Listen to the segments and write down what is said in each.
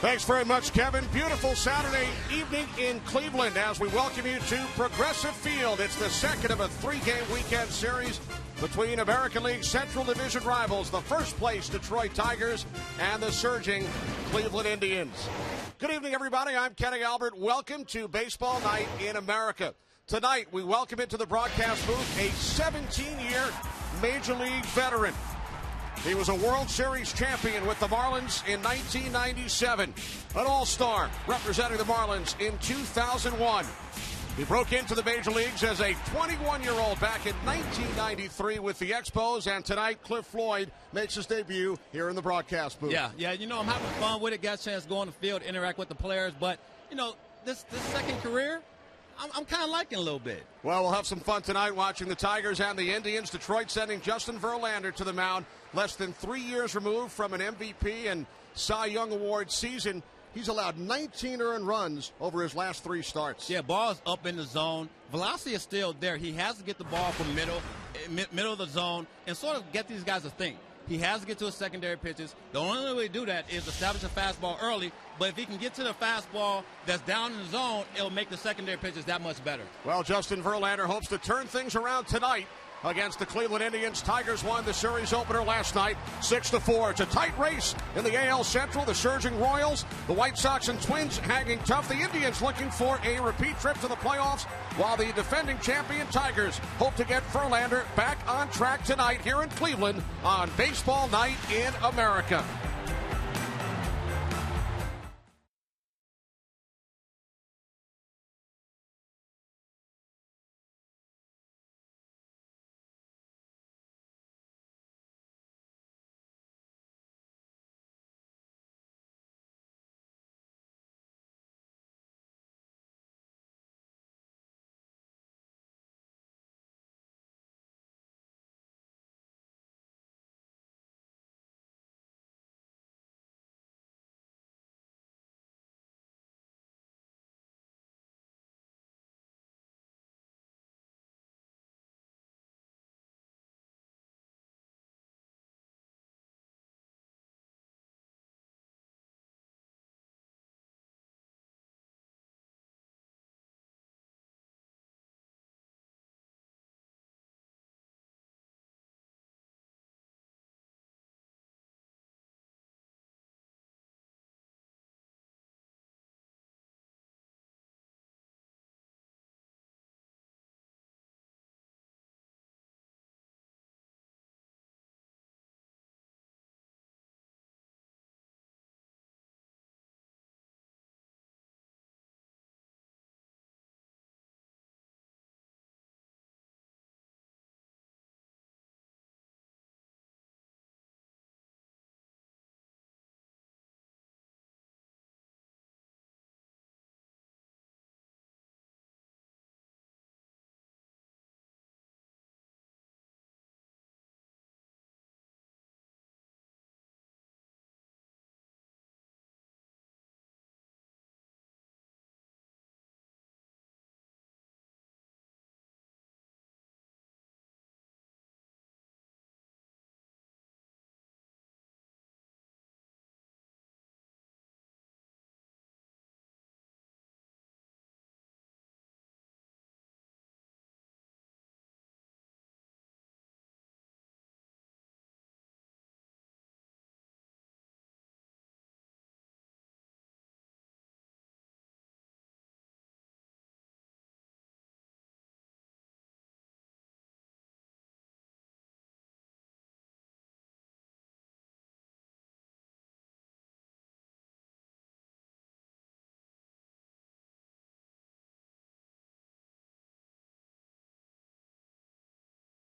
Thanks very much, Kevin. Beautiful Saturday evening in Cleveland as we welcome you to Progressive Field. It's the second of a three-game weekend series between American League Central Division rivals, the first-place Detroit Tigers and the surging Cleveland Indians. Good evening, everybody. I'm Kenny Albert. Welcome to Baseball Night in America. Tonight, we welcome into the broadcast booth a 17-year Major League veteran. He was a World Series champion with the Marlins in 1997, an all-star representing the Marlins in 2001. He broke into the Major Leagues as a 21-year-old back in 1993 with the Expos, and tonight Cliff Floyd makes his debut here in the broadcast booth. Yeah, you know, I'm having fun with it, got a chance to go on the field, interact with the players, but, you know, this second career, I'm kind of liking a little bit. Well, we'll have some fun tonight watching the Tigers and the Indians. Detroit sending Justin Verlander to the mound, less than 3 years removed from an MVP and Cy Young Award season. He's allowed 19 earned runs over his last three starts. Yeah, ball's up in the zone. Velocity is still there. He has to get the ball from middle of the zone and sort of get these guys to think. He has to get to his secondary pitches. The only way to do that is establish a fastball early, but if he can get to the fastball that's down in the zone, it'll make the secondary pitches that much better. Well, Justin Verlander hopes to turn things around tonight against the Cleveland Indians. Tigers won the series opener last night, 6-4. It's a tight race in the AL Central. The surging Royals, the White Sox and Twins hanging tough. The Indians looking for a repeat trip to the playoffs, while the defending champion Tigers hope to get Verlander back on track tonight here in Cleveland on Baseball Night in America.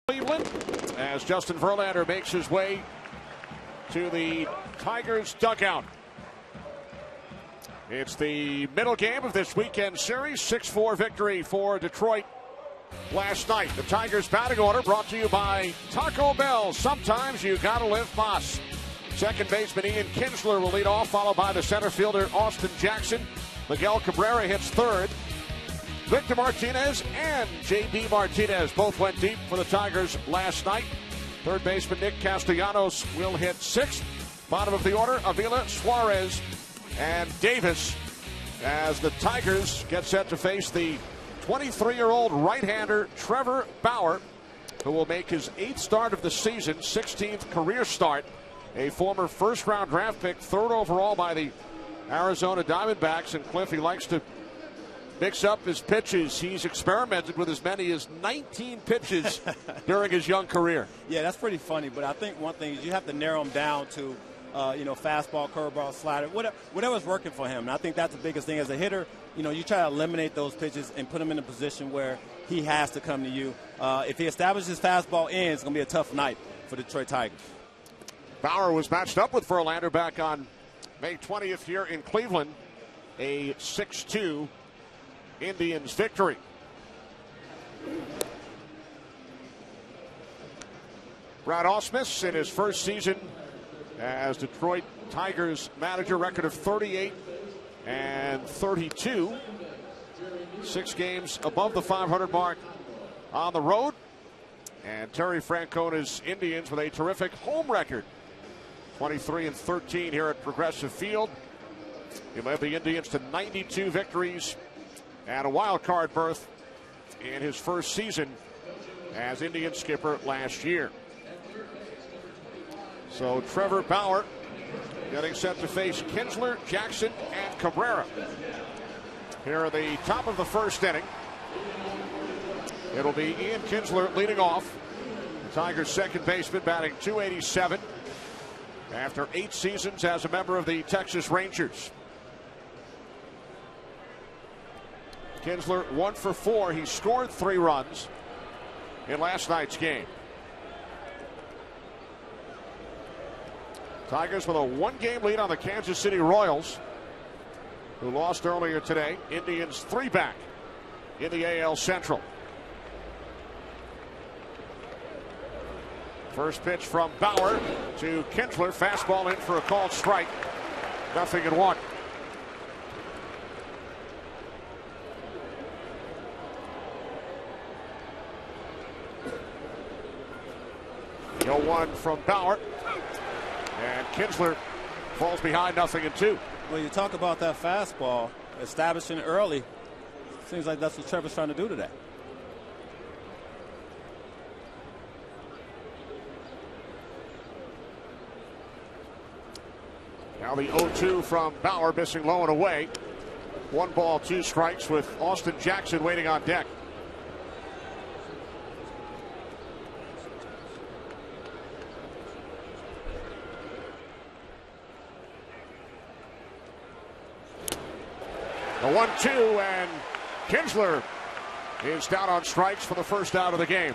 Cleveland as Justin Verlander makes his way to the Tigers dugout. It's the middle game of this weekend series. 6-4 victory for Detroit last night. The Tigers batting order brought to you by Taco Bell. Sometimes you gotta live boss. Second baseman Ian Kinsler will lead off, followed by the center fielder Austin Jackson. Miguel Cabrera hits third. Victor Martinez and J.D. Martinez both went deep for the Tigers last night. Third baseman Nick Castellanos will hit sixth. Bottom of the order, Avila, Suarez, and Davis as the Tigers get set to face the 23-year-old right-hander Trevor Bauer, who will make his 8th start of the season, 16th career start. A former first-round draft pick, 3rd overall by the Arizona Diamondbacks. And Cliff, he likes to mix up his pitches. He's experimented with as many as 19 pitches during his young career. Yeah, that's pretty funny. But I think one thing is you have to narrow them down to, fastball, curveball, slider, whatever's working for him. And I think that's the biggest thing as a hitter. You try to eliminate those pitches and put him in a position where he has to come to you. If he establishes fastball in, it's going to be a tough night for the Detroit Tigers. Bauer was matched up with Verlander back on May 20th here in Cleveland. A 6-2 Indians victory. Brad Ausmus in his first season as Detroit Tigers manager, record of 38 and 32. 6 games above the 500 mark on the road. And Terry Francona's Indians with a terrific home record. 23 and 13 here at Progressive Field. He led the Indians to 92 victories and a wild card berth in his first season as Indian skipper last year. So Trevor Bauer getting set to face Kinsler, Jackson, and Cabrera here at the top of the first inning. It'll be Ian Kinsler leading off. The Tigers' second baseman, batting .287 after 8 seasons as a member of the Texas Rangers. Kinsler 1 for 4. He scored 3 runs in last night's game. Tigers with a 1-game lead on the Kansas City Royals, who lost earlier today. Indians 3 back in the AL Central. First pitch from Bauer to Kinsler. Fastball in for a called strike. 0-1. The 0-1 from Bauer. And Kinsler falls behind 0-2. Well, you talk about that fastball, establishing it early. Seems like that's what Trevor's trying to do today. Now the 0-2 from Bauer, missing low and away. 1 ball, 2 strikes with Austin Jackson waiting on deck. The 1-2, and Kinsler is down on strikes for the first out of the game.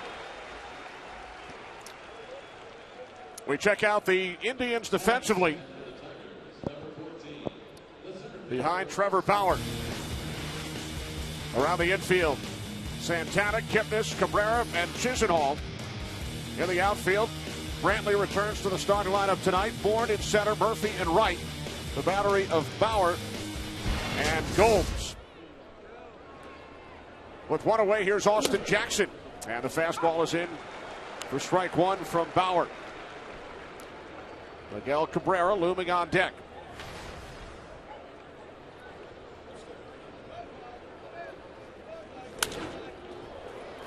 We check out the Indians defensively. Behind Trevor Bauer. Around the infield, Santana, Kipnis, Cabrera, and Chisenhall. In the outfield, Brantley returns to the starting lineup tonight. Bourne in center, Murphy in right. The battery of Bauer and Gomes. With 1 away, here's Austin Jackson. And the fastball is in for strike 1 from Bauer. Miguel Cabrera looming on deck.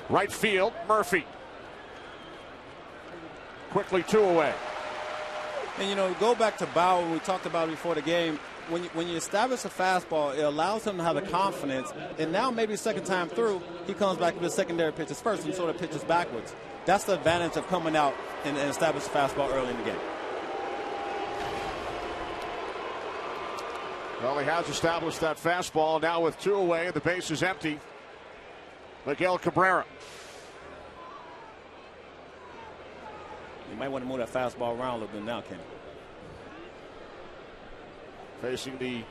Right field, Murphy. Quickly 2 away. And, go back to Bauer, when we talked about it before the game. When you establish a fastball, it allows him to have the confidence. And now maybe second time through, he comes back with his secondary pitches first and sort of pitches backwards. That's the advantage of coming out and establish a fastball early in the game. Well, he has established that fastball. Now with 2 away, the base is empty. Miguel Cabrera. You might want to move that fastball around a little bit now, Kenny. Facing the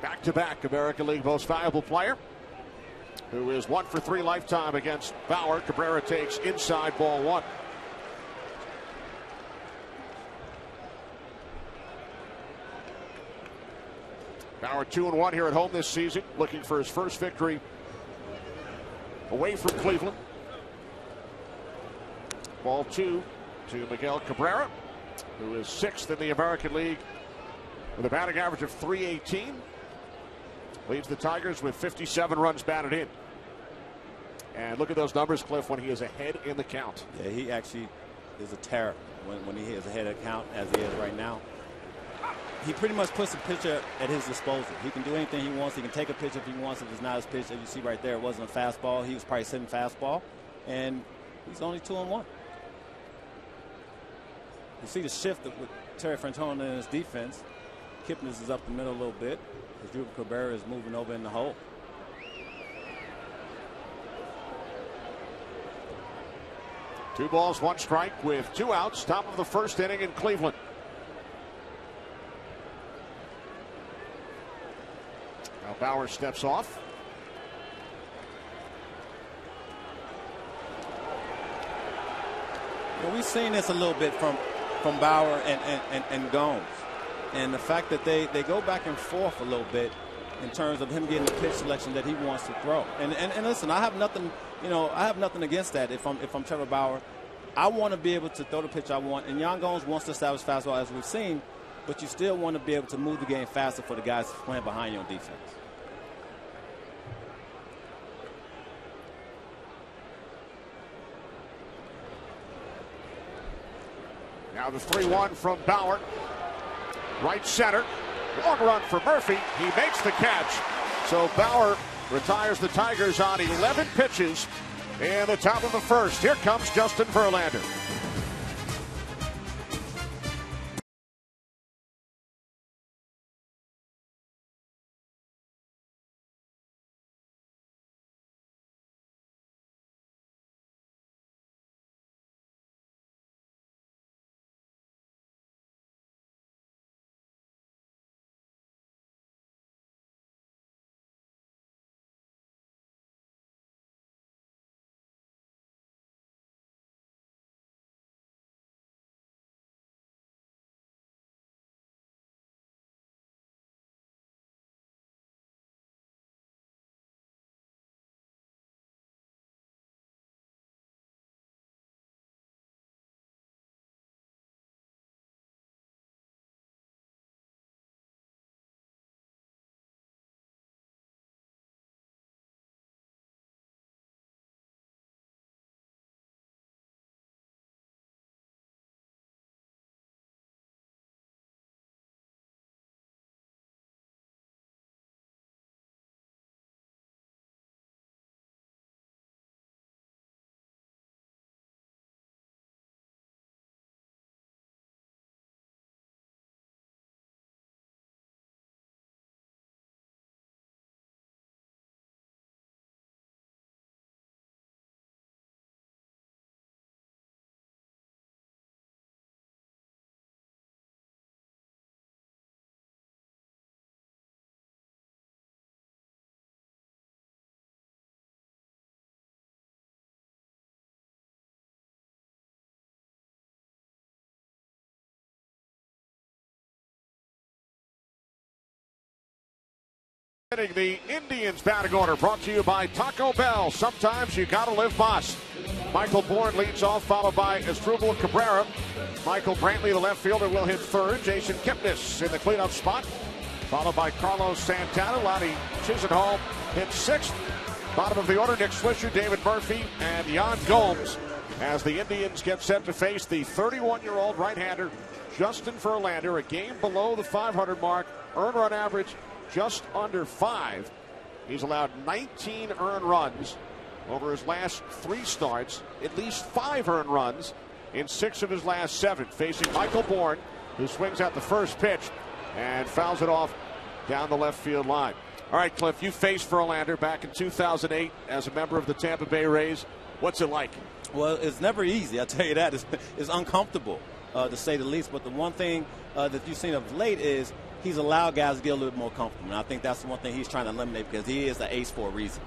back-to-back American League Most Valuable Player, who is 1 for 3 lifetime against Bauer. Cabrera takes inside, ball 1. Bauer 2-1 here at home this season, looking for his first victory away from Cleveland. Ball 2 to Miguel Cabrera, who is 6th in the American League with a batting average of .318. Leads the Tigers with 57 runs batted in. And look at those numbers, Cliff, when he is ahead in the count. Yeah, he actually is a terror when he is ahead of the count, as he is right now. He pretty much puts the pitcher at his disposal. He can do anything he wants. He can take a pitch if he wants. If it's not his pitch, as you see right there, it wasn't a fastball. He was probably sitting fastball. And he's only 2-1. You see the shift with Terry Francona in his defense. Kipnis is up the middle a little bit. Drew Cabrera is moving over in the hole. Two balls, one strike with 2 outs. Top of the first inning in Cleveland. Now Bauer steps off. Well, we've seen this a little bit from Bauer and Gomes. And the fact that they go back and forth a little bit in terms of him getting the pitch selection that he wants to throw. And listen, I have nothing, I have nothing against that. If I'm Trevor Bauer, I want to be able to throw the pitch I want. And Yan Gomes wants to establish fastball, as we've seen, but you still want to be able to move the game faster for the guys playing behind you on defense. Now the 3-1 from Bauer. Right center. Long run for Murphy. He makes the catch. So Bauer retires the Tigers on 11 pitches in the top of the first. Here comes Justin Verlander. The Indians batting order brought to you by Taco Bell. Sometimes you gotta live boss. Michael Bourne leads off, followed by Asdrubal Cabrera. Michael Brantley, the left fielder, will hit third. Jason Kipnis in the cleanup spot, followed by Carlos Santana. Lonnie Chisenhall hits sixth. Bottom of the order, Nick Swisher, David Murphy, and Yan Gomes as the Indians get set to face the 31-year-old right-hander Justin Verlander, a game below the 500 mark, earned run average just under 5. He's allowed 19 earned runs over his last 3 starts, at least 5 earned runs in 6 of his last 7, facing Michael Bourne, who swings out the first pitch and fouls it off down the left field line. All right, Cliff, you faced Verlander back in 2008 as a member of the Tampa Bay Rays. What's it like? Well, it's never easy, I'll tell you that. It's uncomfortable, to say the least. But the one thing that you've seen of late is he's allowed guys to get a little bit more comfortable. And I think that's the one thing he's trying to eliminate, because he is the ace for a reason.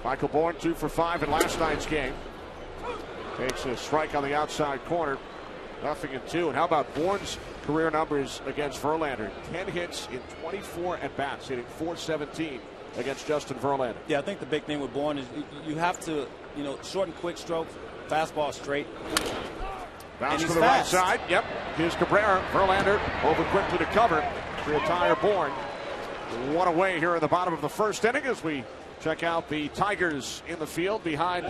Michael Bourne 2 for 5 in last night's game. Takes a strike on the outside corner. 0-2. And how about Bourne's career numbers against Verlander? 10 hits in 24 at-bats, hitting .417 against Justin Verlander. Yeah, I think the big thing with Bourne is you have to, short and quick strokes, fastball straight. Bounce and to he's the fast. right side. Yep. Here's Cabrera. Verlander over quickly to cover. The entire board. One away here in the bottom of the first inning as we check out the Tigers in the field behind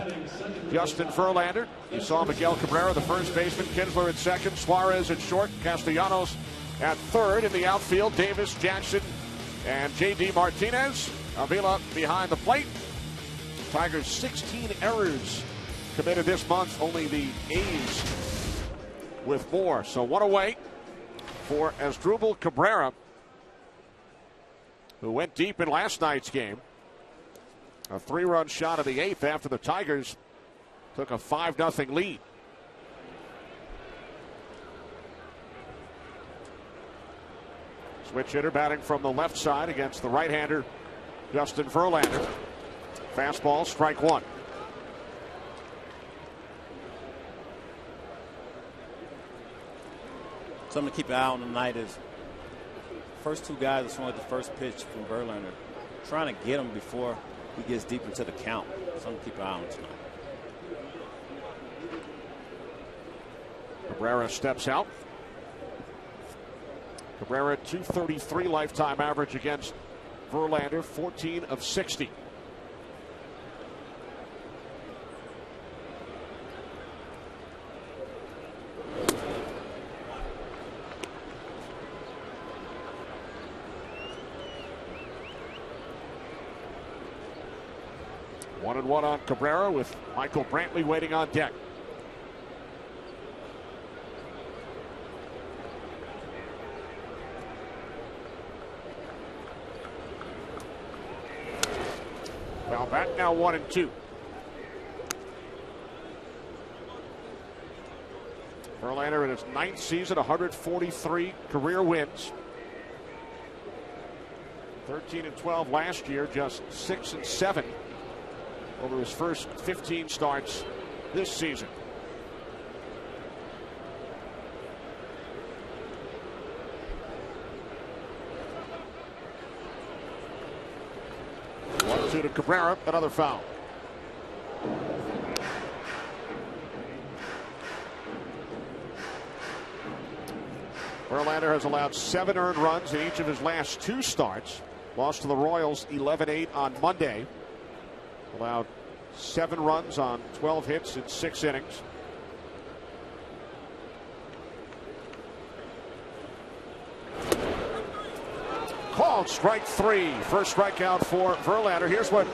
Justin Verlander. You saw Miguel Cabrera, the first baseman, Kinsler at second, Suarez at short, Castellanos at third. In the outfield, Davis, Jackson, and J.D. Martinez. Avila behind the plate. Tigers 16 errors committed this month. Only the A's with more. So one away for Asdrubal Cabrera, who went deep in last night's game. A 3-run shot in the 8th after the Tigers took a 5-0 lead. Switch hitter batting from the left side against the right-hander Justin Verlander. Fastball, strike one. Something to keep an eye on tonight is first two guys are swinging at the first pitch from Verlander, trying to get him before he gets deep into the count. Something to keep an eye on tonight. Cabrera steps out. Cabrera 233 lifetime average against Verlander, 14 of 60. One and one on Cabrera with Michael Brantley waiting on deck. Well, back now 1-2. Verlander in his 9th season, 143 career wins. 13-12 last year, just 6-7 over his first 15 starts this season. To Cabrera, another foul. Verlander has allowed 7 earned runs in each of his last 2 starts. Lost to the Royals 11-8 on Monday. Allowed 7 runs on 12 hits in 6 innings. Called strike 3. First strikeout for Verlander. Here's what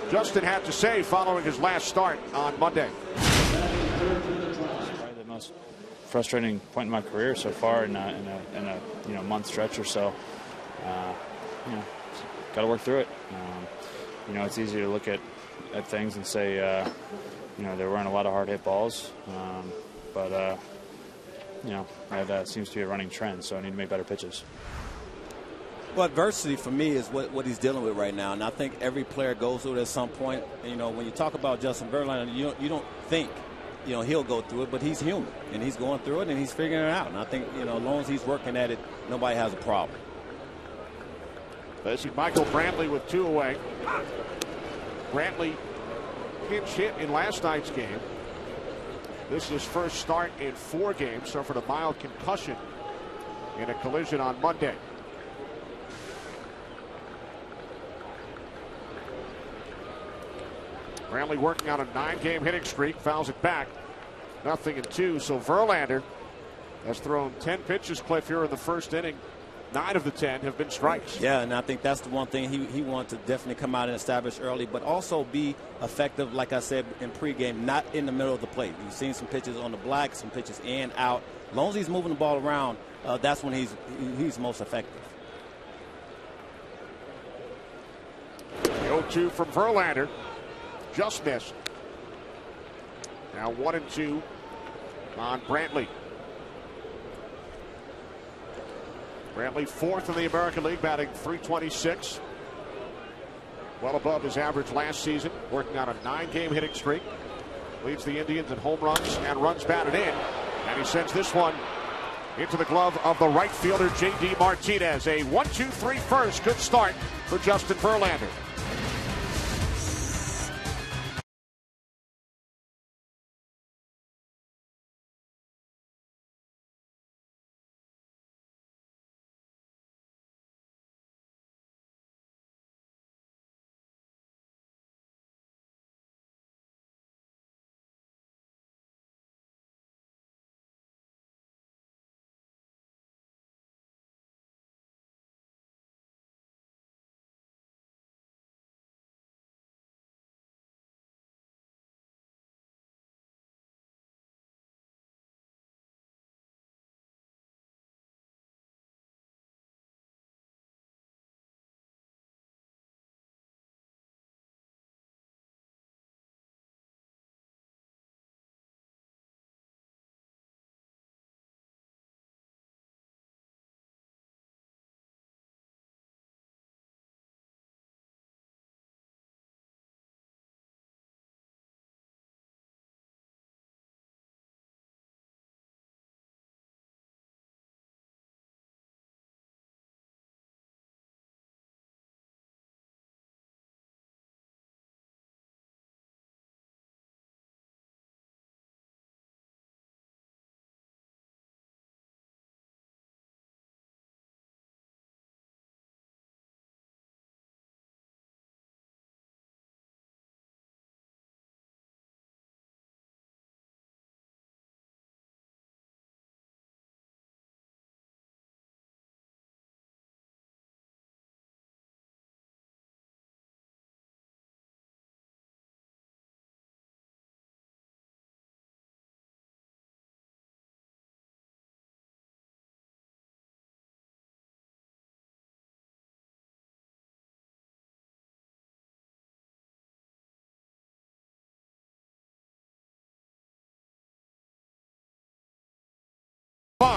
Justin had to say following his last start on Monday. Probably the most frustrating point in my career so far in a month stretch or so. Got to work through it. It's easy to look at things and say, there weren't a lot of hard hit balls, but that seems to be a running trend. So I need to make better pitches. Well, adversity for me is what he's dealing with right now, and I think every player goes through it at some point. When you talk about Justin Verlander, you don't think he'll go through it, but he's human and he's going through it and he's figuring it out. And I think as long as he's working at it, nobody has a problem. This is Michael Brantley with 2 away. Brantley pinch hit in last night's game. This is his first start in 4 games. Suffered a mild concussion in a collision on Monday. Brantley working on a 9-game hitting streak, fouls it back. 0-2. So Verlander has thrown 10 pitches, Cliff, here in the first inning. 9 of the 10 have been strikes. Yeah, and I think that's the one thing he wants to definitely come out and establish early, but also be effective, like I said in pregame, not in the middle of the plate. You've seen some pitches on the black, some pitches in, out. As long as he's moving the ball around, that's when he's most effective. The 0-2 from Verlander. Just missed. Now 1-2 on Brantley. Brantley 4th in the American League, batting .326. Well above his average last season, working on a 9-game hitting streak. Leads the Indians in home runs and runs batted in. And he sends this one into the glove of the right fielder, J.D. Martinez. A 1-2-3 first. Good start for Justin Verlander.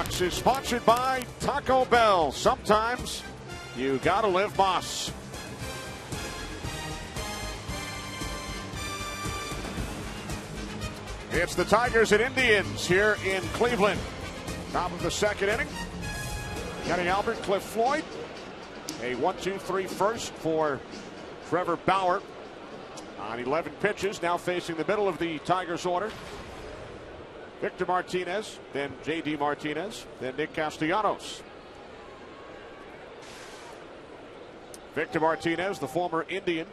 Talks is sponsored by Taco Bell. Sometimes you gotta live Moss. It's the Tigers and Indians here in Cleveland. Top of the second inning. Kenny Albert, Cliff Floyd. A 1-2-3 first for Trevor Bauer on 11 pitches. Now facing the middle of the Tigers order. Victor Martinez, then J.D. Martinez, then Nick Castellanos. Victor Martinez, the former Indian,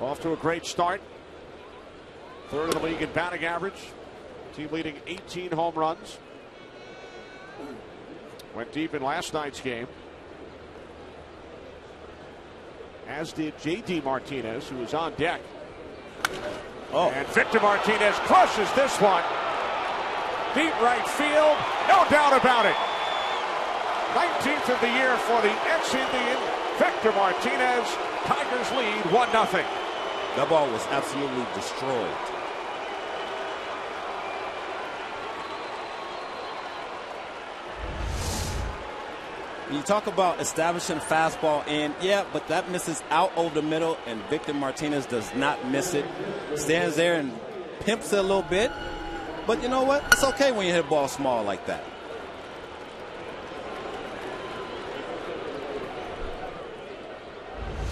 off to a great start. Third of the league in batting average. Team leading 18 home runs. Went deep in last night's game. As did J.D. Martinez, who was on deck. Oh. And Victor Martinez crushes this one. Deep right field, no doubt about it. 19th of the year for the ex-Indian, Victor Martinez. Tigers lead 1-0. That ball was absolutely destroyed. You talk about establishing a fastball in, yeah, but that misses out over the middle, and Victor Martinez does not miss it. Stands there and pimps it a little bit. But you know what? It's okay when you hit a ball small like that.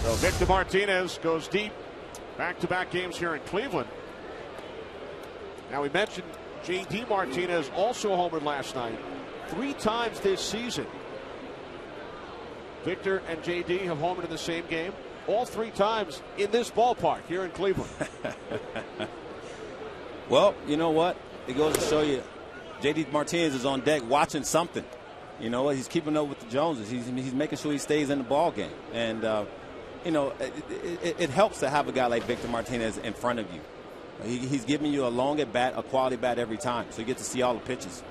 So Victor Martinez goes deep. Back-to-back games here in Cleveland. Now we mentioned J.D. Martinez also homered last night. 3 times this season. Victor and J.D. have homered in the same game. All 3 times in this ballpark here in Cleveland. Well, you know what? It goes to show you J.D. Martinez is on deck watching something. You know, he's keeping up with the Joneses. He's making sure he stays in the ball game. And, you know, it helps to have a guy like Victor Martinez in front of you. He's giving you a long at bat, a quality bat every time. So you get to see all the pitches.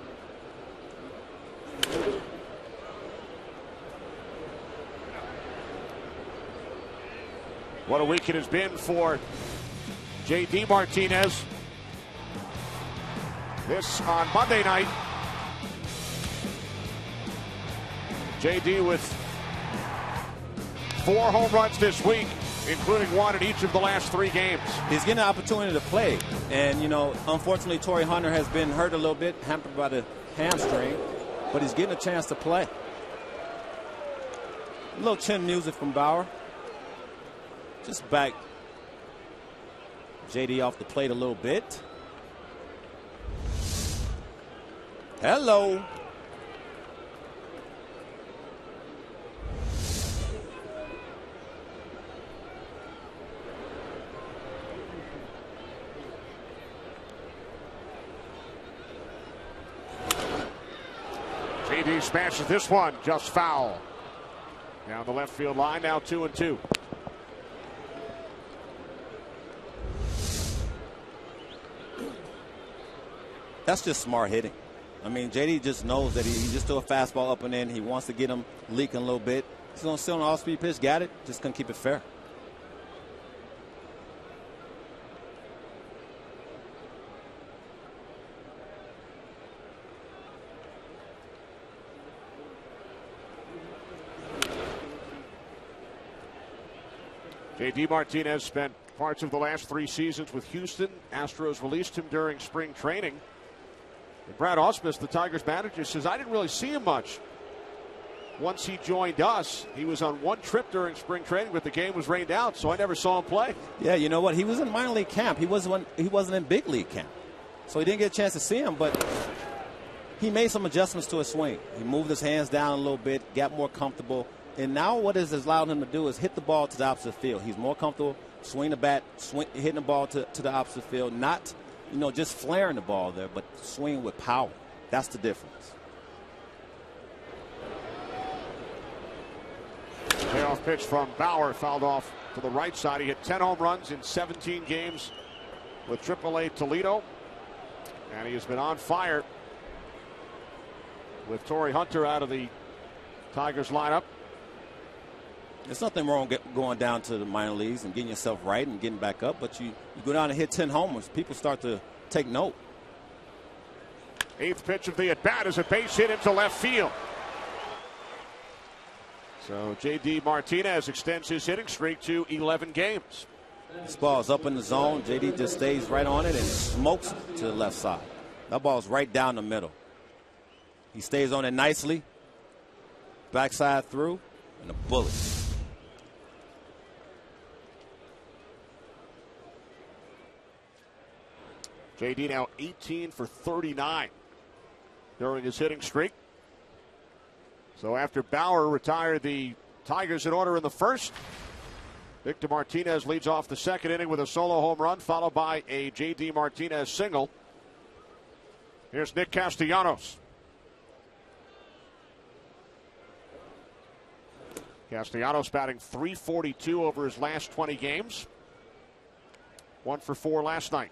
What a week it has been for J.D. Martinez. This on Monday night. J.D. with 4 home runs this week, including 1 in each of the last 3 games. He's getting an opportunity to play. And, you know, unfortunately, Torrey Hunter has been hurt a little bit, hampered by the hamstring, but he's getting a chance to play. A little chin music from Bauer. Just back J.D. off the plate a little bit. Hello. J.D. smashes this one, just foul. Down the left field line, now 2-2. That's just smart hitting. I mean, J.D. just knows that he just threw a fastball up and in. He wants to get him leaking a little bit. He's going to sit on an off-speed pitch, got it, just going to keep it fair. J.D. Martinez spent parts of the last 3 seasons with Houston. Astros released him during spring training. And Brad Ausmus, the Tigers manager, says, I didn't really see him much. Once he joined us, he was on 1 trip during spring training, but the game was rained out, so I never saw him play. Yeah, you know what? He was in minor league camp. He wasn't in big league camp. So he didn't get a chance to see him, but he made some adjustments to his swing. He moved his hands down a little bit, got more comfortable. And now what it has allowed him to do is hit the ball to the opposite field. He's more comfortable swinging the bat, hitting the ball to the opposite field, not, you know, just flaring the ball there, but swinging with power. That's the difference. Payoff pitch from Bauer, fouled off to the right side. He hit 10 home runs in 17 games with AAA Toledo. And he has been on fire with Torrey Hunter out of the Tigers lineup. There's nothing wrong going down to the minor leagues and getting yourself right and getting back up, but you go down and hit 10 homers, people start to take note. Eighth pitch of the at-bat is a base hit into left field. So J.D. Martinez extends his hitting streak to 11 games. This ball's up in the zone. J.D. just stays right on it and smokes it to the left side. That ball's right down the middle. He stays on it nicely. Backside through, and a bullet. J.D. now 18 for 39 during his hitting streak. So after Bauer retired the Tigers in order in the first, Victor Martinez leads off the second inning with a solo home run, followed by a J.D. Martinez single. Here's Nick Castellanos. Castellanos batting .342 over his last 20 games. 1 for 4 last night.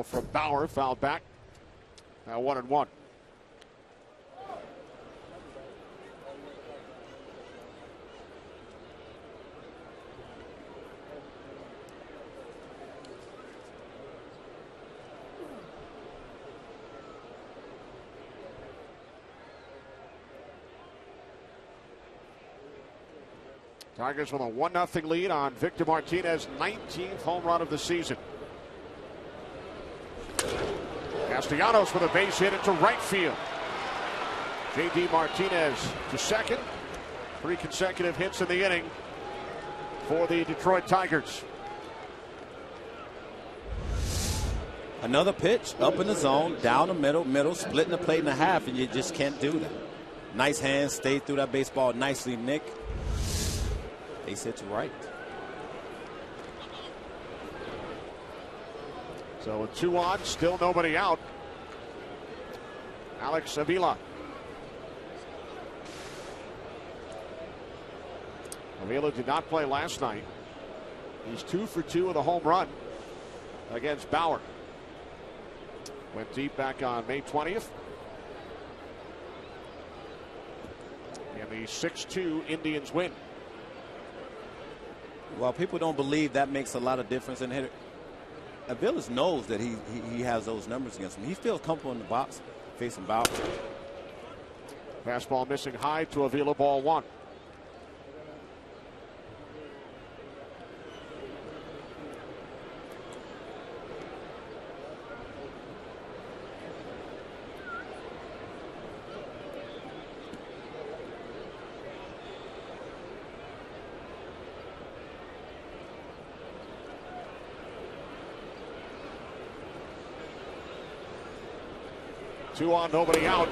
From Bauer, fouled back. Now 1-1. Tigers with a 1-0 lead on Victor Martinez, 19th home run of the season. Castellanos with a base hit into right field. J.D. Martinez to second. 3 consecutive hits in the inning for the Detroit Tigers. Another pitch up in the zone, down the middle, splitting the plate in half, and you just can't do that. Nice hands, stayed through that baseball nicely, Nick. Base hit to right. So with 2 on, still nobody out. Alex Avila. Avila did not play last night. He's 2 for 2 with a home run against Bauer. Went deep back on May 20th. And the 6-2 Indians win. Well, people don't believe that makes a lot of difference in hitter. Avila knows that he has those numbers against him. He feels comfortable in the box facing Bauer. Fastball missing high to Avila, ball 1. Two on, nobody out.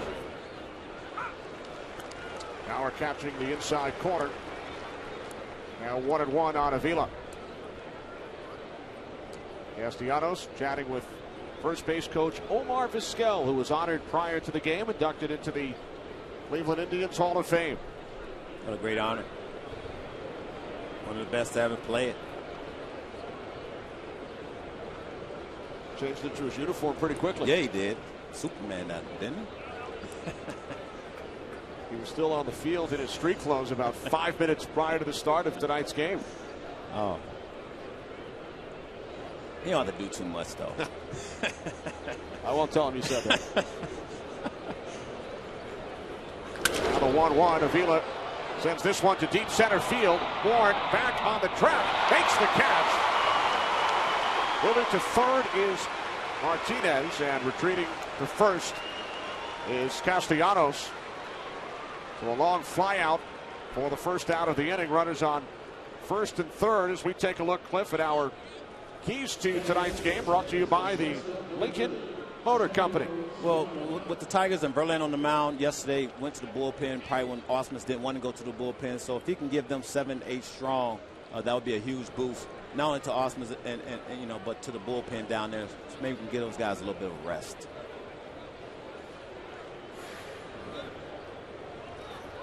Bauer capturing the inside corner. Now 1-1 on Avila. Castellanos chatting with first base coach Omar Vizquel, who was honored prior to the game, inducted into the Cleveland Indians Hall of Fame. What a great honor. One of the best to ever play it. Changed into his uniform pretty quickly. Yeah, he did. Superman that, didn't he? He was still on the field in his street clothes about 5 minutes prior to the start of tonight's game. Oh. He don't have to do too much, though. I won't tell him you said that. Now the 1-1, Avila sends this one to deep center field. Bourne back on the track, makes the catch. Moving to third is Martinez, and retreating to first is Castellanos. So a long fly out for the first out of the inning. Runners on first and third as we take a look, Cliff, at our keys to tonight's game, brought to you by the Lincoln Motor Company. Well, with the Tigers and Verlander on the mound yesterday, went to the bullpen probably when Osmus didn't want to go to the bullpen. So if he can give them 7-8 strong, that would be a huge boost. Not only to Osmus and you know, but to the bullpen down there. So maybe we can give those guys a little bit of rest.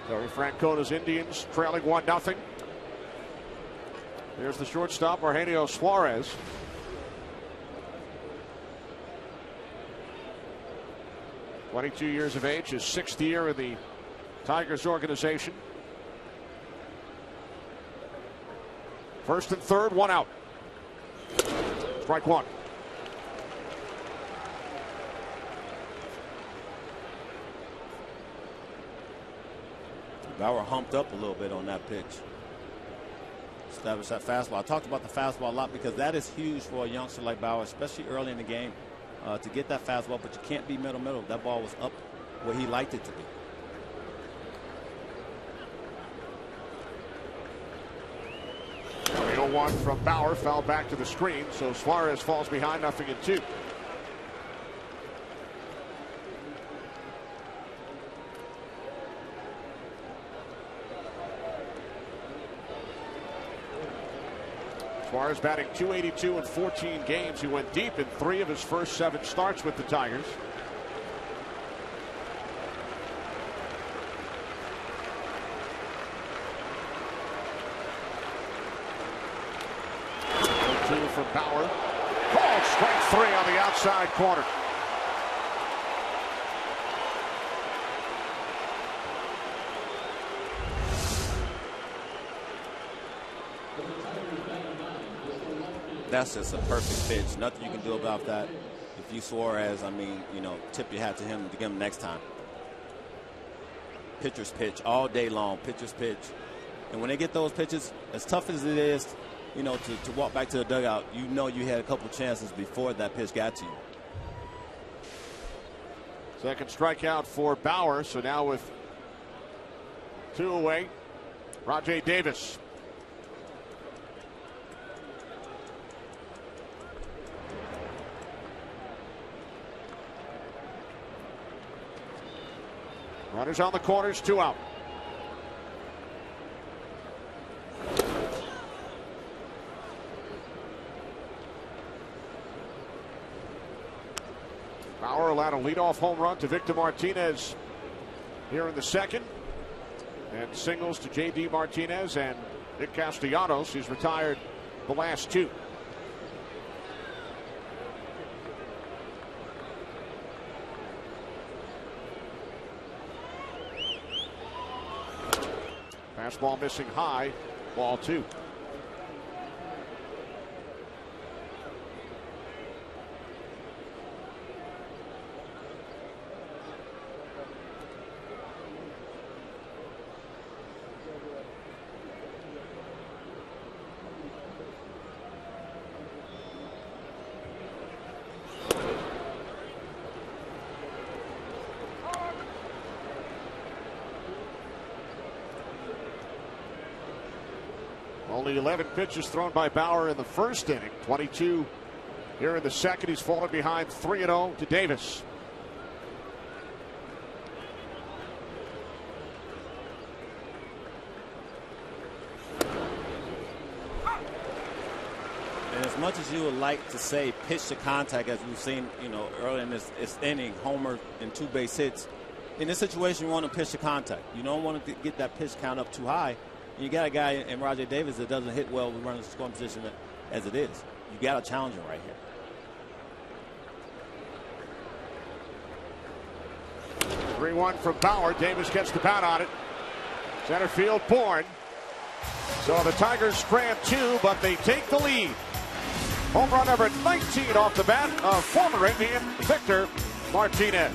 Terry Francona's Indians trailing 1-0. Here's the shortstop, Eugenio Suarez. (22 years of age, his 6th year in the Tigers organization. First and third, 1 out. Strike 1. Bauer humped up a little bit on that pitch. Established that fastball. I talked about the fastball a lot because that is huge for a youngster like Bauer, especially early in the game, to get that fastball, but you can't be middle. That ball was up where he liked it to be. The 0-1 from Bauer fouled back to the screen, so Suarez falls behind 0-2. Suarez batting .282 in 14 games. He went deep in 3 of his first 7 starts with the Tigers. From Bauer. Called strike 3 on the outside corner. That's just a perfect pitch. Nothing you can do about that. If you Suarez, I mean, you know, tip your hat to him to get him next time. Pitcher's pitch all day long. Pitcher's pitch. And when they get those pitches, as tough as it is, you know, to walk back to the dugout, you know you had a couple chances before that pitch got to you. Second strikeout for Bauer. So now with 2 away, Rajai Davis. Runners on the corners, 2 out. Bauer allowed a leadoff home run to Victor Martinez here in the second, and singles to J.D. Martinez and Nick Castellanos, who's retired the last 2. Fastball missing high, ball 2. Only 11 pitches thrown by Bauer in the first inning. 22 here in the second. He's fallen behind 3-0 to Davis. And as much as you would like to say pitch to contact, as we've seen, you know, early in this inning, homer and 2 base hits, in this situation you want to pitch to contact. You don't want to get that pitch count up too high. You got a guy in Rajai Davis that doesn't hit well with runners in scoring position as it is. You got to challenge him right here. 3-1 from Bauer. Davis gets the bat on it. Center field, Bourne. So the Tigers scram 2, but they take the lead. Home run number 19 off the bat of former Indian Victor Martinez.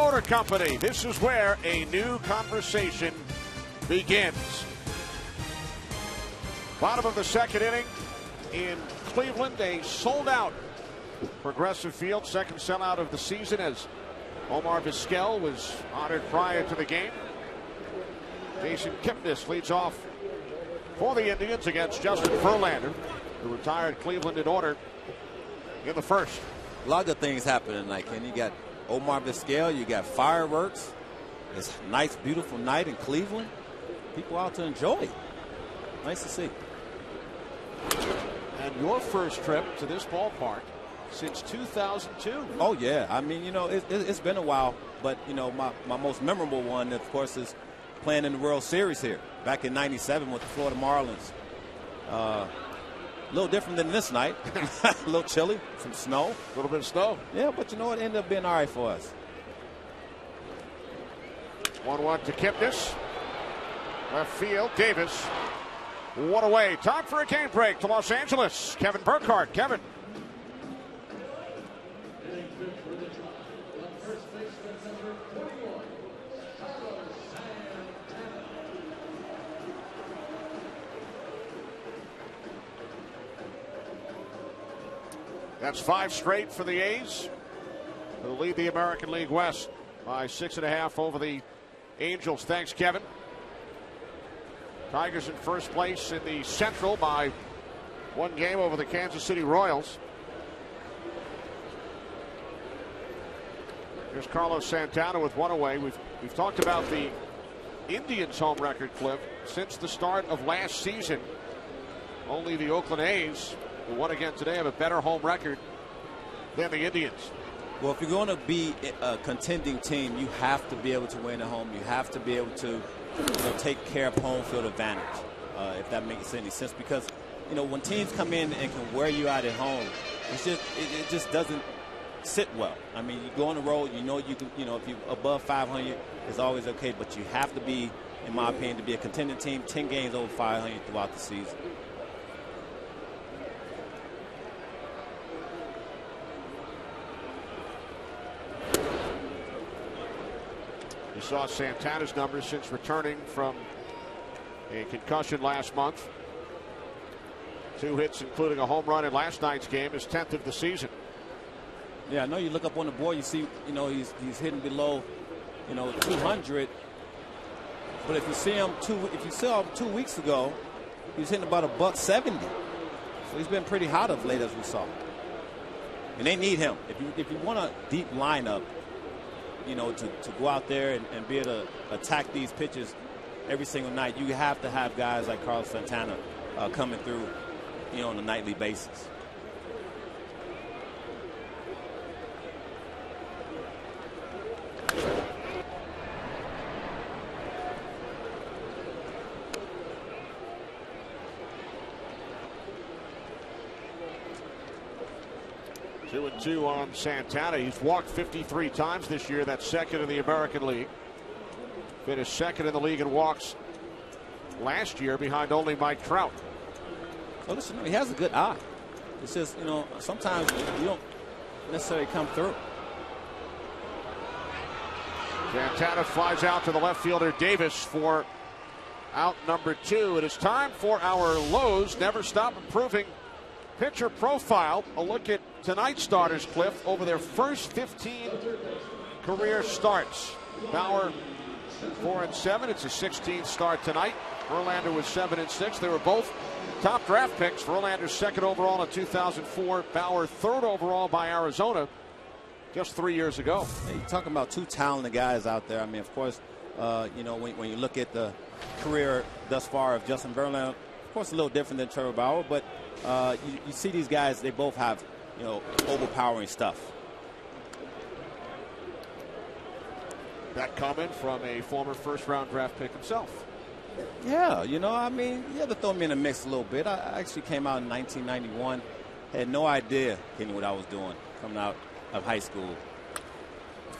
Motor Company. This is where a new conversation begins. Bottom of the second inning in Cleveland, a sold-out Progressive Field, second sellout of the season as Omar Vizquel was honored prior to the game. Jason Kipnis leads off for the Indians against Justin Verlander, who retired Cleveland in order in the first. A lot of good things happening tonight, Ken. You got Omar Vizquel, you got fireworks. It's a nice, beautiful night in Cleveland. People out to enjoy it. Nice to see. And your first trip to this ballpark since 2002. Oh, yeah. I mean, you know, it's been a while. But, you know, my most memorable one, of course, is playing in the World Series here back in '97 with the Florida Marlins. A little different than this night. A little chilly, some snow. A little bit of snow. Yeah, but you know, it ended up being all right for us. 1-1 to Kipnis. Left field, Davis. One away. Time for a game break to Los Angeles. Kevin Burkhardt. Kevin. That's 5 straight for the A's, who lead the American League West by 6.5 over the Angels. Thanks, Kevin. Tigers in first place in the Central by 1 game over the Kansas City Royals. Here's Carlos Santana with 1 away. We've talked about the Indians' home record, Cliff. Since the start of last season, only the Oakland A's, who won again today, have a better home record than the Indians. Well, if you're going to be a contending team, you have to be able to win at home. You have to be able to, you know, take care of home field advantage, if that makes any sense. Because, you know, when teams come in and can wear you out at home, it just doesn't sit well. I mean, you go on the road, you know you can, you know, if you're above 500, it's always okay. But you have to be, in my opinion, to be a contending team, 10 games over 500 throughout the season. You saw Santana's numbers since returning from a concussion last month. 2 hits, including a home run in last night's game, his 10th of the season. Yeah, I know you look up on the board, you see, you know, he's hitting below, you know, 200. But if you see him 2 weeks ago, he was hitting about $170. So he's been pretty hot of late, as we saw. And they need him. If you want a deep lineup, you know, to go out there and be able to attack these pitches every single night, you have to have guys like Carlos Santana coming through, you know, on a nightly basis. Two and 2 on Santana. He's walked 53 times this year. That's second in the American League. Finished second in the league in walks last year, behind only Mike Trout. Well, listen, he has a good eye. It's just, you know, sometimes you don't necessarily come through. Santana flies out to the left fielder Davis for out number 2. It is time for our Lowe's Never Stop Improving pitcher profile. A look at tonight's starters, Cliff, over their first 15 career starts. Bauer 4-7. It's a 16th start tonight. Verlander was 7-6. They were both top draft picks. Verlander's second overall in 2004. Bauer third overall by Arizona just 3 years ago. Hey, you're talking about 2 talented guys out there. I mean, of course, you know, when you look at the career thus far of Justin Verlander, of course, a little different than Trevor Bauer, but you see these guys, they both have, you know, overpowering stuff. That comment from a former first-round draft pick himself. Yeah, you know, I mean, you have to throw me in the mix a little bit. I actually came out in 1991, had no idea what I was doing coming out of high school.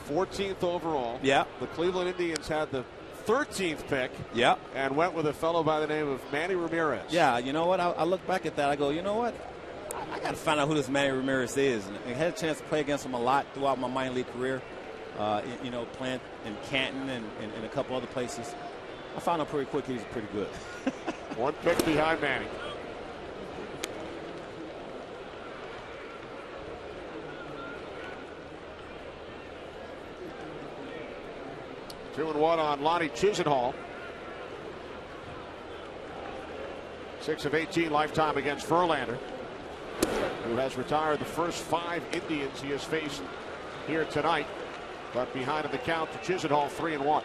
14th overall. Yeah. The Cleveland Indians had the 13th pick. Yeah. And went with a fellow by the name of Manny Ramirez. Yeah, you know what? I look back at that. I go, you know what? I got to find out who this Manny Ramirez is. And I had a chance to play against him a lot throughout my minor league career. playing in Canton and a couple other places. I found out pretty quick he's pretty good. One pick behind Manning. Two and one on Lonnie Chisenhall. 6 of 18 lifetime against Verlander, who has retired the first 5 Indians he has faced here tonight. But behind in the count to Chisenhall, 3 and 1.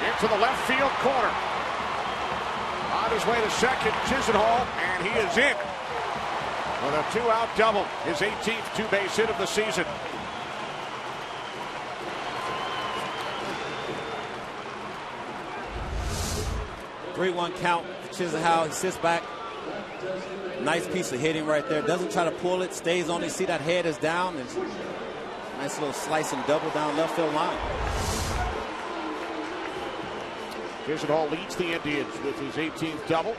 Into the left field corner. On his way to second, Chisenhall, and he is in with a 2-out double, his 18th two-base hit of the season. Three-one count for Chisenhall. He sits back. Nice piece of hitting right there. Doesn't try to pull it. Stays on it. See that head is down. It's nice little slice and double down left field line. Chisenhall leads the Indians with his 18th double.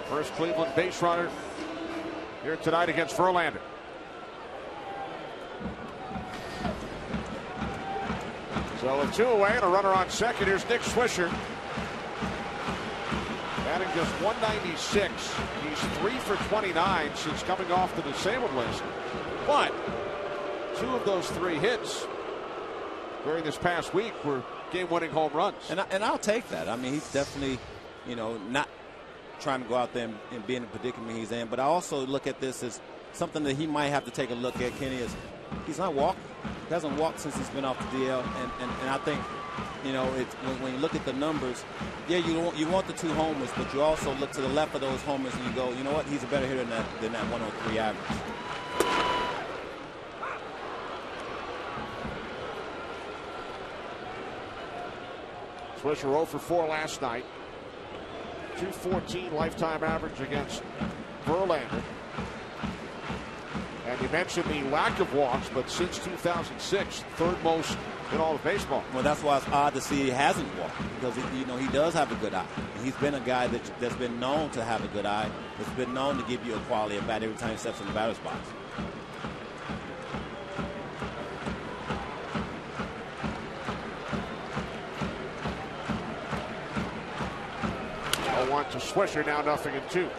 First Cleveland base runner here tonight against Verlander. So with 2 away and a runner on second, here's Nick Swisher. Batting just 196. He's 3 for 29 since coming off the disabled list. But 2 of those 3 hits during this past week were game-winning home runs. And I'll take that. I mean, he's definitely, not trying to go out there and be in the predicament he's in. But I also look at this as something that he might have to take a look at, Kenny, is he's not walking. He hasn't walked since he's been off the DL. And I think, it's, when you look at the numbers, yeah, you want the 2 homers, but you also look to the left of those homers and you go, you know what, he's a better hitter than that 103 average. Swisher 0 for 4 last night. 214 lifetime average against Verlander. And you mentioned the lack of walks, but since 2006, 3rd most in all of baseball. Well, that's why it's odd to see he hasn't walked, because he does have a good eye. He's been a guy that's been known to have a good eye. That's been known to give you a quality at bat every time he steps in the batter's box. To Swisher, now 0-2.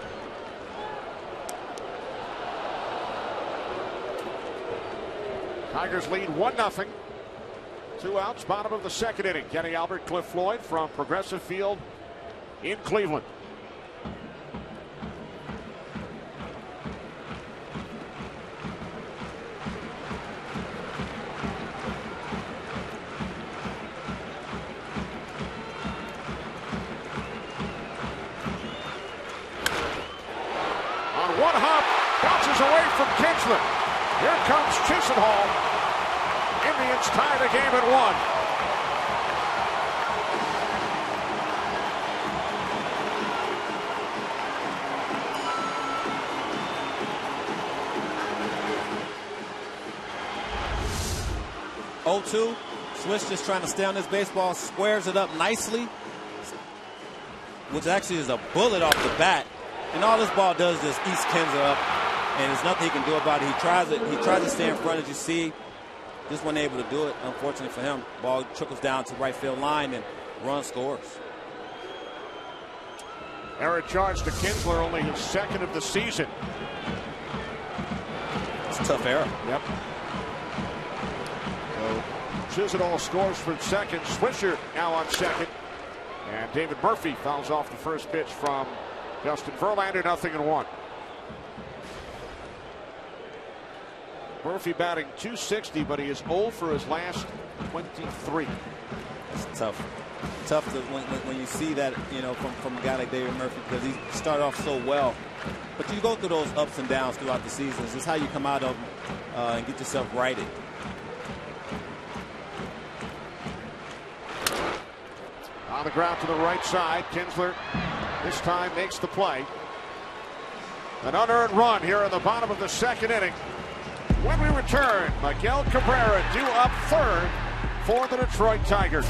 Tigers lead 1-0. 2 outs, bottom of the 2nd inning. Kenny Albert, Cliff Floyd from Progressive Field in Cleveland. One hop, bounces away from Kinsler. Here comes Chisenhall. Indians tie the game at 1. 0-2. Swish just trying to stay on this baseball. Squares it up nicely, which actually is a bullet off the bat. And all this ball does is eats Kinsler up, and there's nothing he can do about it. He tries to stay in front, as you see. Just wasn't able to do it, unfortunately for him. Ball trickles down to right field line, and run scores. Error charge to Kinsler, only his 2nd of the season. It's a tough error. Yep. So Chisenhall scores for 2nd. Swisher now on 2nd. And David Murphy fouls off the first pitch from Justin Verlander, 0-1. Murphy batting .260, but he is 0 for his last 23. It's tough to when you see that, from a guy like David Murphy, because he started off so well. But you go through those ups and downs throughout the seasons. It's how you come out of them and get yourself righted. On the ground to the right side, Kinsler this time makes the play. An unearned run here in the bottom of the 2nd inning. When we return, Miguel Cabrera due up third for the Detroit Tigers.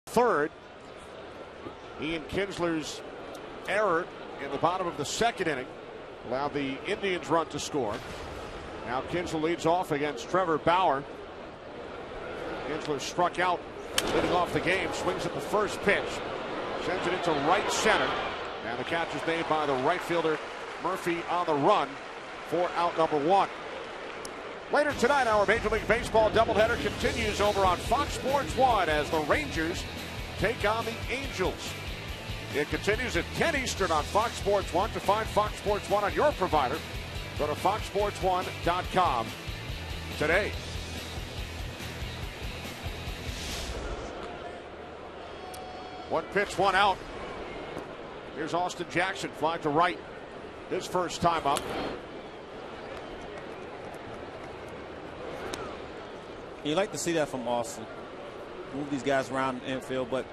Third, Ian Kinsler's error in the bottom of the second inning allowed the Indians run to score. Now Kinsler leads off against Trevor Bauer. Kinsler struck out leading off the game, swings at the first pitch, sends it into right center, and the catch is made by the right fielder Murphy on the run for out number one. Later tonight, our Major League Baseball doubleheader continues over on Fox Sports 1 as the Rangers take on the Angels. It continues at 10 Eastern on Fox Sports 1. To find Fox Sports 1 on your provider, go to foxsports1.com today. One pitch, one out. Here's Austin Jackson flying to right. His first time up. You like to see that from Austin. Move these guys around the infield, but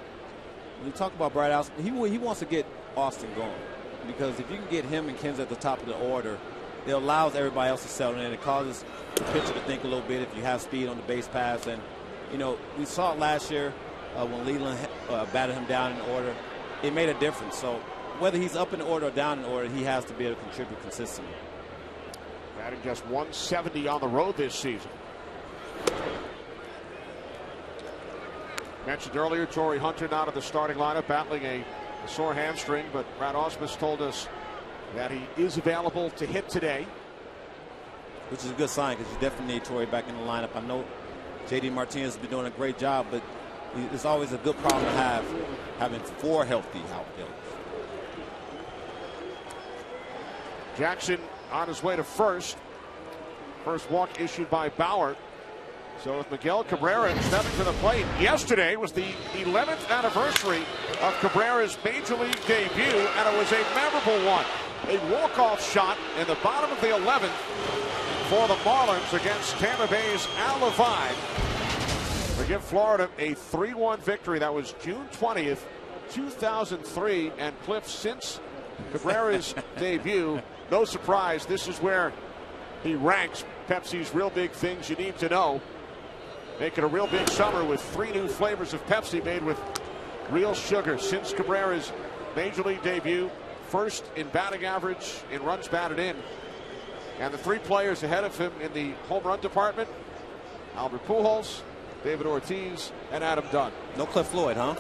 when you talk about Brad Austin, he wants to get Austin going, because if you can get him and Kins at the top of the order, it allows everybody else to settle in. It causes the pitcher to think a little bit if you have speed on the base pass. And, you know, we saw it last year when Leland batted him down in order. It made a difference. So whether he's up in the order or down in order, he has to be able to contribute consistently. Batting just 170 on the road this season. Mentioned earlier, Torrey Hunter not in the starting lineup, battling a sore hamstring, but Brad Ausmus told us that he is available to hit today. Which is a good sign, because you definitely need Torrey back in the lineup. I know J.D. Martinez has been doing a great job, but it's always a good problem to have, having four healthy outfielders. Jackson on his way to first. First walk issued by Bauer. So with Miguel Cabrera stepping to the plate, yesterday was the 11th anniversary of Cabrera's Major League debut, and it was a memorable one. A walk-off shot in the bottom of the 11th for the Marlins against Tampa Bay's Al Levine to give Florida a 3-1 victory. That was June 20th, 2003, and Cliff, since Cabrera's debut, no surprise, this is where he ranks Pepsi's real big things you need to know. Making a real big summer with 3 new flavors of Pepsi made with real sugar. Since Cabrera's major league debut, first in batting average, in runs batted in. And the three players ahead of him in the home run department: Albert Pujols, David Ortiz, and Adam Dunn. No Cliff Floyd, huh?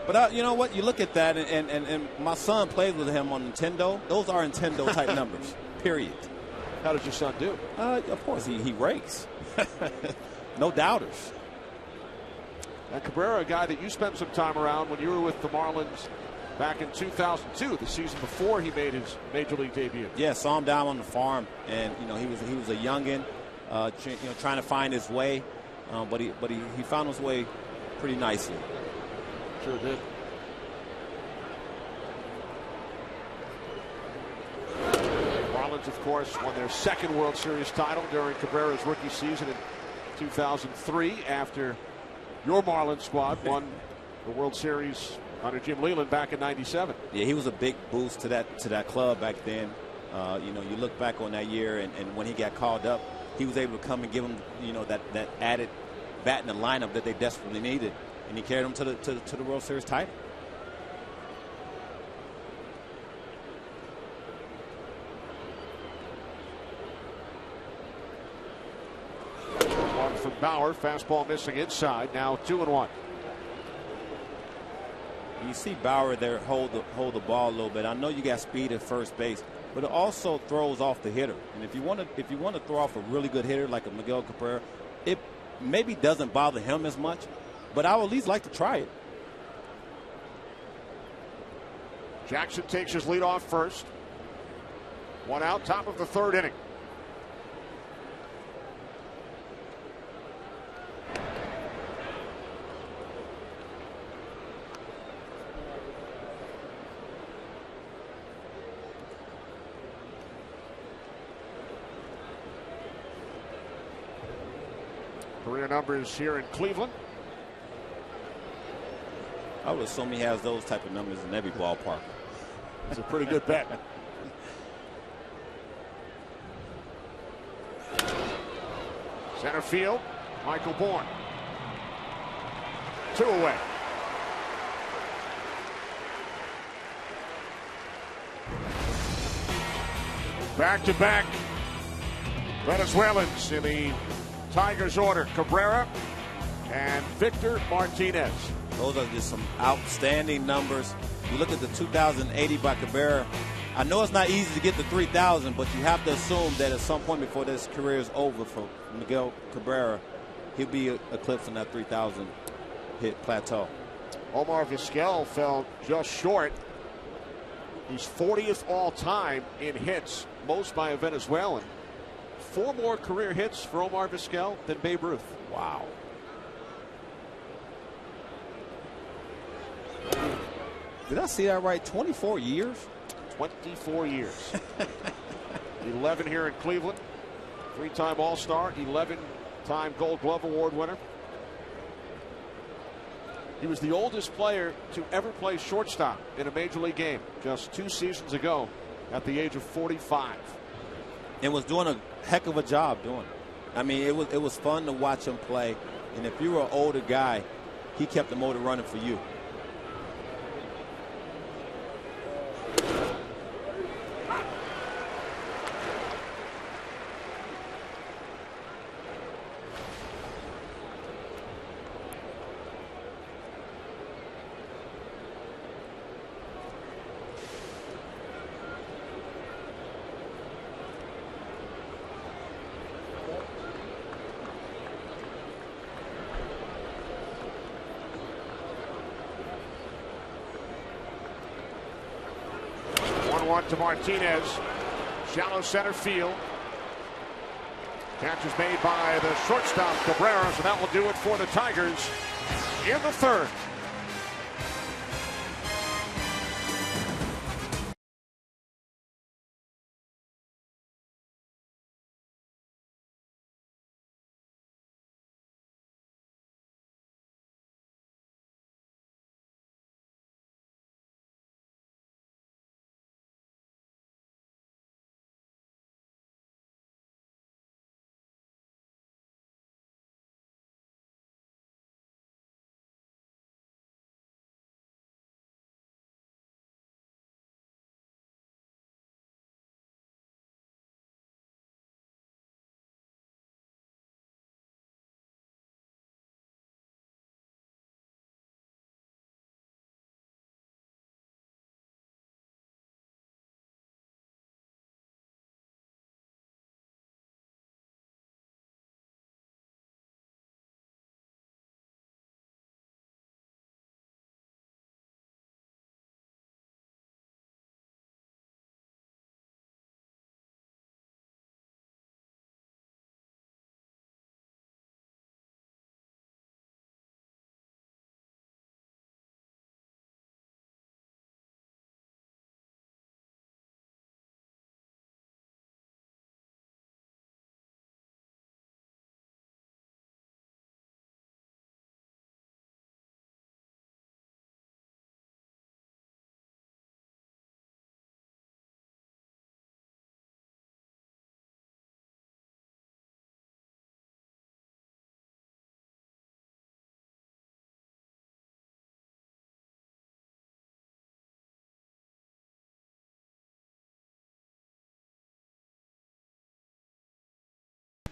But you know what? You look at that, and my son plays with him on Nintendo. Those are Nintendo type numbers. Period. How did your son do? Of course, he rakes. No doubters. And Cabrera, a guy that you spent some time around when you were with the Marlins back in 2002, the season before he made his major league debut. Yeah, saw him down on the farm, and he was a youngin, trying to find his way, but he found his way pretty nicely. Sure did. Marlins, of course, won their second World Series title during Cabrera's rookie season in 2003, after your Marlins squad won the World Series under Jim Leyland back in '97. Yeah, he was a big boost to that club back then. You look back on that year, and when he got called up, he was able to come and give them, that added bat in the lineup that they desperately needed, and he carried them to the World Series title. One from Bauer, fastball missing inside. Now 2-1. You see Bauer there hold the ball a little bit. I know you got speed at first base, but it also throws off the hitter. And if you want to throw off a really good hitter like a Miguel Cabrera, it maybe doesn't bother him as much, but I would at least like to try it. Jackson takes his lead off first. One out, top of the third inning. Career numbers here in Cleveland. I would assume he has those type of numbers in every ballpark. It's a pretty good bet. Center field, Michael Bourne. 2 away. Back-to-back Venezuelans in the Tigers order: Cabrera and Victor Martinez. Those are just some outstanding numbers. You look at the 2,080 by Cabrera. I know it's not easy to get to 3,000, but you have to assume that at some point before this career is over for Miguel Cabrera, he'll be eclipsing that 3,000 hit plateau. Omar Vizquel fell just short. He's 40th all time in hits, most by a Venezuelan. 4 more career hits for Omar Vizquel than Babe Ruth. Wow. Did I see that right? 24 years? 24 years. 11 here in Cleveland. 3-time All-Star, 11-time Gold Glove Award winner. He was the oldest player to ever play shortstop in a major league game, just 2 seasons ago at the age of 45. And was doing a heck of a job doing it. I mean, it was fun to watch him play. And if you were an older guy, he kept the motor running for you. To Martinez, shallow center field. Catch is made by the shortstop Cabrera, so that will do it for the Tigers in the third.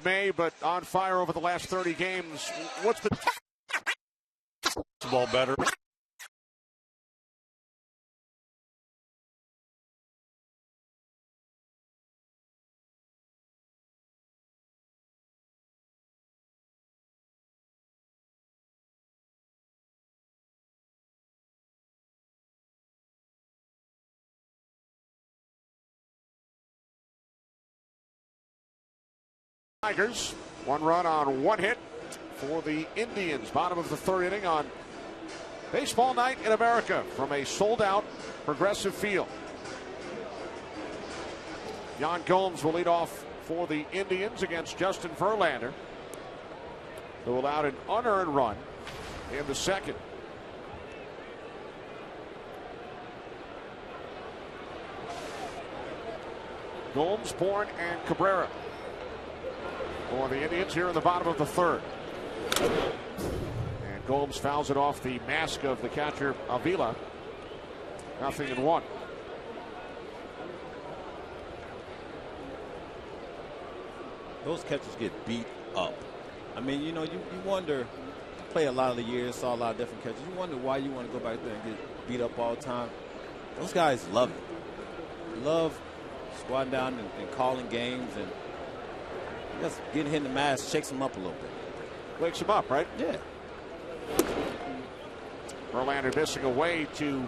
May, but on fire over the last 30 games. What's the ball better? Tigers, 1 run on 1 hit for the Indians. Bottom of the 3rd inning on Baseball Night in America from a sold-out Progressive Field. Yan Gomes will lead off for the Indians against Justin Verlander, who allowed an unearned run in the 2nd. Gomes, Bourne, and Cabrera for the Indians here in the bottom of the 3rd. And Gomes fouls it off the mask of the catcher Avila. 0-1. Those catchers get beat up. I mean, you know, you wonder, play a lot of the years, saw a lot of different catchers. You wonder why you want to go back there and get beat up all the time. Those guys love it. Love squatting down and calling games, and just getting hit in the mask shakes them up a little bit. Wakes him up, right? Yeah. Verlander missing away to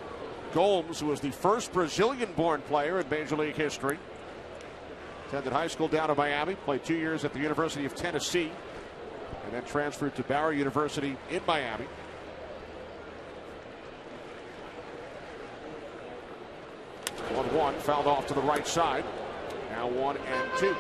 Gomes, who was the first Brazilian-born player in Major League history. Attended high school down in Miami, played 2 years at the University of Tennessee, and then transferred to Barry University in Miami. One fouled off to the right side. Now 1-2.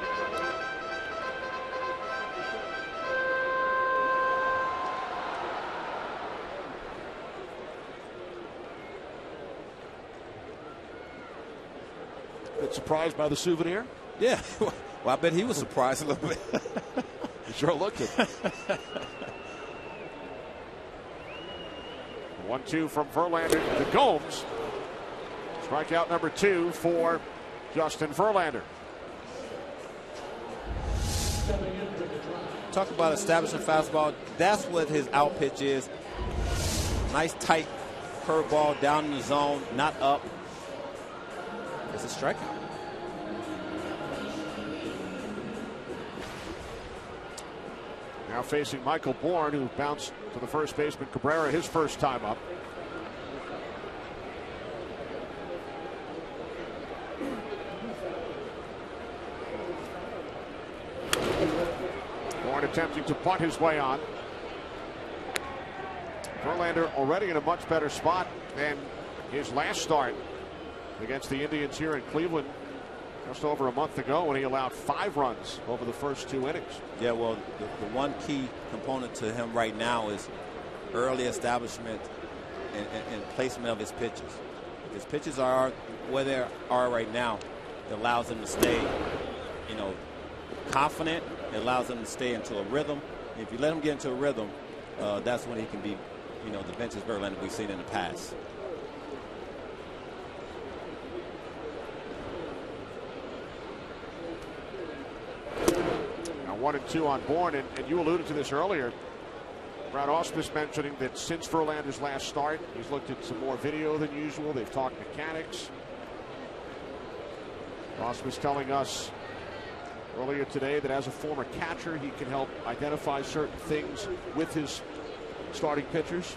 Bit surprised by the souvenir? Yeah. Well, I bet he was surprised a little bit. He sure looked it. 1-2 from Verlander to Gomes. Strikeout number 2 for Justin Verlander. Talk about establishing fastball. That's what his out pitch is. Nice tight curveball down in the zone, not up. It's a strikeout. Now facing Michael Bourne, who bounced to the first baseman Cabrera his first time up. Bourne attempting to punt his way on. Verlander already in a much better spot than his last start against the Indians here in Cleveland just over a month ago, when he allowed 5 runs over the first 2 innings. Yeah, well, the one key component to him right now is early establishment and placement of his pitches. If his pitches are where they are right now, it allows him to stay, you know, confident. It allows him to stay into a rhythm. If you let him get into a rhythm, that's when he can be, you know, the vintage Verlander we've seen in the past. Now 1-2 on Bourne, and you alluded to this earlier. Brad Ausmus mentioning that since Verlander's last start, he's looked at some more video than usual. They've talked mechanics. Ausmus telling us earlier today that as a former catcher, he can help identify certain things with his starting pitchers.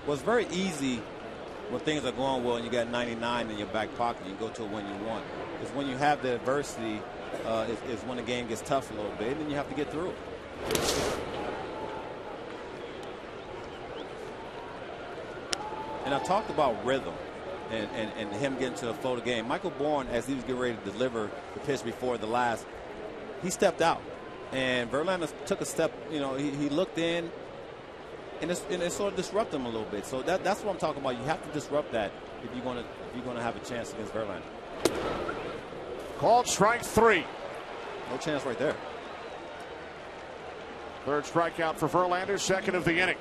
Well, it's very easy when things are going well and you got 99 in your back pocket, you go to it when you want. Because when you have the adversity, is when the game gets tough a little bit, and then you have to get through it. And I talked about rhythm and him getting to the flow of the game. Michael Bourne, as he was getting ready to deliver the pitch before the last, he stepped out. And Verlander took a step, you know, he looked in, and it sort of disrupted him a little bit. So that's what I'm talking about. You have to disrupt that if you're going to have a chance against Verlander. Called strike 3. No chance right there. Third strikeout for Verlander, second of the inning.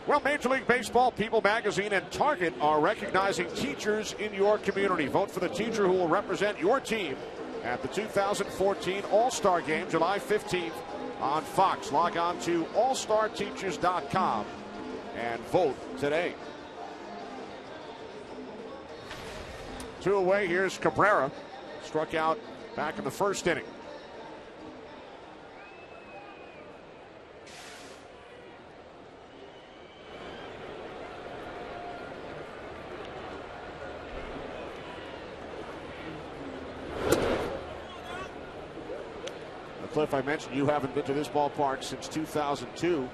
Well, Major League Baseball, People Magazine, and Target are recognizing teachers in your community. Vote for the teacher who will represent your team at the 2014 All-Star Game, July 15th on Fox. Log on to allstarteachers.com and vote today. 2 away. Here's Cabrera. Struck out back in the first inning. Cliff, I mentioned you haven't been to this ballpark since 2002.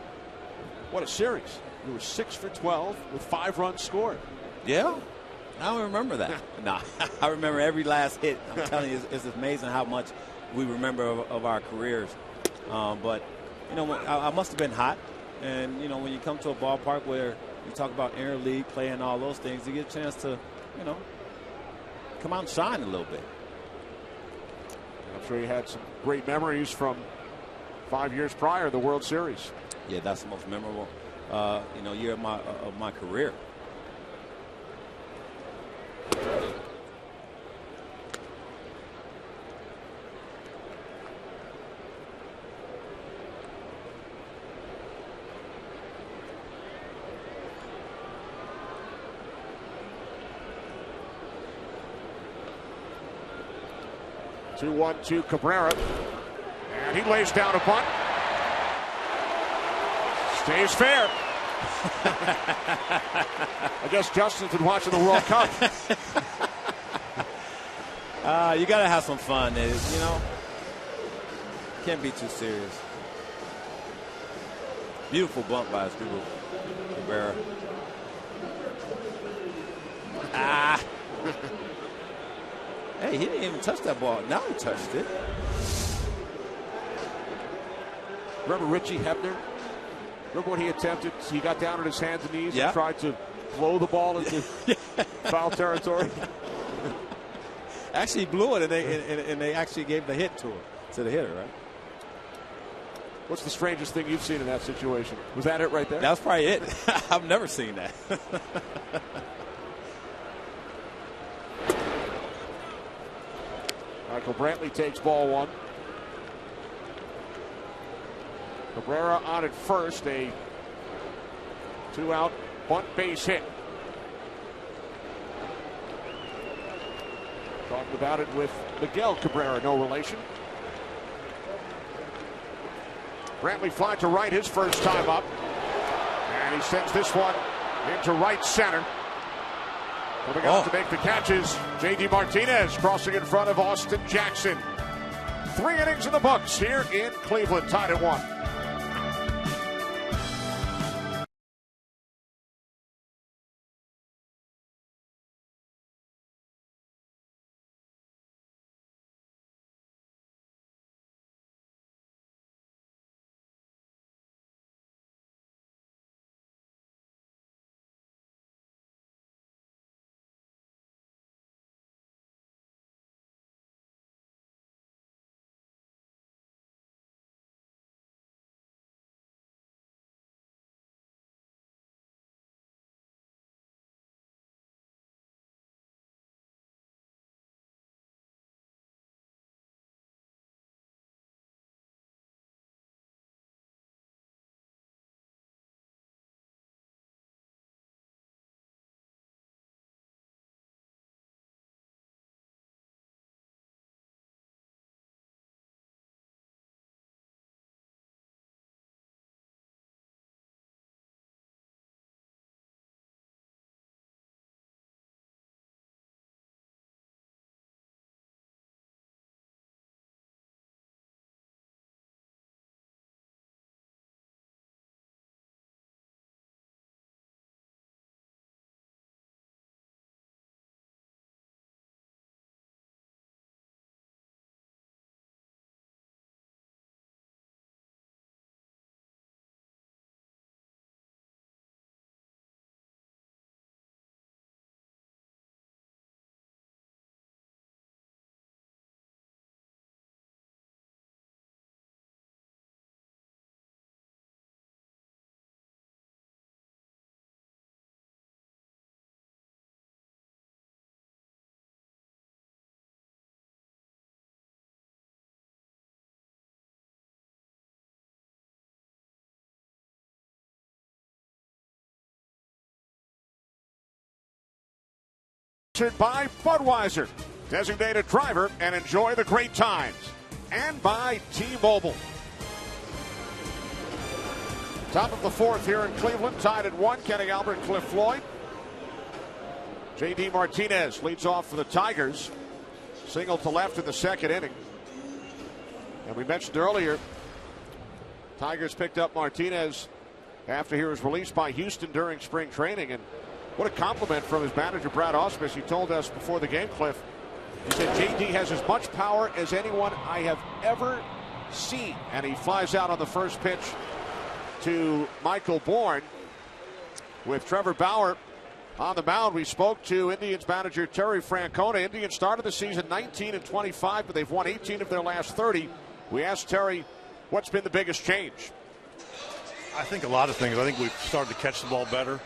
What a series. You were 6 for 12 with 5 runs scored. Yeah, I don't remember that. No, I remember every last hit. I'm telling you, it's amazing how much we remember of our careers. But, you know, I must have been hot. And, you know, when you come to a ballpark where you talk about interleague play and all those things, you get a chance to, you know, come out and shine a little bit. I'm sure you had some great memories from 5 years prior, the World Series. Yeah, that's the most memorable, you know, year of my career. Two, 1, 2, Cabrera. And he lays down a bunt. Stays fair. I guess Justin's been watching the World Cup. You got to have some fun. You know, can't be too serious. Beautiful bunt by Cabrera. Hey, he didn't even touch that ball. Now he touched it. Remember Richie Hebner? Remember when he attempted, he got down on his hands and knees and tried to blow the ball into foul territory? Actually, he blew it, and they actually gave the hit to the hitter, right? What's the strangest thing you've seen in that situation? Was that it right there? That was probably it. I've never seen that. Michael Brantley takes ball 1. Cabrera on at first, a 2-out bunt base hit. Talked about it with Miguel Cabrera, no relation. Brantley flied to right his first time up, and he sends this one into right center. Coming out to make the catches, J.D. Martinez crossing in front of Austin Jackson. 3 innings in the books here in Cleveland, tied at 1. Sponsored by Budweiser, designated driver, and enjoy the great times. And by T-Mobile. Top of the fourth here in Cleveland, tied at 1. Kenny Albert, Cliff Floyd. J.D. Martinez leads off for the Tigers. Single to left in the second inning. And we mentioned earlier, Tigers picked up Martinez after he was released by Houston during spring training. And what a compliment from his manager, Brad Ausmus. He told us before the game, Cliff, he said J.D. has as much power as anyone I have ever seen. And he flies out on the first pitch to Michael Bourne. With Trevor Bauer on the mound, we spoke to Indians manager Terry Francona. Indians started the season 19-25, but they've won 18 of their last 30. We asked Terry, what's been the biggest change? I think a lot of things. I think we've started to catch the ball better.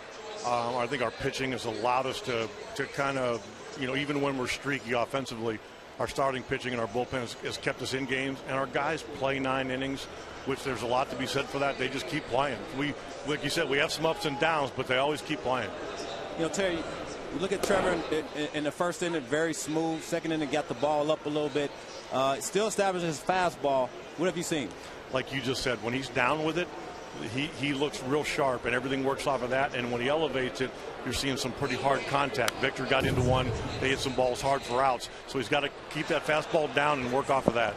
I think our pitching has allowed us to kind of, even when we're streaky offensively, our starting pitching and our bullpen has kept us in games. And our guys play 9 innings, which there's a lot to be said for that. They just keep playing. Like you said, we have some ups and downs, but they always keep playing. Terry, you look at Trevor in the first inning, very smooth. Second inning, got the ball up a little bit. Still establishes his fastball. What have you seen? Like you just said, when he's down with it, he looks real sharp, and everything works off of that. And when he elevates it, you're seeing some pretty hard contact. Victor got into one. They hit some balls hard for outs. So he's got to keep that fastball down and work off of that.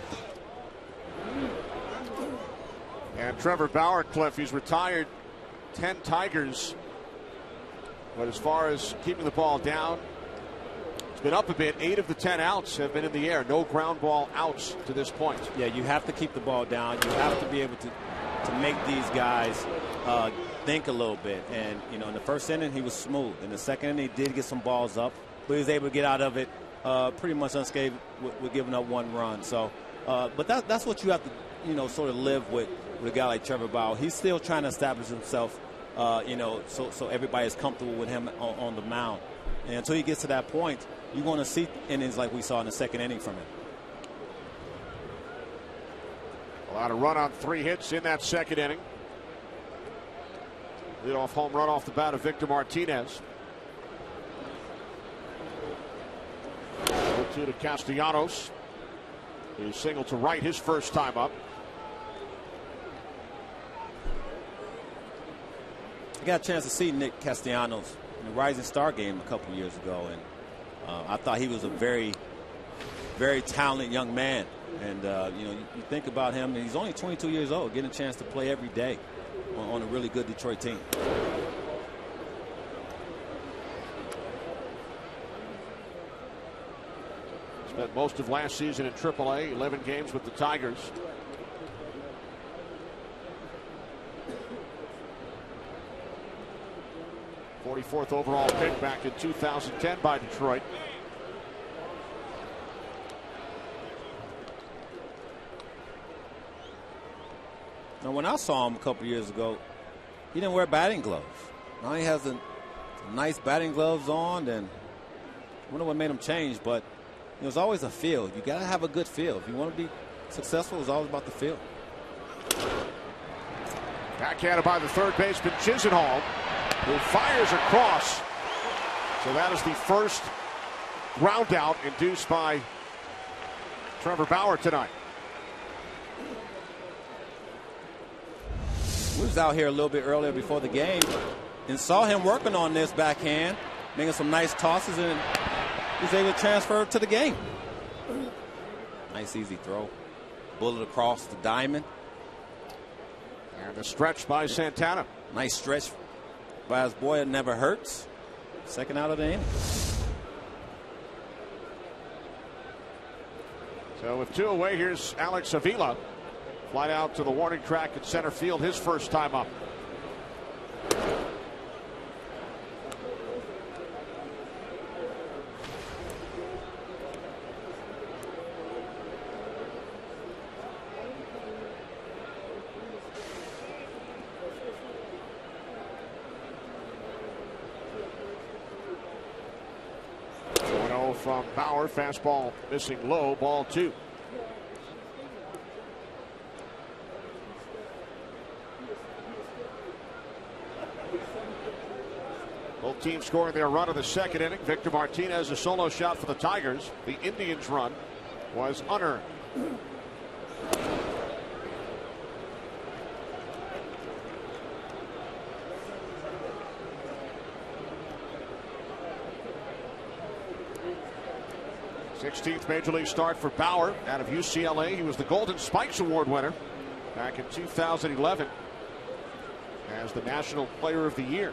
And Trevor Bauer, Cliff, he's retired 10 Tigers. But as far as keeping the ball down, it's been up a bit. 8 of the 10 outs have been in the air. No ground ball outs to this point. Yeah, you have to keep the ball down. You have to be able to make these guys think a little bit. And, in the first inning, he was smooth. In the second inning, he did get some balls up, but he was able to get out of it pretty much unscathed with giving up 1 run. So, but that's what you have to, sort of live with a guy like Trevor Bauer. He's still trying to establish himself, so everybody is comfortable with him on the mound. And until he gets to that point, you're going to see innings like we saw in the second inning from him. Allowed a run on 3 hits in that second inning. Leadoff home run off the bat of Victor Martinez. 0-2 to Castellanos. He singled to right his first time up. I got a chance to see Nick Castellanos in the Rising Star game a couple years ago, and I thought he was a very, very talented young man. And, you think about him, and he's only 22 years old, getting a chance to play every day on a really good Detroit team. Spent most of last season in AAA, 11 games with the Tigers. '44th overall pick back in 2010 by Detroit. Now, when I saw him a couple years ago, he didn't wear batting gloves. Now he has the nice batting gloves on, and I wonder what made him change, but it was always a feel. You got to have a good feel. If you want to be successful, it's always about the feel. Backhanded by the third baseman Chisenhall, who fires across. So that is the first ground out induced by Trevor Bauer tonight. We was out here a little bit earlier before the game and saw him working on this backhand, making some nice tosses, and he was able to transfer to the game. Nice easy throw. Bullet across the diamond. And a stretch by Santana. Nice stretch by his boy. It never hurts. Second out of the inning. So with 2 away, here's Alex Avila. Fly out to the warning track at center field, his first time up. From Bauer, fastball missing low, ball 2. Both teams scoring their run in the second inning. Victor Martinez, a solo shot for the Tigers. The Indians' run was unearned. Sixteenth Major League start for Bauer out of UCLA. He was the Golden Spikes Award winner back in 2011 as the National Player of the Year.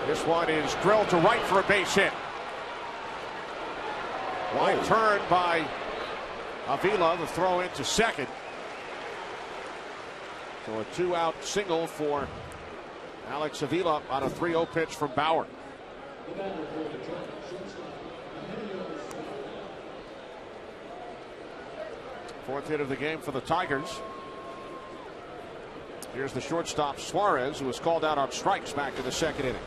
This one is drilled to right for a base hit. Wide turn by Avila, the throw into second. So a 2-out single for Alex Avila on a 3-0 pitch from Bauer. Fourth hit of the game for the Tigers. Here's the shortstop Suarez, who was called out on strikes back in the second inning.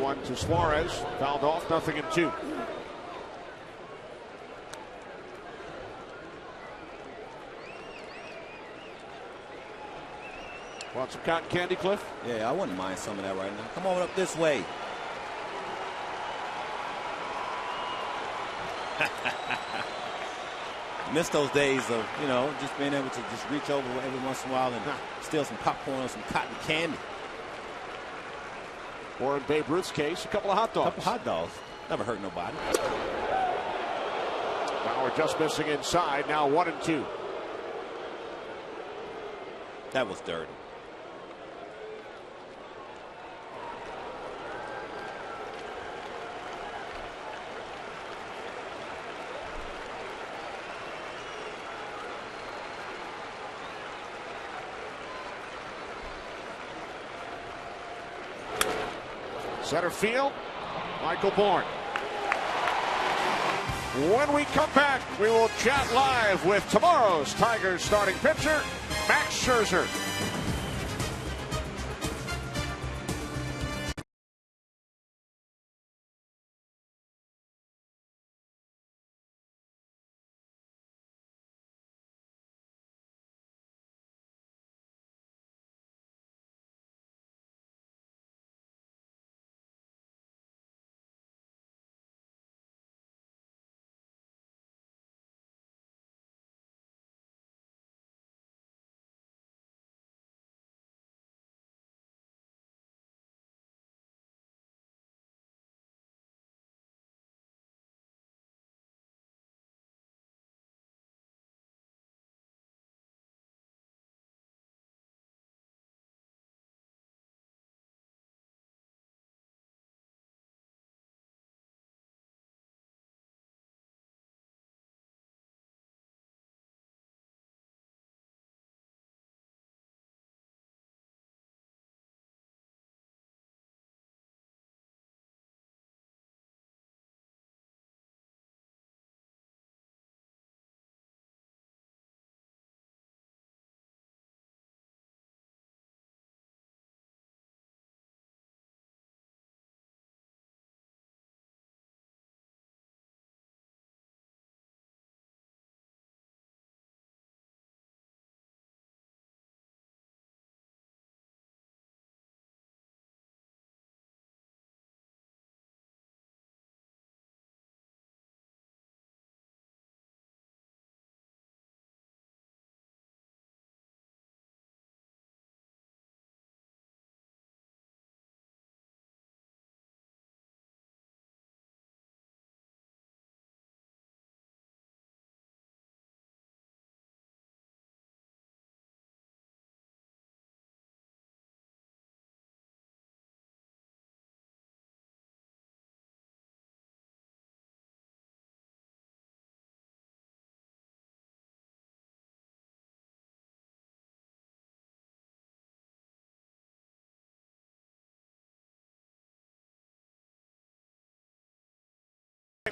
One to Suarez, fouled off, 0-2. Want some cotton candy, Cliff? Yeah, I wouldn't mind some of that right now. Come on up this way. Miss those days of, just being able to just reach over every once in a while and steal some popcorn or some cotton candy. Or in Babe Ruth's case, a couple of hot dogs. A couple hot dogs. Never hurt nobody. Bauer just missing inside. Now 1-2. That was dirty. Center field, Michael Bourne. When we come back, we will chat live with tomorrow's Tigers starting pitcher, Max Scherzer.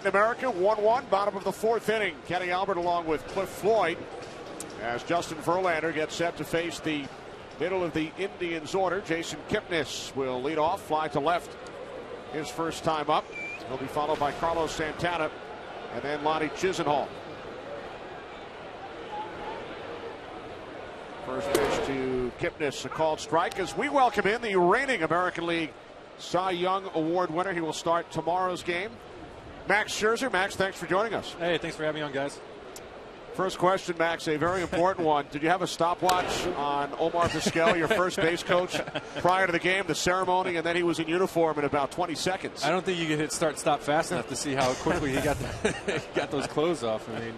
In America, 1-1, bottom of the fourth inning. Kenny Albert along with Cliff Floyd as Justin Verlander gets set to face the middle of the Indians order. Jason Kipnis will lead off, fly to left his first time up. He'll be followed by Carlos Santana and then Lonnie Chisenhall. First pitch to Kipnis, a called strike as we welcome in the reigning American League Cy Young Award winner. He will start tomorrow's game. Max Scherzer. Max, thanks for joining us. Hey, thanks for having me on, guys. First question, Max, a very important one. Did you have a stopwatch on Omar Vizquel, your first base coach, prior to the game, the ceremony, and then he was in uniform in about 20 seconds? I don't think you could hit start-stop fast enough to see how quickly he got got those clothes off. I mean,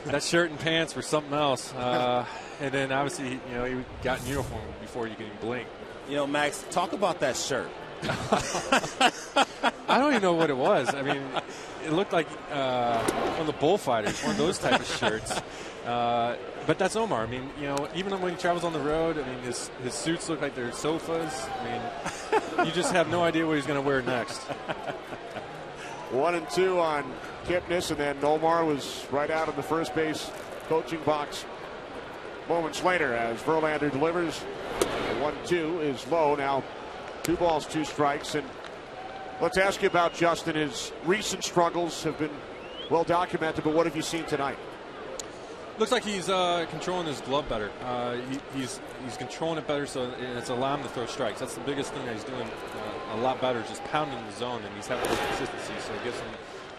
that shirt and pants were something else. And then, obviously, he got in uniform before you could even blink. Max, talk about that shirt. I don't even know what it was. I mean, it looked like one of the bullfighters, one of those type of shirts. But that's Omar. I mean, even when he travels on the road, I mean, his suits look like they're sofas. I mean, you just have no idea what he's going to wear next. 1-2 on Kipnis, and then Omar was right out of the first base coaching box moments later as Verlander delivers. 1-2 is low. Now 2 balls, 2 strikes. And let's ask you about Justin. His recent struggles have been well documented, but what have you seen tonight? Looks like he's controlling his glove better. He's controlling it better, so it's allowing him to throw strikes. That's the biggest thing that he's doing a lot better, just pounding the zone, and he's having more consistency, so it gives him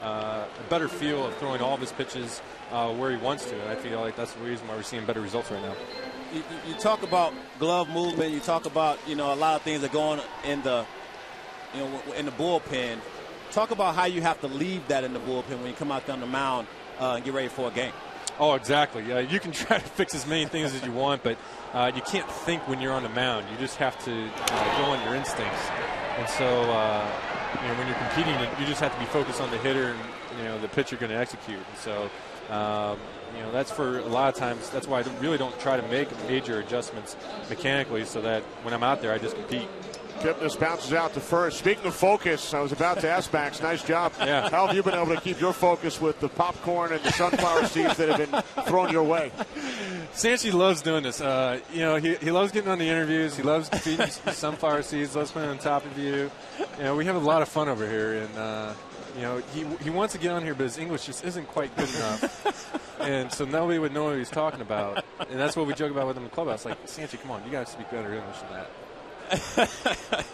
a better feel of throwing all of his pitches where he wants to, and I feel like that's the reason why we're seeing better results right now. You talk about glove movement. You talk about a lot of things that go on in the in the bullpen. Talk about how you have to leave that in the bullpen when you come out on the mound and get ready for a game. Oh, exactly. You can try to fix as many things as you want, but you can't think when you're on the mound. You just have to go on your instincts. And so when you're competing, you just have to be focused on the hitter and the pitch you're going to execute. And so that's for a lot of times. That's why I really don't try to make major adjustments mechanically, so that when I'm out there, I just compete. Kipnis bounces out to first. Speaking of focus, I was about to ask Max, nice job. Yeah. How have you been able to keep your focus with the popcorn and the sunflower seeds that have been thrown your way? Sanchi loves doing this. He loves getting on the interviews. He loves feeding sunflower seeds, loves putting on top of you. We have a lot of fun over here, and he wants to get on here, but his English just isn't quite good enough. And so nobody would know what he's talking about. And that's what we joke about with him in the clubhouse. Like, Sanchi, come on, you got to speak better English than that.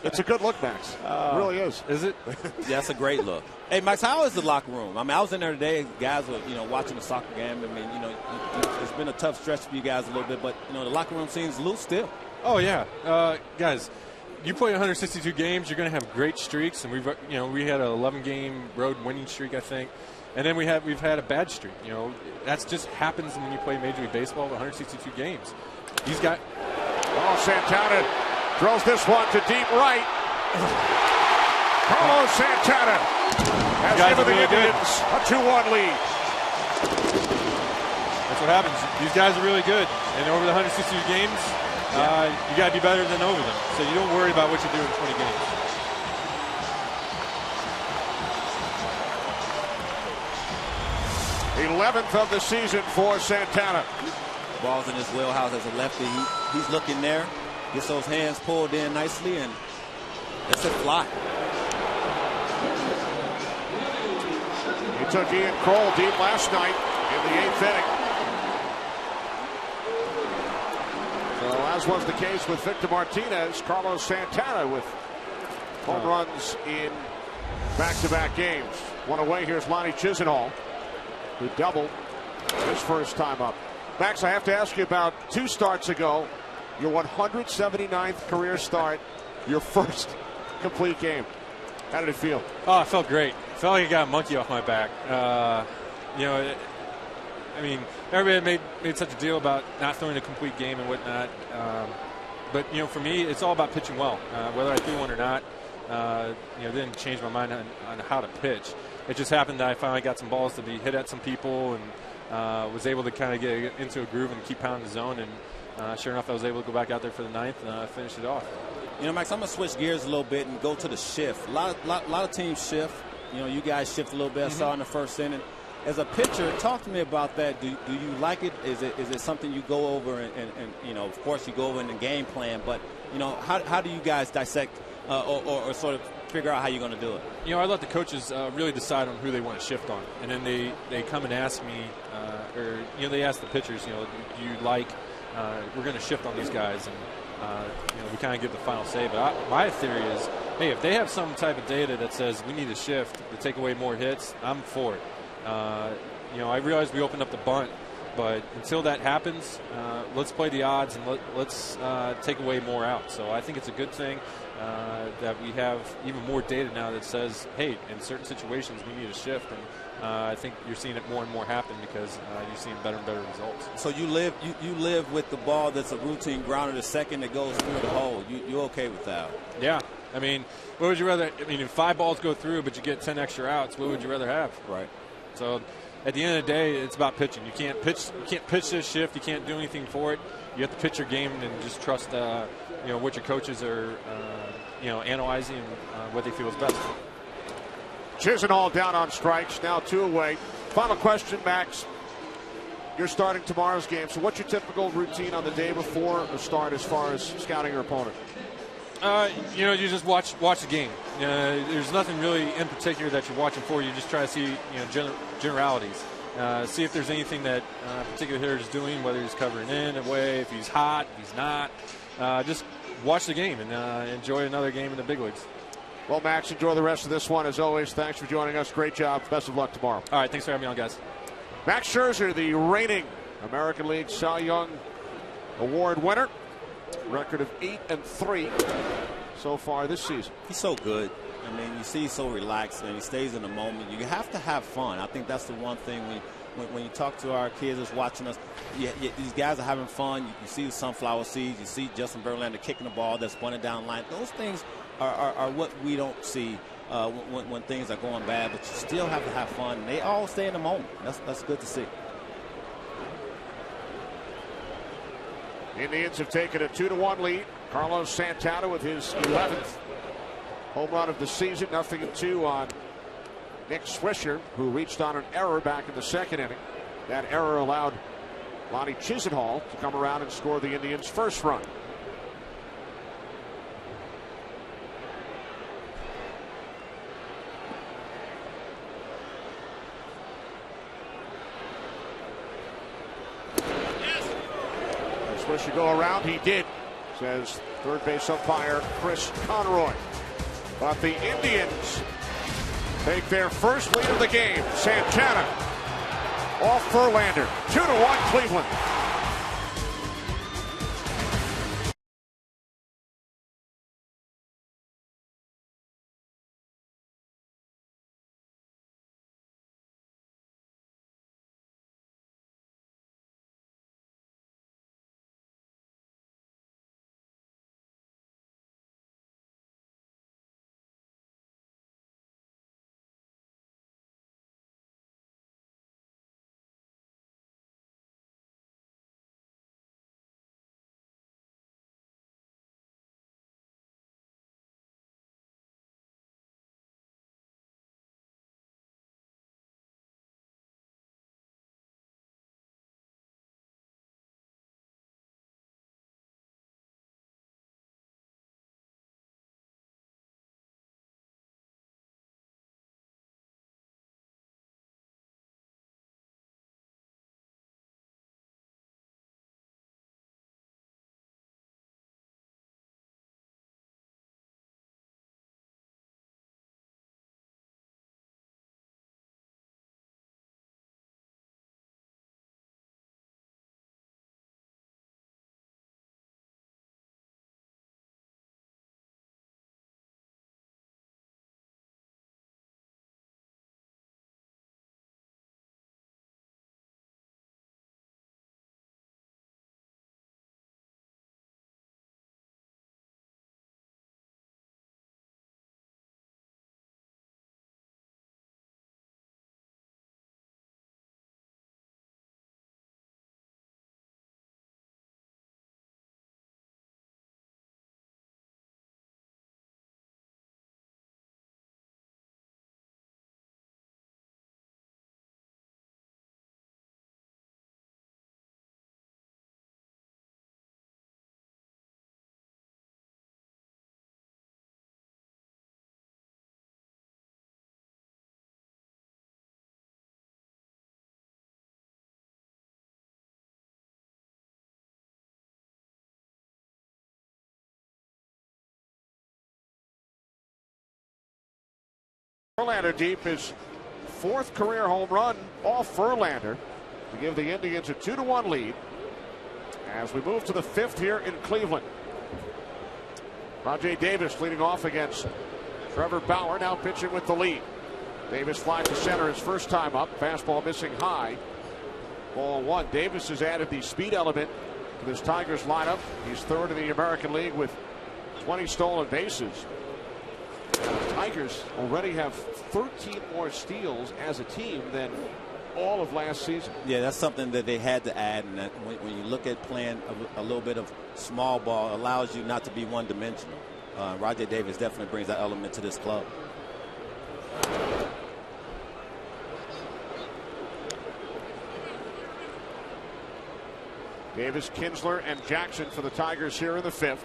It's a good look, Max. It really is. Is it? Yeah, that's a great look. Hey, Max, how is the locker room? I mean, I was in there today. Guys were, watching the soccer game. I mean, it's been a tough stretch for you guys a little bit, but the locker room seems loose still. Oh yeah, guys. You play 162 games, you're going to have great streaks, and we had an 11-game road winning streak, I think, and then we've had a bad streak. That's just happens when you play Major League Baseball with 162 games. He's got. Oh, Santana throws this one to deep right. Carlos Santana has given the Indians a 2-1 lead. That's what happens. These guys are really good, and over the 162 games, you got to be better than over them. So you don't worry about what you do in 20 games. The 11th of the season for Santana. Ball's in his wheelhouse as a lefty. He's looking there, gets those hands pulled in nicely, and it's a fly. He took Ian Kroll deep last night in the 8th inning. So as was the case with Victor Martinez, Carlos Santana with home runs in back-to-back games. One away, here's Lonnie Chisenhall, who doubled his first time up. Max, I have to ask you about 2 starts ago, your 179th career start, your first complete game. How did it feel? Oh, it felt great. It felt like I got a monkey off my back. Everybody made such a deal about not throwing a complete game and whatnot. But for me, it's all about pitching well. Whether I threw one or not, didn't change my mind on how to pitch. It just happened that I finally got some balls to be hit at some people and was able to kind of get into a groove and keep pounding the zone. And sure enough, I was able to go back out there for the 9th and finish it off. Max, I'm going to switch gears a little bit and go to the shift. A lot of teams shift. You know, you guys shift a little bit. I saw in the first inning. As a pitcher, talk to me about that. Do you like it? Is it something you go over and you know, of course you go over in the game plan, but you know, how do you guys dissect or sort of figure out how you're going to do it? You know, I let the coaches really decide on who they want to shift on, and then they come and ask me, or you know, they ask the pitchers, you know, do you like we're going to shift on these guys, and you know, we kind of give the final say. But my theory is, hey, if they have some type of data that says we need to shift to take away more hits, I'm for it. You know, I realize we opened up the bunt, but until that happens, let's play the odds and let's take away more out. So I think it's a good thing that we have even more data now that says, hey, in certain situations we need to shift. And I think you're seeing it more and more happen because you're seeing better and better results. So you live with the ball that's a routine grounder to second that goes through the hole. You're okay with that? Yeah. I mean, what would you rather? I mean, if 5 balls go through but you get 10 extra outs, what would you rather have? Right. So at the end of the day, it's about pitching. You can't pitch this shift. You can't do anything for it. You have to pitch your game and just trust, you know, what your coaches are, you know, analyzing and what they feel is best. Chisenhall down on strikes, now 2 away. Final question, Max. You're starting tomorrow's game, so what's your typical routine on the day before the start as far as scouting your opponent? You know, you just watch the game. There's nothing really in particular that you're watching for. You just try to see, you know, generalities. See if there's anything that a particular hitter is doing, whether he's covering in, away, if he's hot, if he's not. Just watch the game and enjoy another game in the big leagues. Well, Max, enjoy the rest of this one. As always, thanks for joining us. Great job. Best of luck tomorrow. All right, thanks for having me on, guys. Max Scherzer, the reigning American League Cy Young Award winner. Record of 8-3 so far this season. He's so good. I mean, you see he's so relaxed and he stays in the moment. You have to have fun. I think that's the one thing when you talk to our kids that's watching us, these guys are having fun. You see the sunflower seeds. You see Justin Verlander kicking the ball that's running down line. Those things are what we don't see when things are going bad, but you still have to have fun. They all stay in the moment. That's good to see. Indians have taken a 2-1 lead. Carlos Santana with his 11th home run of the season. 0-2 on Nick Swisher, who reached on an error back in the second inning. That error allowed Lonnie Chisenhall to come around and score the Indians' first run. Swisher go around? He did, says third base umpire Chris Conroy. But the Indians take their first lead of the game. Santana off Verlander. 2-1 Cleveland. Verlander deep, his 4th career home run off Verlander to give the Indians a 2-1 lead as we move to the 5th here in Cleveland. Rajai Davis leading off against Trevor Bauer, now pitching with the lead. Davis flies to center his first time up. Fastball missing high. Ball 1. Davis has added the speed element to this Tigers lineup. He's 3rd in the American League with 20 stolen bases. The Tigers already have 13 more steals as a team than all of last season. Yeah, that's something that they had to add. And that when you look at playing a little bit of small ball, it allows you not to be one-dimensional. Rajai Davis definitely brings that element to this club. Davis, Kinsler, and Jackson for the Tigers here in the 5th.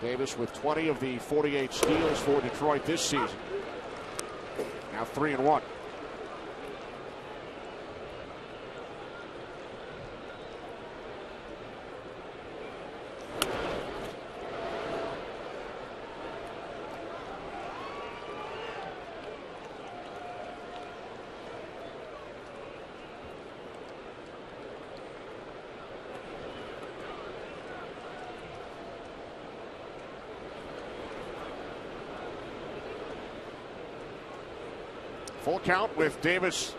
Davis with 20 of the 48 steals for Detroit this season. Now 3-1. Full count with Davis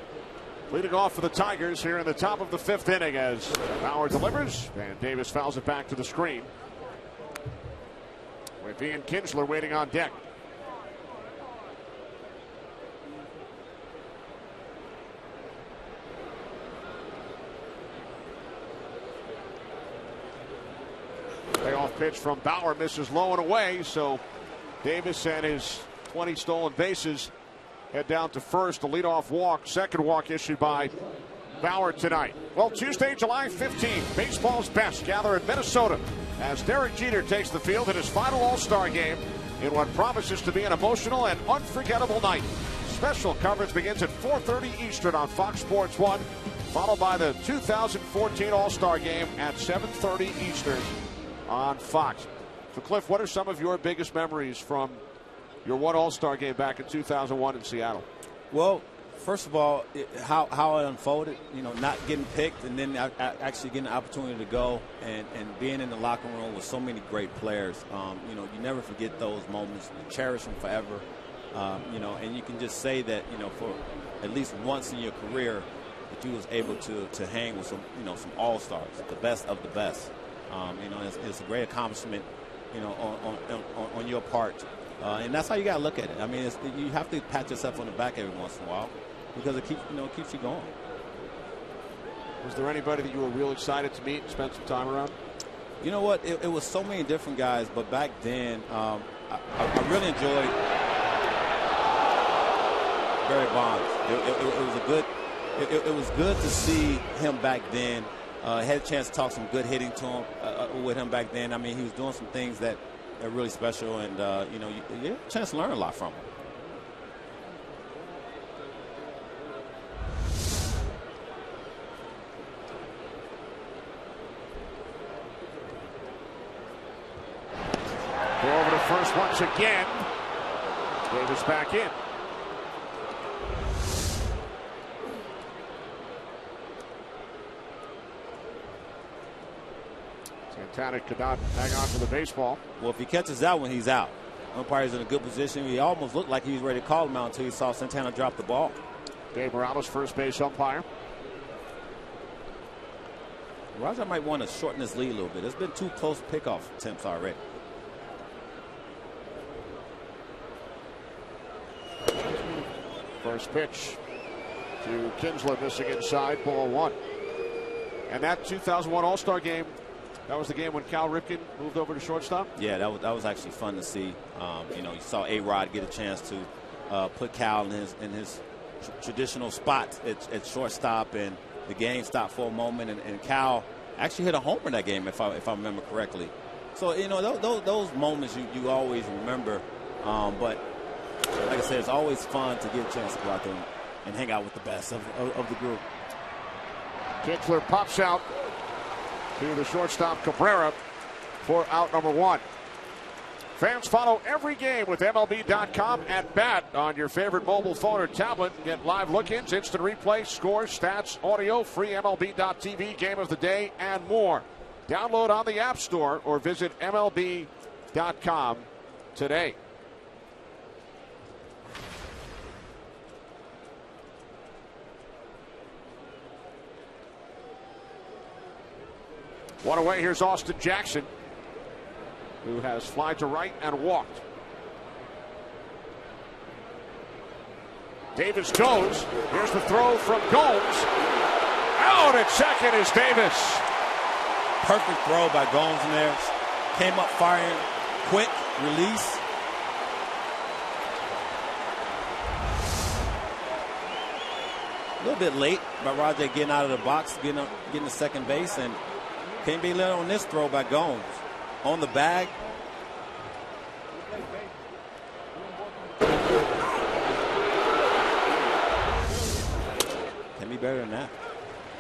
leading off for the Tigers here in the top of the 5th inning as Bauer delivers and Davis fouls it back to the screen. With Ian Kinsler waiting on deck. Payoff pitch from Bauer misses low and away, so Davis and his 20 stolen bases head down to first. The leadoff walk, second walk issued by Bauer tonight. Well, Tuesday, July 15th, baseball's best gather in Minnesota as Derek Jeter takes the field in his final All-Star game in what promises to be an emotional and unforgettable night. Special coverage begins at 4:30 Eastern on Fox Sports 1, followed by the 2014 All-Star game at 7:30 Eastern on Fox. So, Cliff, what are some of your biggest memories from your one All-Star game back in 2001 in Seattle? Well, first of all, how it unfolded, not getting picked and then actually getting the opportunity to go and being in the locker room with so many great players. You never forget those moments. You cherish them forever. And you can just say that, for at least once in your career that you was able to hang with some All-Stars, the best of the best. It's a great accomplishment, on your part. And that's how you got to look at it. I mean, you have to pat yourself on the back every once in a while because it keeps you going. Was there anybody that you were real excited to meet and spend some time around? You know what? It was so many different guys, but back then, I really enjoyed Barry Bonds. It was good to see him back then. I had a chance to talk some good hitting to him with him back then. I mean, he was doing some things that are really special, and you had a chance to learn a lot from him. Go over to first once again. Davis back in. Santana could not hang on to the baseball. Well, if he catches that one, he's out. Umpire's in a good position. He almost looked like he was ready to call him out until he saw Santana drop the ball. Dave Morales, first base umpire. Roger might want to shorten his lead a little bit. There's been 2 close pickoff attempts already. First pitch to Kinsler, missing inside, ball 1. And that 2001 All-Star game, that was the game when Cal Ripken moved over to shortstop? Yeah, that was actually fun to see. You saw A-Rod get a chance to put Cal in his traditional spot at shortstop, and the game stopped for a moment, and Cal actually hit a homer in that game, if I remember correctly. So, those moments you always remember. But like I said, it's always fun to get a chance to go out there and hang out with the best of the group. Kinsler pops out to the shortstop Cabrera for out number 1. Fans, follow every game with MLB.com at bat on your favorite mobile phone or tablet. Get live look-ins, instant replay, scores, stats, audio, free MLB.tv, game of the day, and more. Download on the App Store or visit MLB.com today. One away, here's Austin Jackson, who has fly to right and walked. Davis goes. Here's the throw from Gomes. Out at second is Davis. Perfect throw by Gomes in there. Came up firing, quick release. A little bit late by Rajay getting out of the box, getting to second base, and can't be let on this throw by Gomes. On the bag. Can be better than that.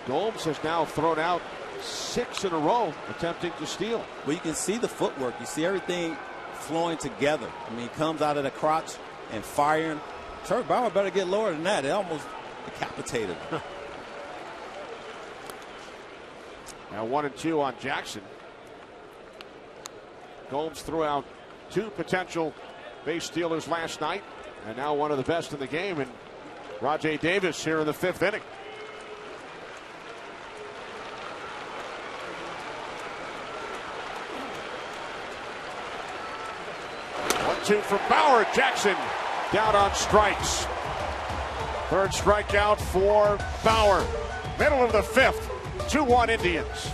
Gomes has now thrown out 6 in a row, attempting to steal. Well, you can see the footwork. You see everything flowing together. I mean, he comes out of the crotch and firing. Trevor Bauer better get lower than that. It almost decapitated him. Now 1-2 on Jackson. Gomes threw out 2 potential base stealers last night, and now one of the best in the game, and Rajay Davis here in the 5th inning. One-two from Bauer. Jackson down on strikes. 3rd strikeout for Bauer. Middle of the 5th. 2-1 Indians.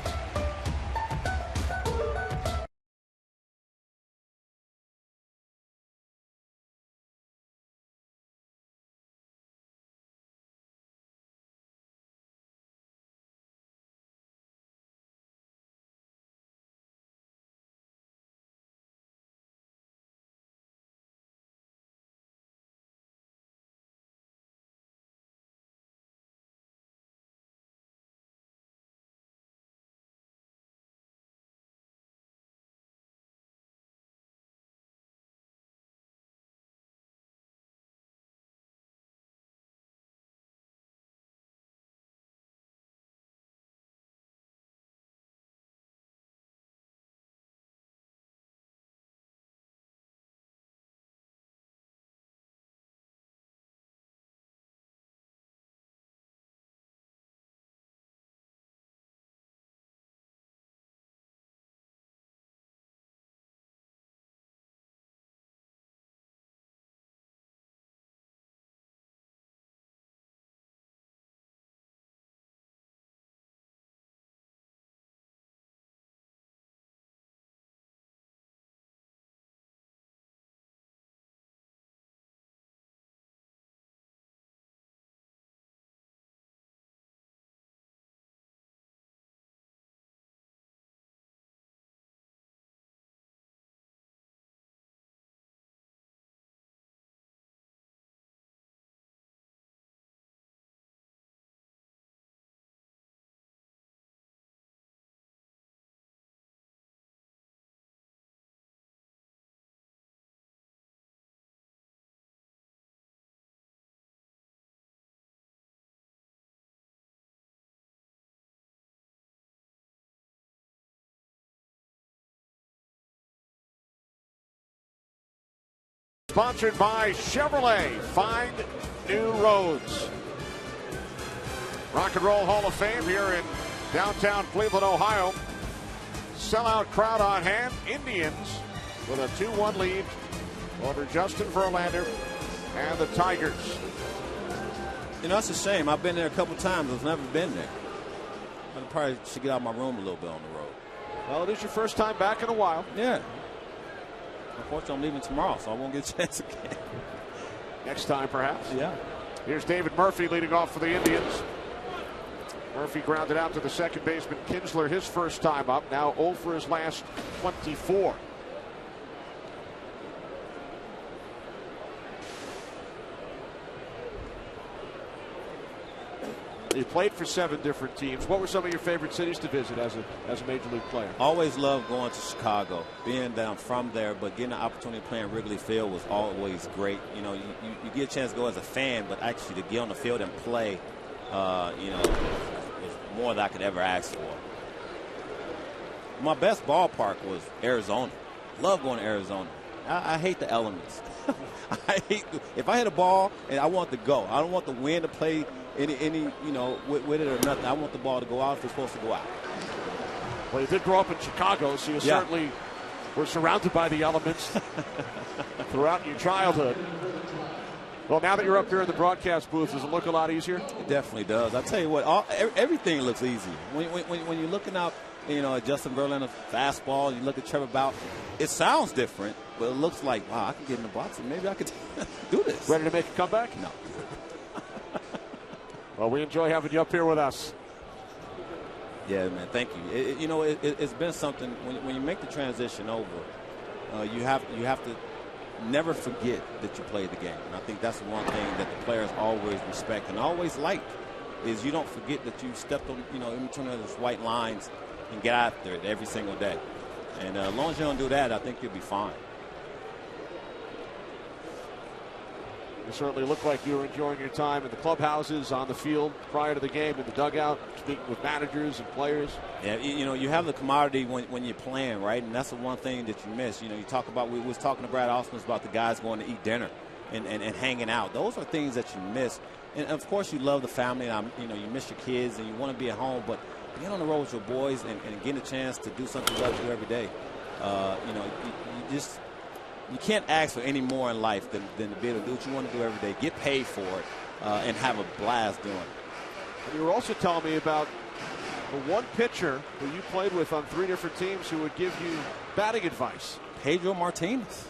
Sponsored by Chevrolet. Find new roads. Rock and Roll Hall of Fame here in downtown Cleveland, Ohio. Sellout crowd on hand. Indians with a 2-1 lead over Justin Verlander and the Tigers. You know, that's a shame. I've been there a couple times. I've never been there. I probably should get out of my room a little bit on the road. Well, it is your first time back in a while. Yeah. Unfortunately, I'm leaving tomorrow, so I won't get a chance again. Next time, perhaps. Yeah. Here's David Murphy leading off for the Indians. Murphy grounded out to the second baseman Kinsler his first time up. Now 0 for his last 24. It played for 7 different teams. What were some of your favorite cities to visit as a major league player? Always loved going to Chicago. Being that I'm from there, but getting the opportunity to play in Wrigley Field was always great. You know, you get a chance to go as a fan, but actually to get on the field and play, you know, was more than I could ever ask for. My best ballpark was Arizona. Love going to Arizona. I hate the elements. If I hit a ball and I want it to go, I don't want the wind to play any you know, with it or nothing. I want the ball to go out if it's supposed to go out. Well, you did grow up in Chicago, so you certainly were surrounded by the elements throughout your childhood. Well, now that you're up here in the broadcast booth, does it look a lot easier? It definitely does. I tell you what, everything looks easy. When you're looking out, you know, at Justin Verlander's fastball, you look at Trevor Bauer, it sounds different, but it looks like, wow, I can get in the box and maybe I could do this. Ready to make a comeback? No. Well, we enjoy having you up here with us. Yeah, man, thank you. You know, it's been something, when you make the transition over, you have to never forget that you played the game. And I think that's one thing that the players always respect and always like, is you don't forget that you stepped on, you know, in between those white lines and get after it every single day. And as long as you don't do that, I think you'll be fine. You certainly look like you were enjoying your time in the clubhouses, on the field, prior to the game, in the dugout, speaking with managers and players. Yeah, you know, you have the commodity when you're playing, right? And that's the one thing that you miss. You know, you talk about, we was talking to Brad Ausmus about the guys going to eat dinner and hanging out. Those are things that you miss. And, of course, you love the family. And you know, you miss your kids and you want to be at home. But being on the road with your boys and getting a chance to do something you love to do every day, you know, you can't ask for any more in life than to be able to do what you want to do every day, get paid for it, and have a blast doing it. And you were also telling me about the one pitcher who you played with on 3 different teams who would give you batting advice. Pedro Martinez.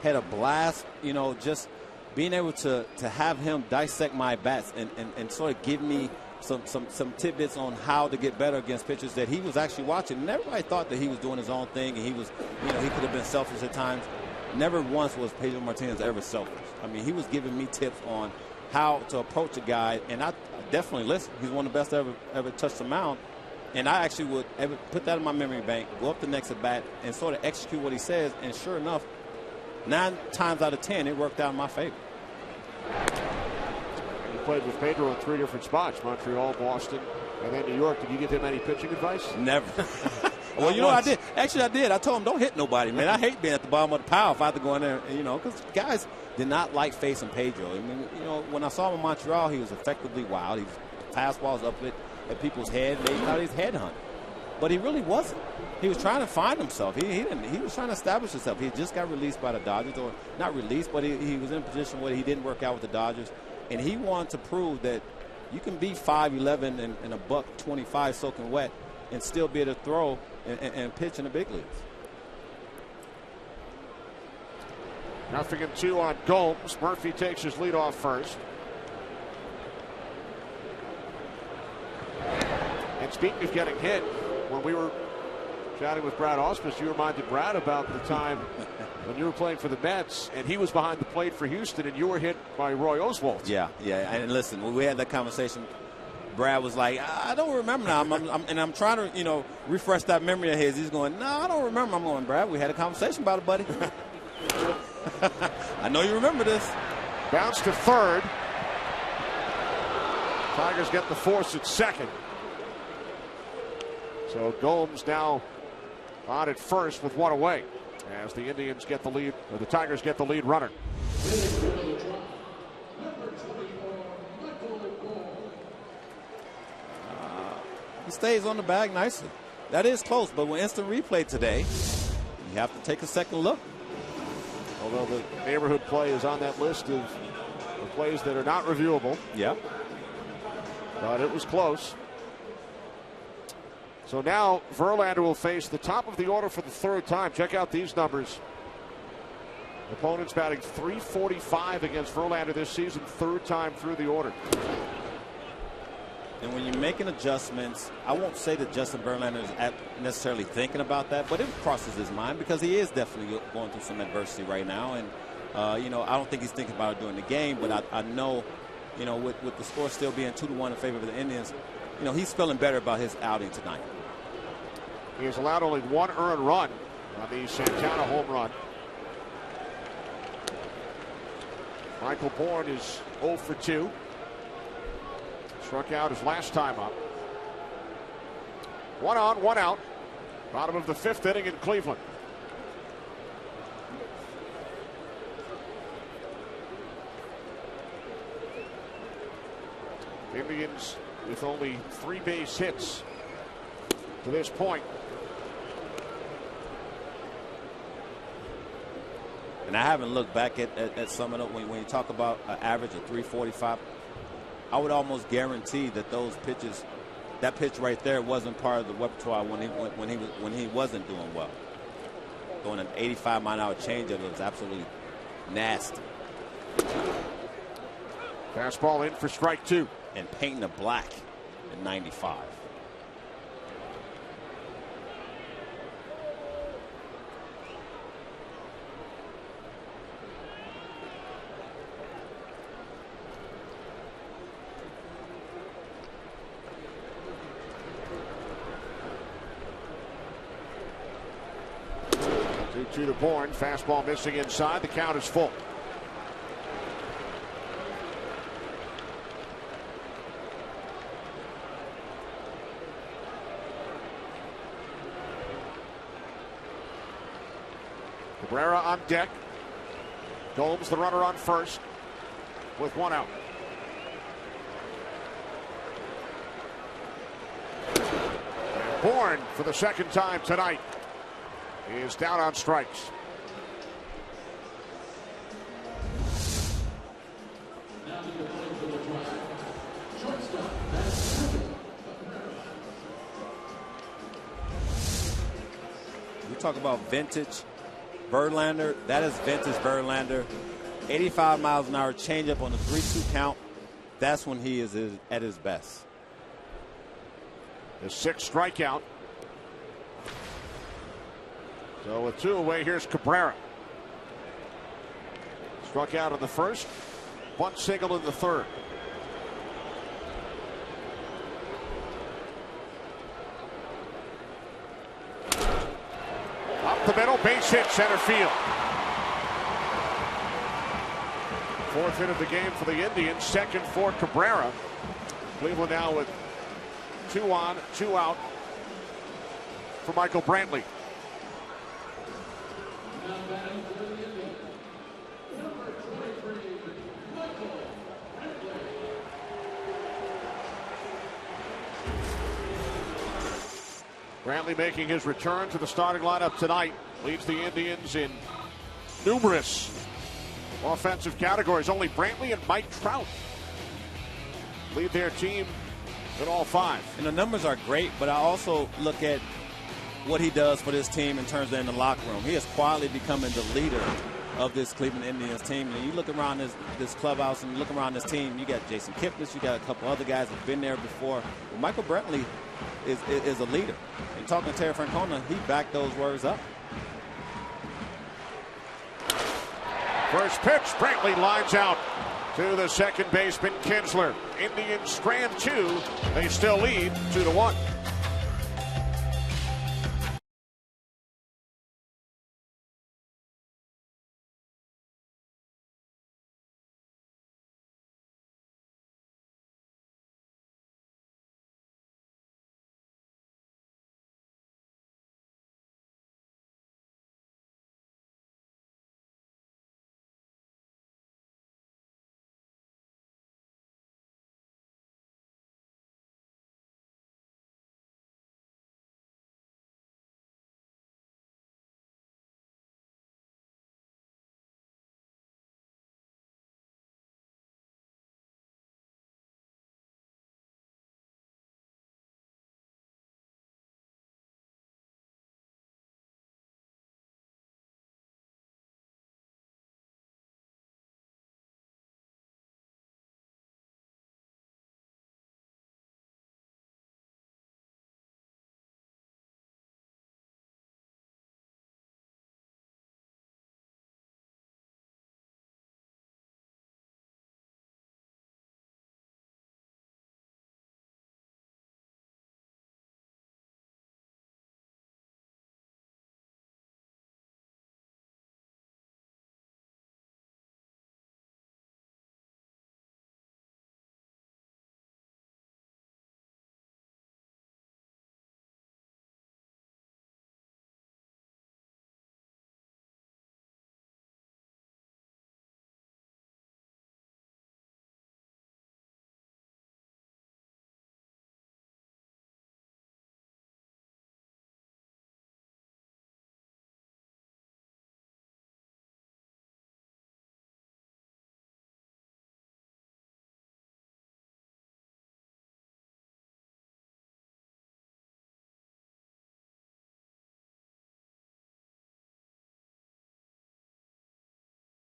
Had a blast, you know, just being able to have him dissect my bats and sort of give me some tidbits on how to get better against pitchers that he was actually watching. And everybody thought that he was doing his own thing and he was, you know, he could have been selfish at times. Never once was Pedro Martinez ever selfish. I mean, he was giving me tips on how to approach a guy, and I definitely listen. He's one of the best ever touched the mound. And I actually would ever put that in my memory bank, go up the next at bat, and sort of execute what he says. And sure enough, 9 times out of 10, it worked out in my favor. You played with Pedro in 3 different spots, Montreal, Boston, and then New York. Did you give him any pitching advice? Never. Well, you know what I did? Actually, I did. I told him, don't hit nobody, man. I hate being at the bottom of the pile if I have to go in there, you know, because guys did not like facing Pedro. I mean, you know, when I saw him in Montreal, he was effectively wild. He was fastballs up at people's head. They thought he was headhunting. But he really wasn't. He was trying to find himself. He was trying to establish himself. He just got released by the Dodgers, or not released, but he was in a position where he didn't work out with the Dodgers. And he wanted to prove that you can be 5'11" and a $125 soaking wet and still be able to throw and pitch in the big leagues. 0-2 on Gomes. Murphy takes his lead off first. And speaking of getting hit, when we were chatting with Brad Ausmus, you reminded Brad about the time when you were playing for the Mets and he was behind the plate for Houston and you were hit by Roy Oswalt. Yeah. And listen, when we had that conversation, Brad was like, I don't remember now. I'm trying to, you know, refresh that memory of his. He's going, no, I don't remember. I'm going, Brad, we had a conversation about it, buddy. I know you remember this. Bounce to third. Tigers get the force at second. So Gomes now on at first with 1 away as the Indians get the lead, or the Tigers get the lead runner. He stays on the bag nicely. That is close, but with instant replay today, you have to take a second look. Although the neighborhood play is on that list of plays that are not reviewable. Yeah. But it was close. So now Verlander will face the top of the order for the 3rd time. Check out these numbers. Opponents batting .345 against Verlander this season, 3rd time through the order. And when you're making adjustments, I won't say that Justin Verlander is necessarily thinking about that, but it crosses his mind because he is definitely going through some adversity right now. And, you know, I don't think he's thinking about it during the game, but I know you know, with the score still being 2-1 in favor of the Indians, you know, he's feeling better about his outing tonight. He has allowed only one earned run on the Santana home run. Michael Bourne is 0 for 2. Struck out his last time up. 1 on, 1 out. Bottom of the 5th inning in Cleveland. Indians with only 3 base hits to this point. And I haven't looked back at some of them. When you talk about an average of 345, I would almost guarantee that those pitches, that pitch right there, wasn't part of the repertoire when he wasn't doing well. Going an 85-mile-an-hour changeup, it was absolutely nasty. Fastball in for strike 2. And painting a black at 95. To Bourne. Fastball missing inside. The count is full. Cabrera on deck. Gomes the runner on first with 1 out. And Bourne for the second time tonight is down on strikes. We talk about vintage Verlander. That is vintage Verlander. 85 miles an hour changeup on the 3-2 count. That's when he is at his best. The 6th strikeout. So with 2 away, here's Cabrera. Struck out in the 1st. Bunt single in the 3rd. Up the middle, base hit, center field. 4th hit of the game for the Indians. 2nd for Cabrera. Cleveland now with 2 on, 2 out for Michael Brantley. Brantley making his return to the starting lineup tonight. Leads the Indians in numerous offensive categories. Only Brantley and Mike Trout lead their team in all 5. And the numbers are great, but I also look at what he does for this team in terms of in the locker room. He is quietly becoming the leader of this Cleveland Indians team. And you look around this clubhouse and you look around this team, you got Jason Kipnis, you got a couple other guys that have been there before. But Michael Brantley is a leader. And talking to Terry Francona, he backed those words up. First pitch, Brantley lines out to the second baseman, Kinsler. Indians strand 2. They still lead 2-1.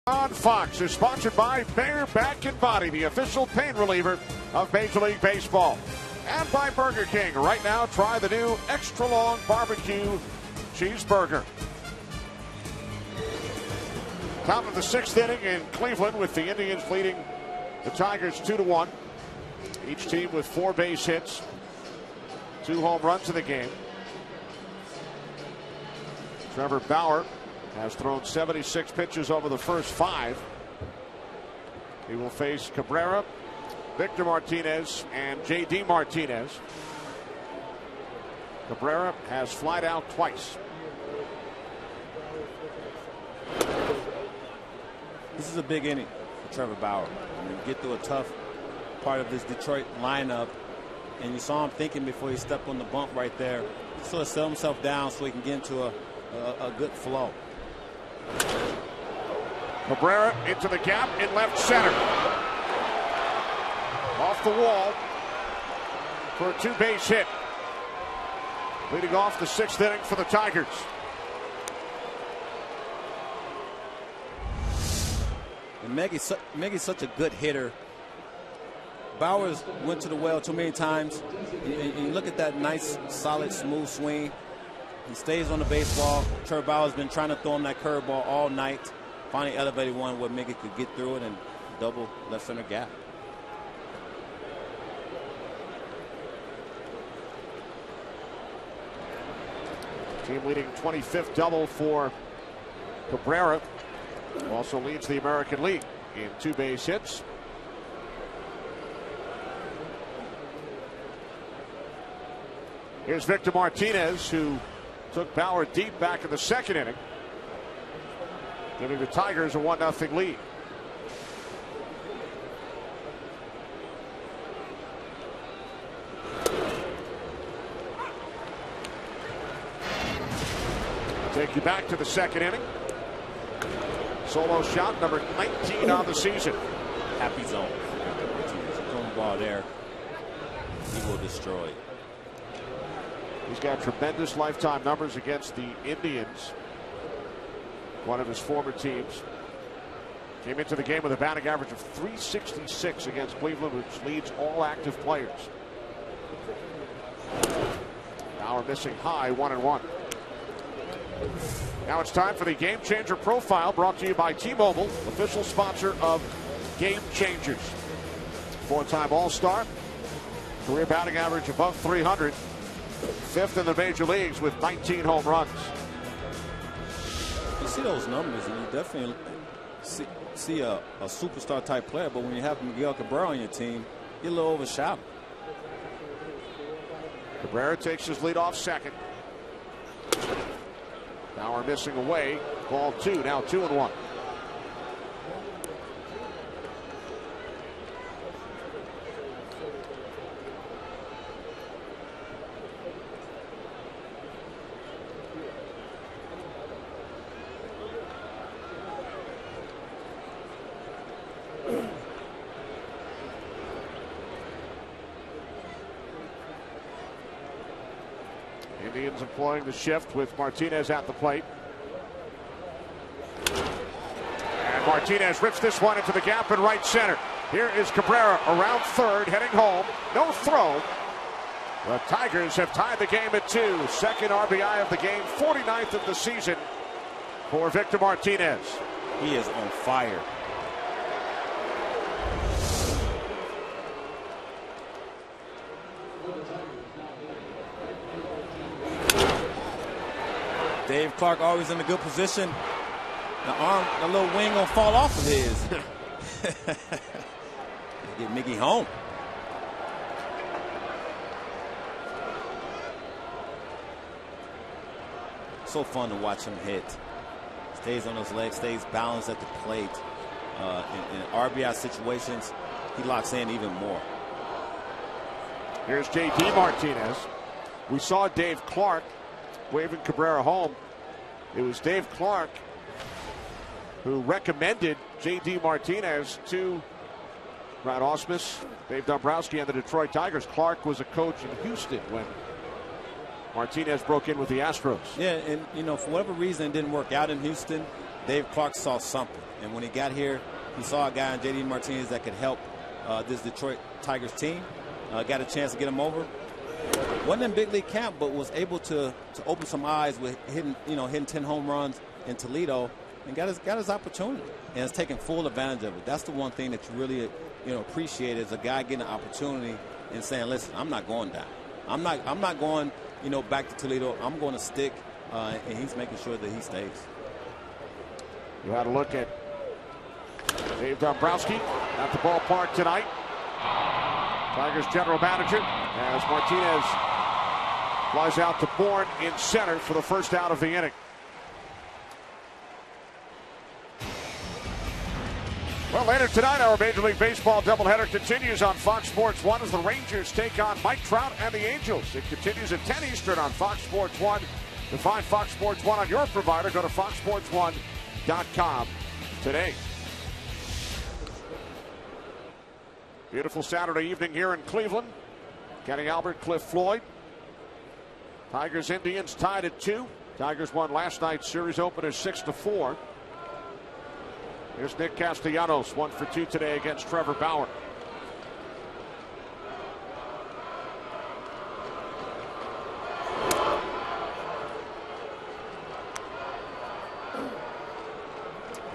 On Fox is sponsored by Bayer Back and Body, the official pain reliever of Major League Baseball. And by Burger King. Right now, try the new extra long barbecue cheeseburger. Top of the 6th inning in Cleveland with the Indians leading the Tigers 2-1. Each team with 4 base hits, 2 home runs in the game. Trevor Bauer has thrown 76 pitches over the first 5. He will face Cabrera, Victor Martinez, and J.D. Martinez. Cabrera has flied out twice. This is a big inning for Trevor Bauer. I mean, get through a tough part of this Detroit lineup, and you saw him thinking before he stepped on the bump right there. Sort of settle himself down so he can get into a good flow. Cabrera into the gap in left center. Off the wall for a 2-base hit. Leading off the 6th inning for the Tigers. And Miggy's such a good hitter. Bowers went to the well too many times. You look at that nice, solid, smooth swing. He stays on the baseball. Trevor Bauer's been trying to throw him that curveball all night. Finally elevated one where Miggy could get through it and double left center gap. Team leading 25th double for Cabrera. Also leads the American League in 2 base hits. Here's Victor Martinez, who took Bauer deep back in the 2nd inning, giving the Tigers a 1-0 lead. Take you back to the 2nd inning. Solo shot number 19 on the season. Happy zone. Throwing the ball there, he will destroy. He's got tremendous lifetime numbers against the Indians, one of his former teams. Came into the game with a batting average of .366 against Cleveland, which leads all active players. Bauer missing high, 1-1. Now it's time for the Game Changer Profile, brought to you by T-Mobile, official sponsor of Game Changers. 4-time All-Star, career batting average above 300, 5th in the major leagues with 19 home runs. You see those numbers, and you definitely see a superstar type player, but when you have Miguel Cabrera on your team, you're a little overshadowed. Cabrera takes his lead off second. Bauer missing away. Ball 2, now 2-1. Indians employing the shift with Martinez at the plate. And Martinez rips this one into the gap in right center. Here is Cabrera around third, heading home. No throw. The Tigers have tied the game at 2. Second RBI of the game, 49th of the season for Victor Martinez. He is on fire. Dave Clark always in a good position. The little wing gonna fall off of his. Get Miggy home. So fun to watch him hit. Stays on his legs, stays balanced at the plate. In RBI situations, he locks in even more. Here's J.D. Martinez. We saw Dave Clark waving Cabrera home. It was Dave Clark who recommended J.D. Martinez to Brad Ausmus, Dave Dombrowski, and the Detroit Tigers. Clark was a coach in Houston when Martinez broke in with the Astros. Yeah, and for whatever reason it didn't work out in Houston. Dave Clark saw something, And when he got here, he saw a guy in J.D. Martinez that could help this Detroit Tigers team. Got a chance to get him over. Wasn't in big league camp, but was able to open some eyes with hitting 10 home runs in Toledo, and got his opportunity, and has taken full advantage of it. That's the one thing that you really appreciate, is a guy getting an opportunity and saying, listen, I'm not going down. I'm not going back to Toledo. I'm going to stick, and he's making sure that he stays. You had a look at Dave Dombrowski at the ballpark tonight. Tigers general manager, as Martinez flies out to Bourne in center for the first out of the inning. Well, later tonight, our Major League Baseball doubleheader continues on Fox Sports 1 as the Rangers take on Mike Trout and the Angels. It continues at 10 Eastern on Fox Sports 1. To find Fox Sports 1 on your provider, go to foxsports1.com today. Beautiful Saturday evening here in Cleveland. Kenny Albert, Cliff Floyd. Tigers Indians tied at 2. Tigers won last night's series opener 6-4. Here's Nick Castellanos, 1 for 2 today against Trevor Bauer.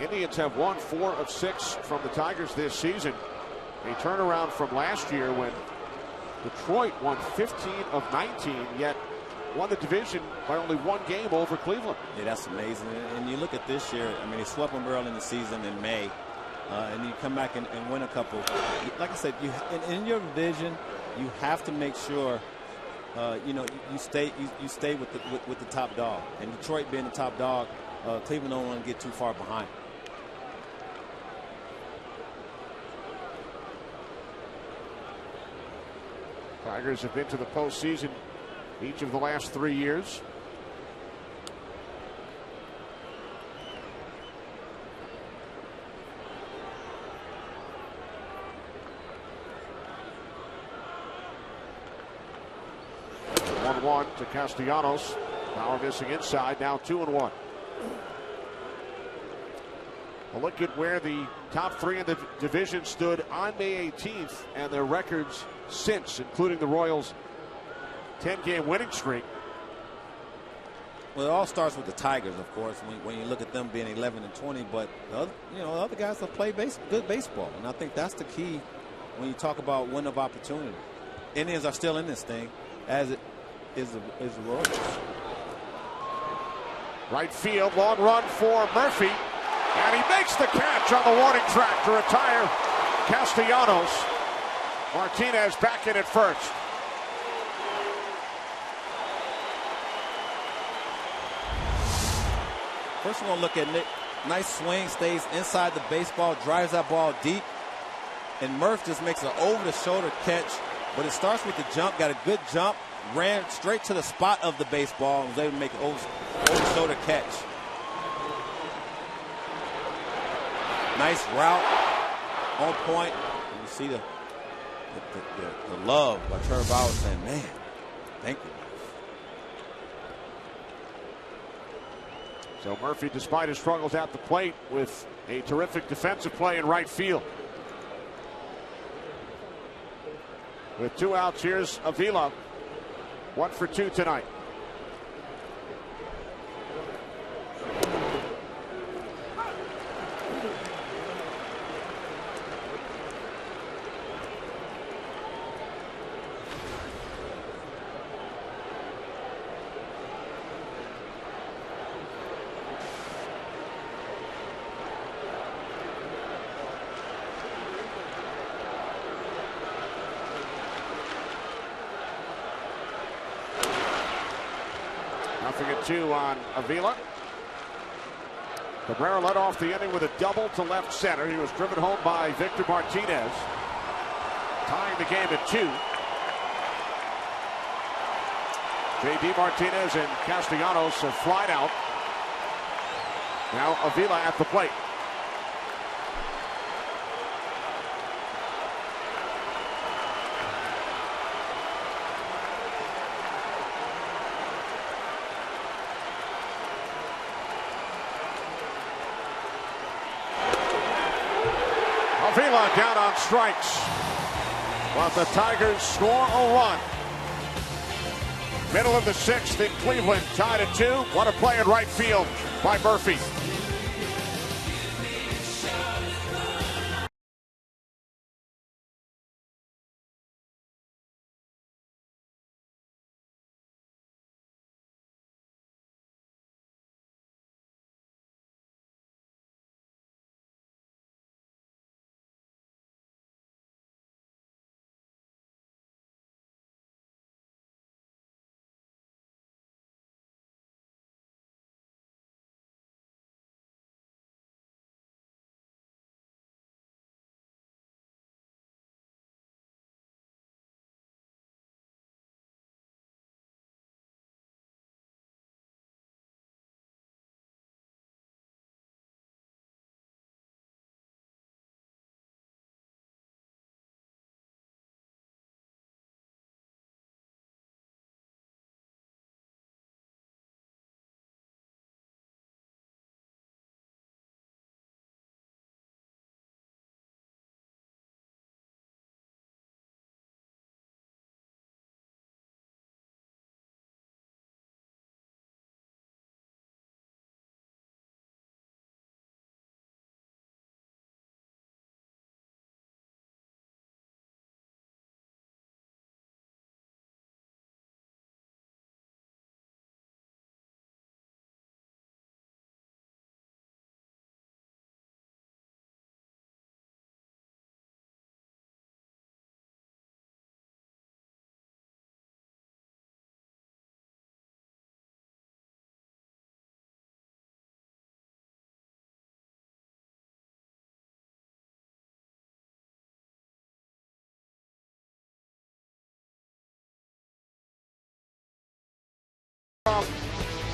Indians have won 4 of 6 from the Tigers this season. A turnaround from last year when Detroit won 15 of 19, yet won the division by only 1 game over Cleveland. Yeah, that's amazing. And you look at this year, I mean, they swept them early in the season in May, and you come back and win a couple. Like I said, in your division, you have to make sure you stay with the top dog. And Detroit being the top dog, Cleveland don't want to get too far behind. Tigers have been to the postseason each of the last 3 years. One to Castellanos. Bauer missing inside. Now 2-1. A look at where the top 3 in the division stood on May 18th and their records since, including the Royals' 10-game winning streak. Well, it all starts with the Tigers, of course, when you look at them being 11-20. But the other guys have played good baseball, and I think that's the key when you talk about win of opportunity. Indians are still in this thing, as it is the Royals. Right field, long run for Murphy, and he makes the catch on the warning track to retire Castellanos. Martinez back in at first. First, we're going to look at Nick. Nice swing, stays inside the baseball, drives that ball deep. And Murph just makes an over-the-shoulder catch. But it starts with the jump, got a good jump, ran straight to the spot of the baseball, and was able to make an over-the-shoulder catch. Nice route, on point. And you see the love by Trevor Bauer saying, man, thank you. So Murphy, despite his struggles at the plate, with a terrific defensive play in right field. With 2 outs, here's Avila. 1 for 2 tonight. Two on Avila. Cabrera led off the inning with a double to left center. He was driven home by Victor Martinez, tying the game at 2. J.D. Martinez and Castellanos have flied out. Now Avila at the plate. Avila down on strikes. But the Tigers score a run. Middle of the 6th in Cleveland, tied at 2. What a play in right field by Murphy.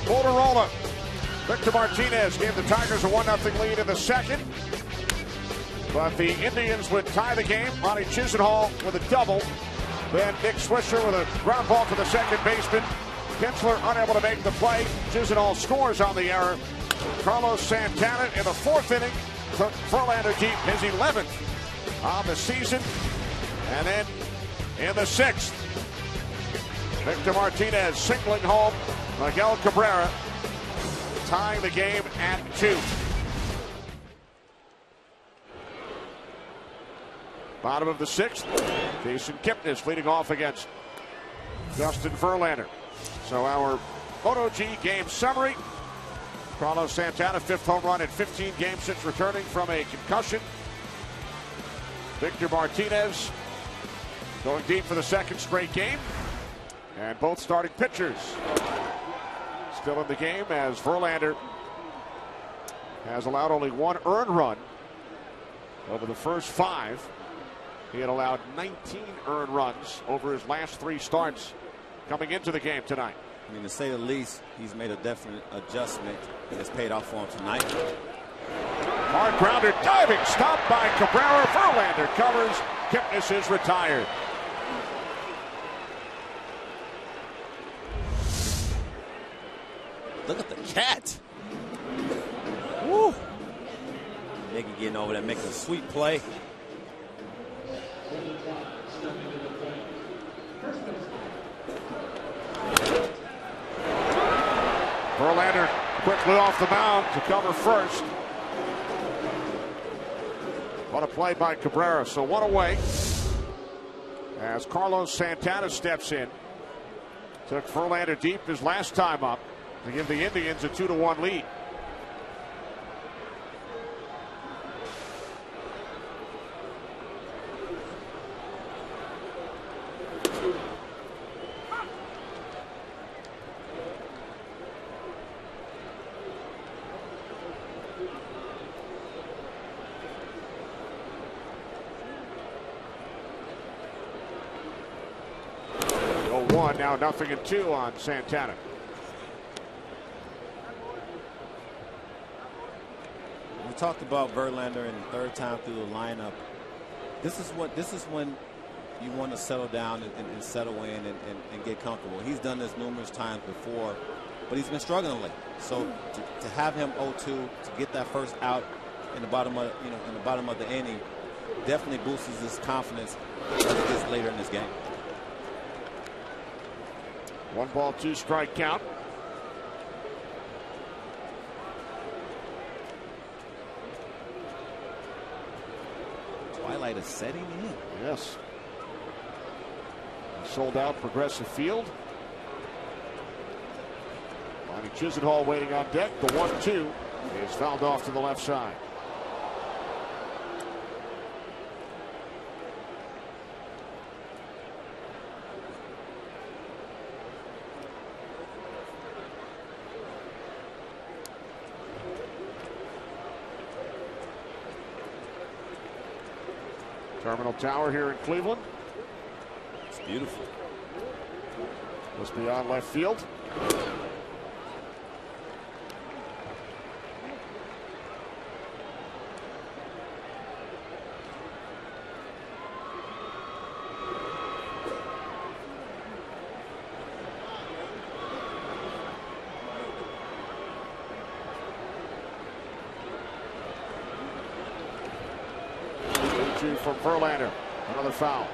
Motorola. Victor Martinez gave the Tigers a 1-0 lead in the second. But the Indians would tie the game. Ronnie Chisenhall with a double. Then Nick Swisher with a ground ball to the second baseman. Kinsler unable to make the play. Chisenhall scores on the error. Carlos Santana in the 4th inning took Verlander deep, his 11th on the season. And then in the 6th, Victor Martinez singling home Miguel Cabrera, tying the game at 2. Bottom of the 6th, Jason Kipnis leading off against Justin Verlander. So our Moto G game summary: Carlos Santana, 5th home run in 15 games since returning from a concussion. Victor Martinez going deep for the 2nd straight game. And both starting pitchers still in the game, as Verlander has allowed only 1 earned run over the first 5. He had allowed 19 earned runs over his last 3 starts coming into the game tonight. I mean, to say the least, he's made a definite adjustment, and it's paid off for him tonight. Hard grounder, diving stop by Cabrera. Verlander covers. Kipnis is retired. Look at the cat. Woo. Nigga getting over there, making a sweet play. Verlander quickly off the mound to cover first. What a play by Cabrera. So 1 away as Carlos Santana steps in. Took Verlander deep his last time up to give the Indians a 2-1 lead. Now 0-2 on Santana. We talked about Verlander in the 3rd time through the lineup. This is when you want to settle down and settle in and get comfortable. He's done this numerous times before, but he's been struggling lately. So to have him 0-2, to get that first out in the bottom of the inning, definitely boosts his confidence as he gets later in this game. 1-2 strike count. Twilight is setting in. Yes. Sold out Progressive Field. Lonnie Chisenhall waiting on deck. The 1-2 is fouled off to the left side. Terminal Tower here in Cleveland. It's beautiful. Just beyond left field. From Verlander. Another foul.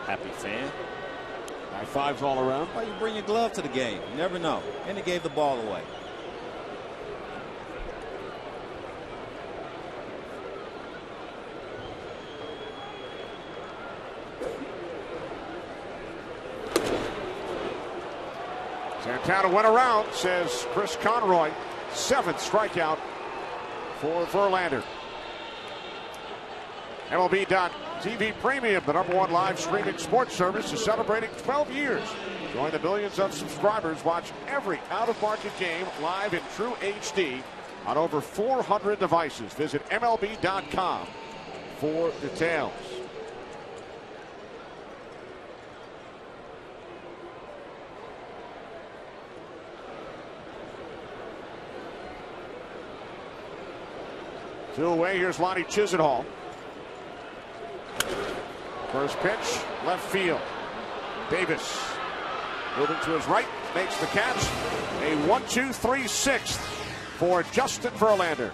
Happy fan. High fives all around. Why you bring your glove to the game? You never know. And he gave the ball away. Santana went around, says Chris Conroy. 7th strikeout for Verlander. MLB.TV Premium, the #1 live streaming sports service, is celebrating 12 years. Join the millions of subscribers. Watch every out-of-market game live in true HD on over 400 devices. Visit MLB.com for details. Two away. Here's Lonnie Chisenhall. First pitch, left field. Davis moving to his right, makes the catch. A 1-2-3-6 for Justin Verlander.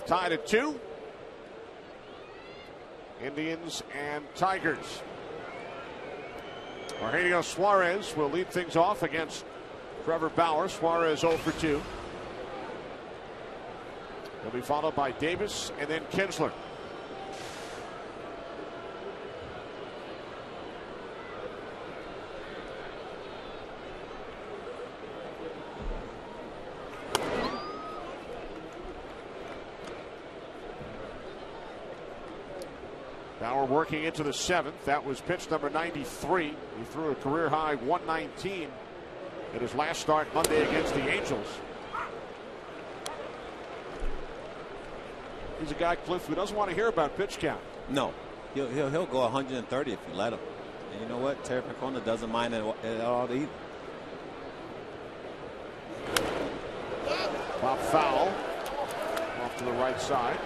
Tied at 2. Indians and Tigers. Eugenio Suarez will lead things off against Trevor Bauer. Suarez 0 for 2. He'll be followed by Davis and then Kinsler. Bauer working into the 7th. That was pitch number 93. He threw a career high 119 in his last start Monday against the Angels. He's a guy, Cliff, who doesn't want to hear about pitch count. No, he'll go 130 if you let him. And you know what? Terry Francona doesn't mind it at all either. Pop foul off to the right side.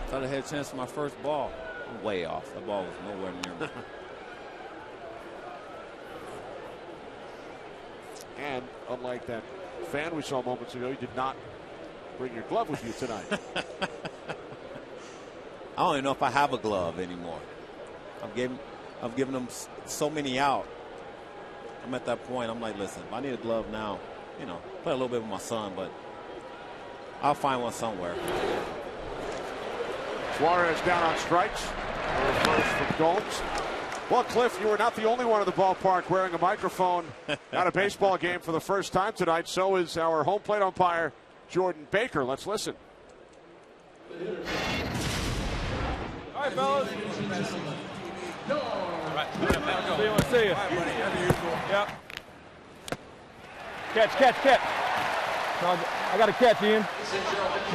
Thought I had a chance for my first ball. I'm way off. That ball was nowhere near me. And unlike that fan we saw moments ago, you did not bring your glove with you tonight. I don't even know if I have a glove anymore. I've given them so many out. I'm at that point. I'm like, listen, if I need a glove now, you know, play a little bit with my son, but I'll find one somewhere. Suarez down on strikes. First from Gomes. Well, Cliff, you were not the only one in the ballpark wearing a microphone at a baseball game for the first time tonight. So is our home plate umpire, Jordan Baker. Let's listen. All right, fellas. All right. See you. Want to see you. All right, buddy. As usual. Yep. Catch. I got to catch, Ian.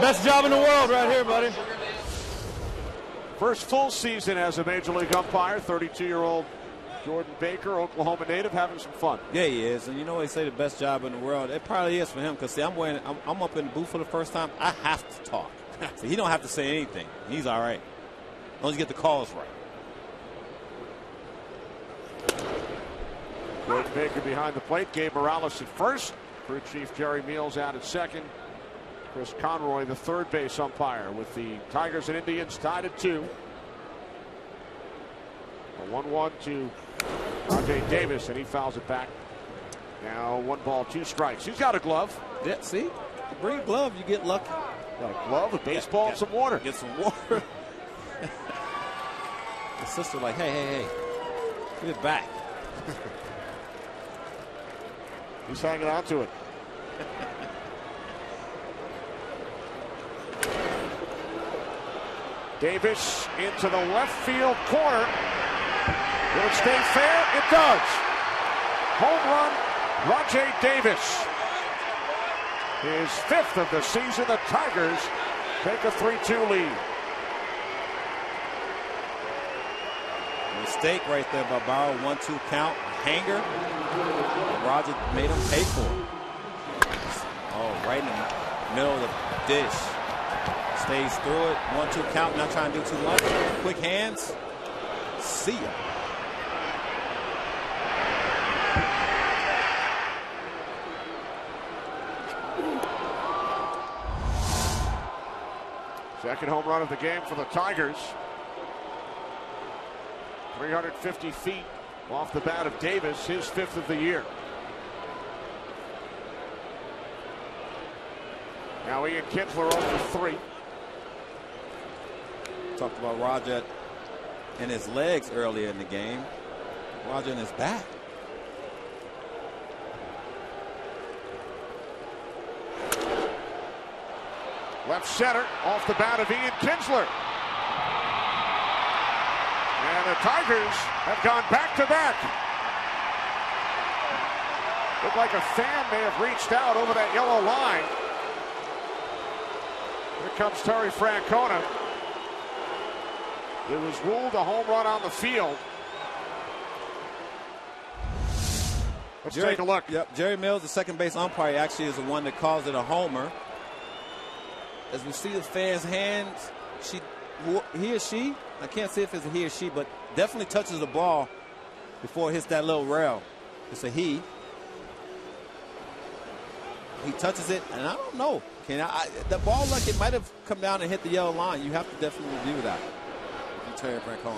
Best job in the world right here, buddy. First full season as a major league umpire, 32-year-old Jordan Baker, Oklahoma native, having some fun. Yeah, he is. And you know, they say the best job in the world. It probably is for him because, see, I'm up in the booth for the first time. I have to talk. So he don't have to say anything. He's all right. As long as you get the calls right. Jordan Baker behind the plate. Gabe Morales at first. Crew chief Jerry Meals out at second. Chris Conroy, the third base umpire, with the Tigers and Indians tied at 2. A 1-1 to Rajay Davis, and he fouls it back. Now 1 ball, 2 strikes. He's got a glove. Yeah, see? You bring a glove, you get lucky. Got a glove, a baseball, and some water. Get some water. The sister like, hey, get it back. He's hanging on to it. Davis into the left field corner. Will it stay fair? It does. Home run, Rajay Davis. His 5th of the season. The Tigers take a 3-2 lead. Mistake right there by Bauer. 1-2 count. Hanger. Roger made him pay for it. Oh, right in the middle of the dish. Stays through it. 1-2 count. Not trying to do too much. Quick hands. See ya. Second home run of the game for the Tigers. 350 feet off the bat of Davis, his 5th of the year. Now Ian Kinsler 0 for 3. Talked about Roger and his legs earlier in the game. Roger and his back. Left center off the bat of Ian Kinsler. And the Tigers have gone back to back. Looked like a fan may have reached out over that yellow line. Here comes Terry Francona. It was ruled a home run on the field. Let's take a look. Yep, Jerry Mills, the second base umpire, actually is the one that calls it a homer. As we see the fans' hands, he or she, I can't say if it's a he or she, but definitely touches the ball before it hits that little rail. It's a he. He touches it, and I don't know. The ball, like it might have come down and hit the yellow line. You have to definitely review that. If he Terry Francona.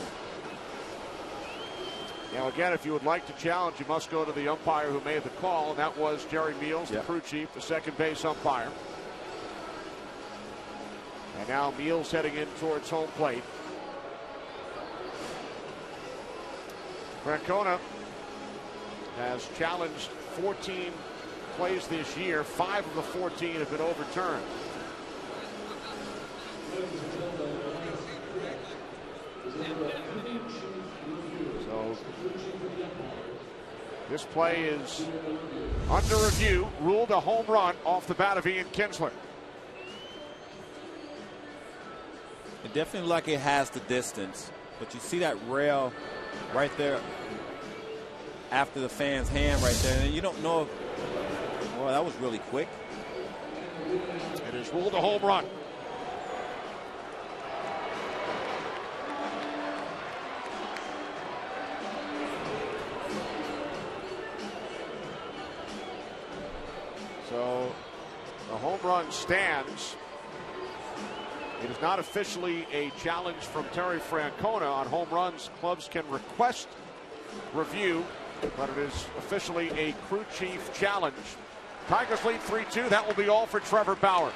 Now, again, if you would like to challenge, you must go to the umpire who made the call, and that was Jerry Meals, the crew chief, the second base umpire. And now Meals heading in towards home plate. Francona has challenged 14 plays this year. 5 of the 14 have been overturned. So this play is under review. Ruled a home run off the bat of Ian Kinsler. It definitely like it has the distance, but you see that rail right there after the fan's hand right there, and you don't know if, well, that was really quick. It is ruled a home run. So the home run stands. It is not officially a challenge from Terry Francona. On home runs, clubs can request review, but it is officially a crew chief challenge. Tigers lead 3-2. That will be all for Trevor Bauer.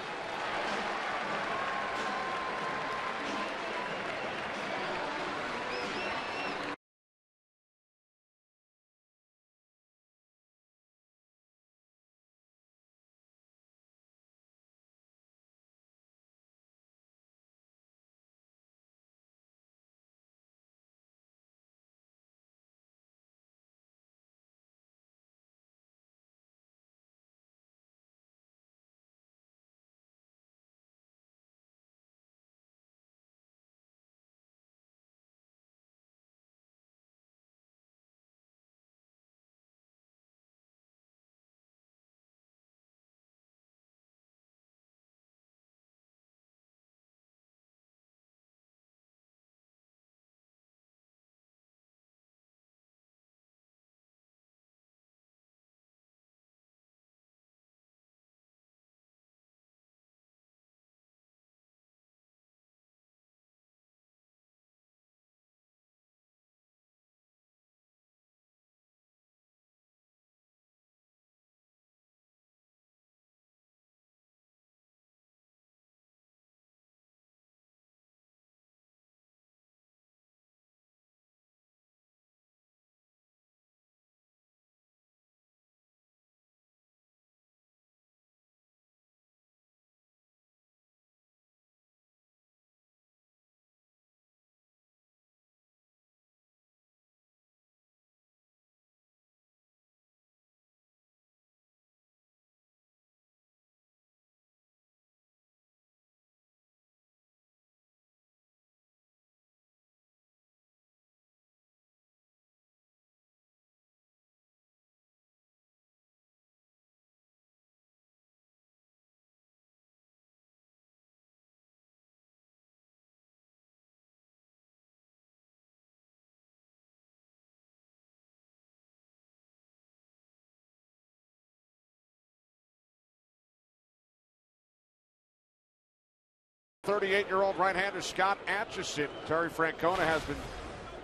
.38-year-old right-hander Scott Atchison. Terry Francona has been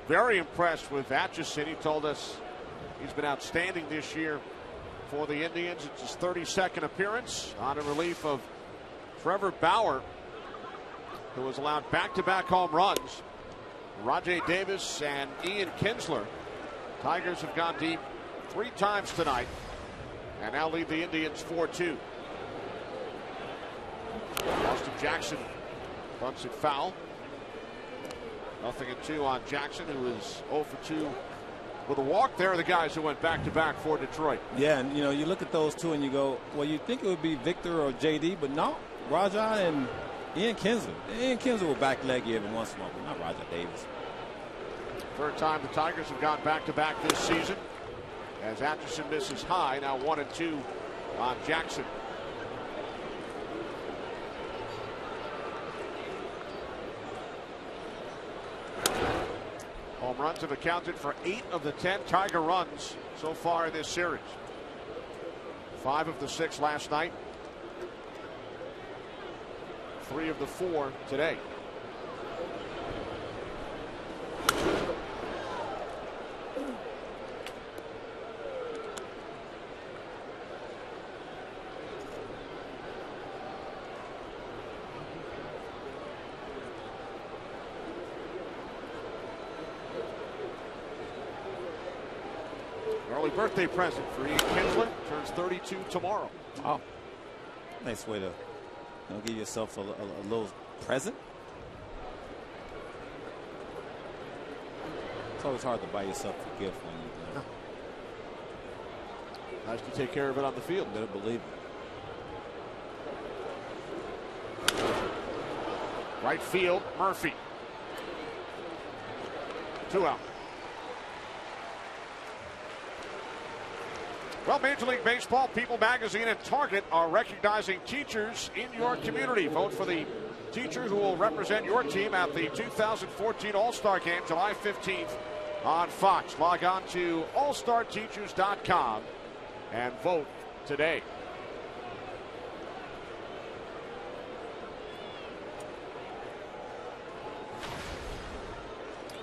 very impressed with Atchison. He told us he's been outstanding this year for the Indians. It's his 32nd appearance on a relief of Trevor Bauer, who has allowed back-to-back home runs. Rajay Davis and Ian Kinsler. Tigers have gone deep 3 times tonight and now lead the Indians 4-2. Austin Jackson bunts it foul. 0-2 on Jackson, who is 0 for 2 with a walk. There are the guys who went back-to-back for Detroit. Yeah, and you know, you look at those two and you go, well, you think it would be Victor or JD, but no, Rajai and Ian Kinsler. Ian Kinsler will back leg you every once in a while, but not Rajai Davis. Third time the Tigers have gone back-to-back this season, as Atchison misses high. Now 1-2 on Jackson. Home runs have accounted for 8 of the 10 Tiger runs so far in this series. 5 of the 6 last night. 3 of the 4 today. Early birthday present for Ian Kinsler. Turns 32 tomorrow. Oh, nice way to give yourself a little present. It's always hard to buy yourself a gift when you Nice to take care of it on the field. better believe it. Right field, Murphy. 2 out. Well, Major League Baseball, People Magazine, and Target are recognizing teachers in your community. Vote for the teacher who will represent your team at the 2014 All-Star Game, July 15th on Fox. Log on to allstarteachers.com and vote today.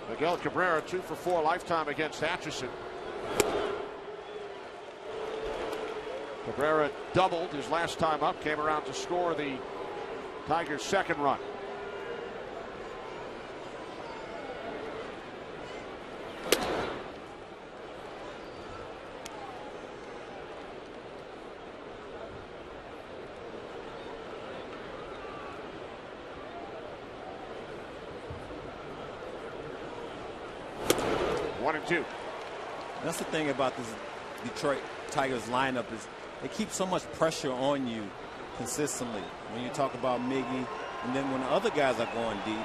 Miguel Cabrera 2 for 4 lifetime against Atchison. Cabrera doubled his last time up, came around to score the Tigers' second run. One and two. That's the thing about this Detroit Tigers lineup is they keep so much pressure on you consistently. When you talk about Miggy, and then when the other guys are going deep,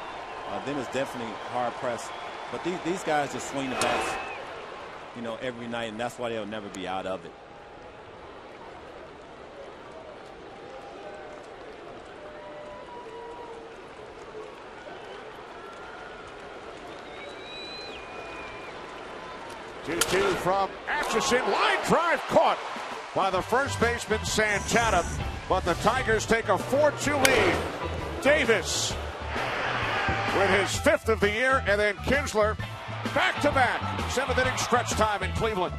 then it's definitely hard pressed. But these guys just swing the bats, every night, and that's why they'll never be out of it. Two from Atchison. Line drive caught by the first baseman Santana, but the Tigers take a 4-2 lead. Davis with his 5th of the year, and then Kinsler back-to-back 7th inning stretch time in Cleveland.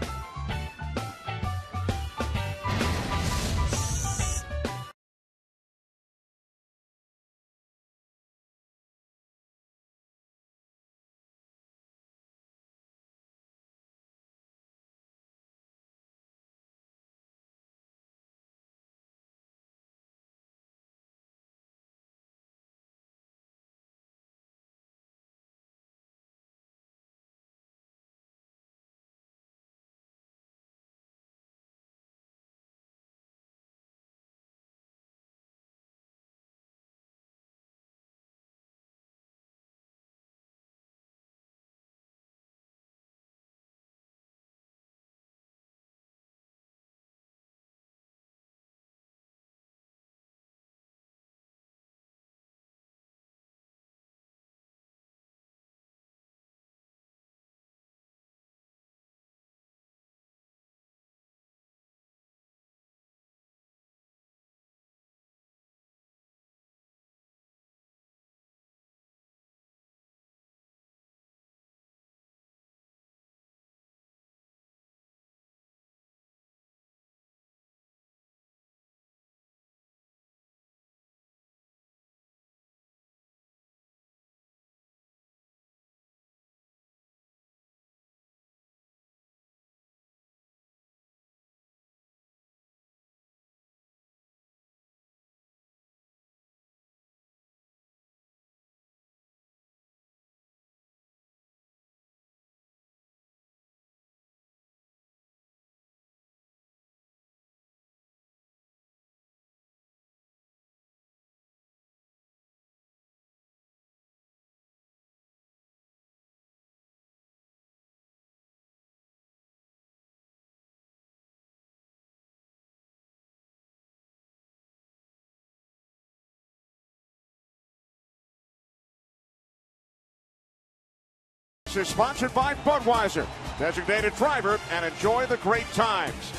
Is sponsored by Budweiser, designated driver, and enjoy the great times.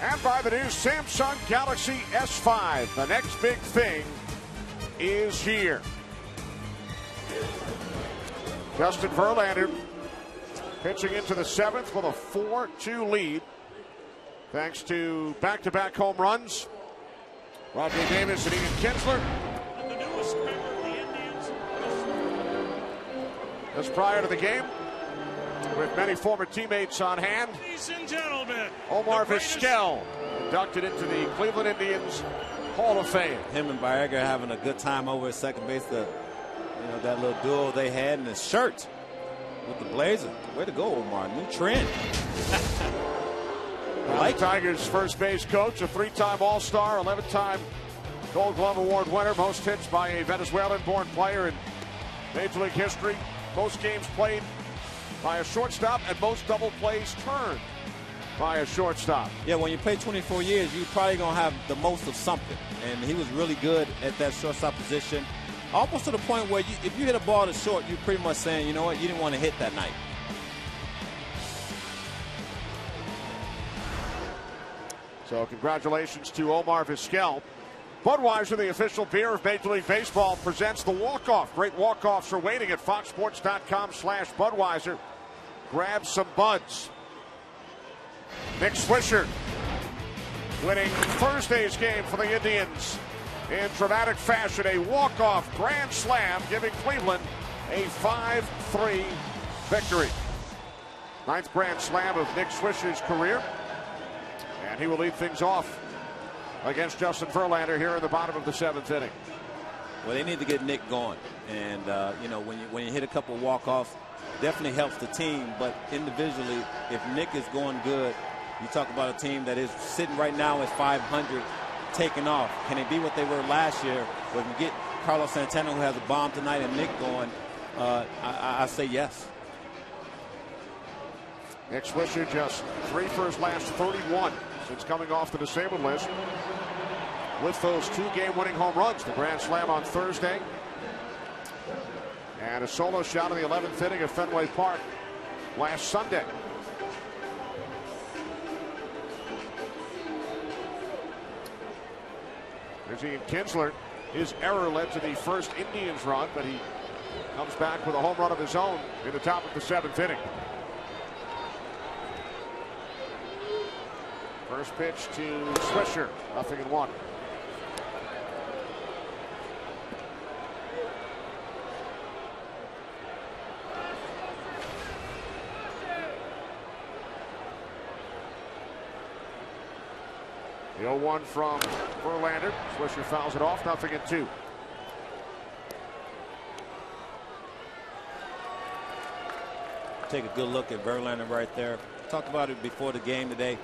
And by the new Samsung Galaxy S5. The next big thing is here. Justin Verlander pitching into the 7th with a 4-2 lead. Thanks to back-to-back home runs. Rodney Davis and Ian Kinsler. Just prior to the game, With many former teammates on hand, ladies and gentlemen, Omar Vizquel inducted into the Cleveland Indians Hall of Fame. Him and Baerga having a good time over at second base. That little duo they had in his shirt with the blazer. Way to go, Omar. New trend. The Tigers' first base coach, a 3-time All-Star, 11-time Gold Glove Award winner, most hits by a Venezuelan-born player in Major League history, most games played by a shortstop, and most double plays turned by a shortstop. Yeah, when you play 24 years, you're probably going to have the most of something. And he was really good at that shortstop position, almost to the point where if you hit a ball to short, you're pretty much saying, you know what, you didn't want to hit that night. So congratulations to Omar Vizquel. Budweiser, the official beer of Major League Baseball, presents the walk-off. Great walk-offs are waiting at foxsports.com/Budweiser. Grab some buds. Nick Swisher winning Thursday's game for the Indians in dramatic fashion. A walk-off grand slam giving Cleveland a 5-3 victory. 9th grand slam of Nick Swisher's career. And he will lead things off against Justin Verlander here in the bottom of the 7th inning. Well, they need to get Nick going. And, when you hit a couple walk-offs, definitely helps the team. But individually, if Nick is going good, you talk about a team that is sitting right now at 500, taking off. Can they be what they were last year? When you get Carlos Santana, who has a bomb tonight, and Nick going, I say yes. Nick Swisher just 3 for his last 31 since coming off the disabled list with those 2 game-winning home runs. The grand slam on Thursday and a solo shot in the 11th inning at Fenway Park last Sunday. There's Ian Kinsler. His error led to the first Indians run, but he comes back with a home run of his own in the top of the 7th inning. First pitch to Swisher, 0-1. The 0-1 from Verlander. Swisher fouls it off, 0-2. Take a good look at Verlander right there. Talked about it before the game today.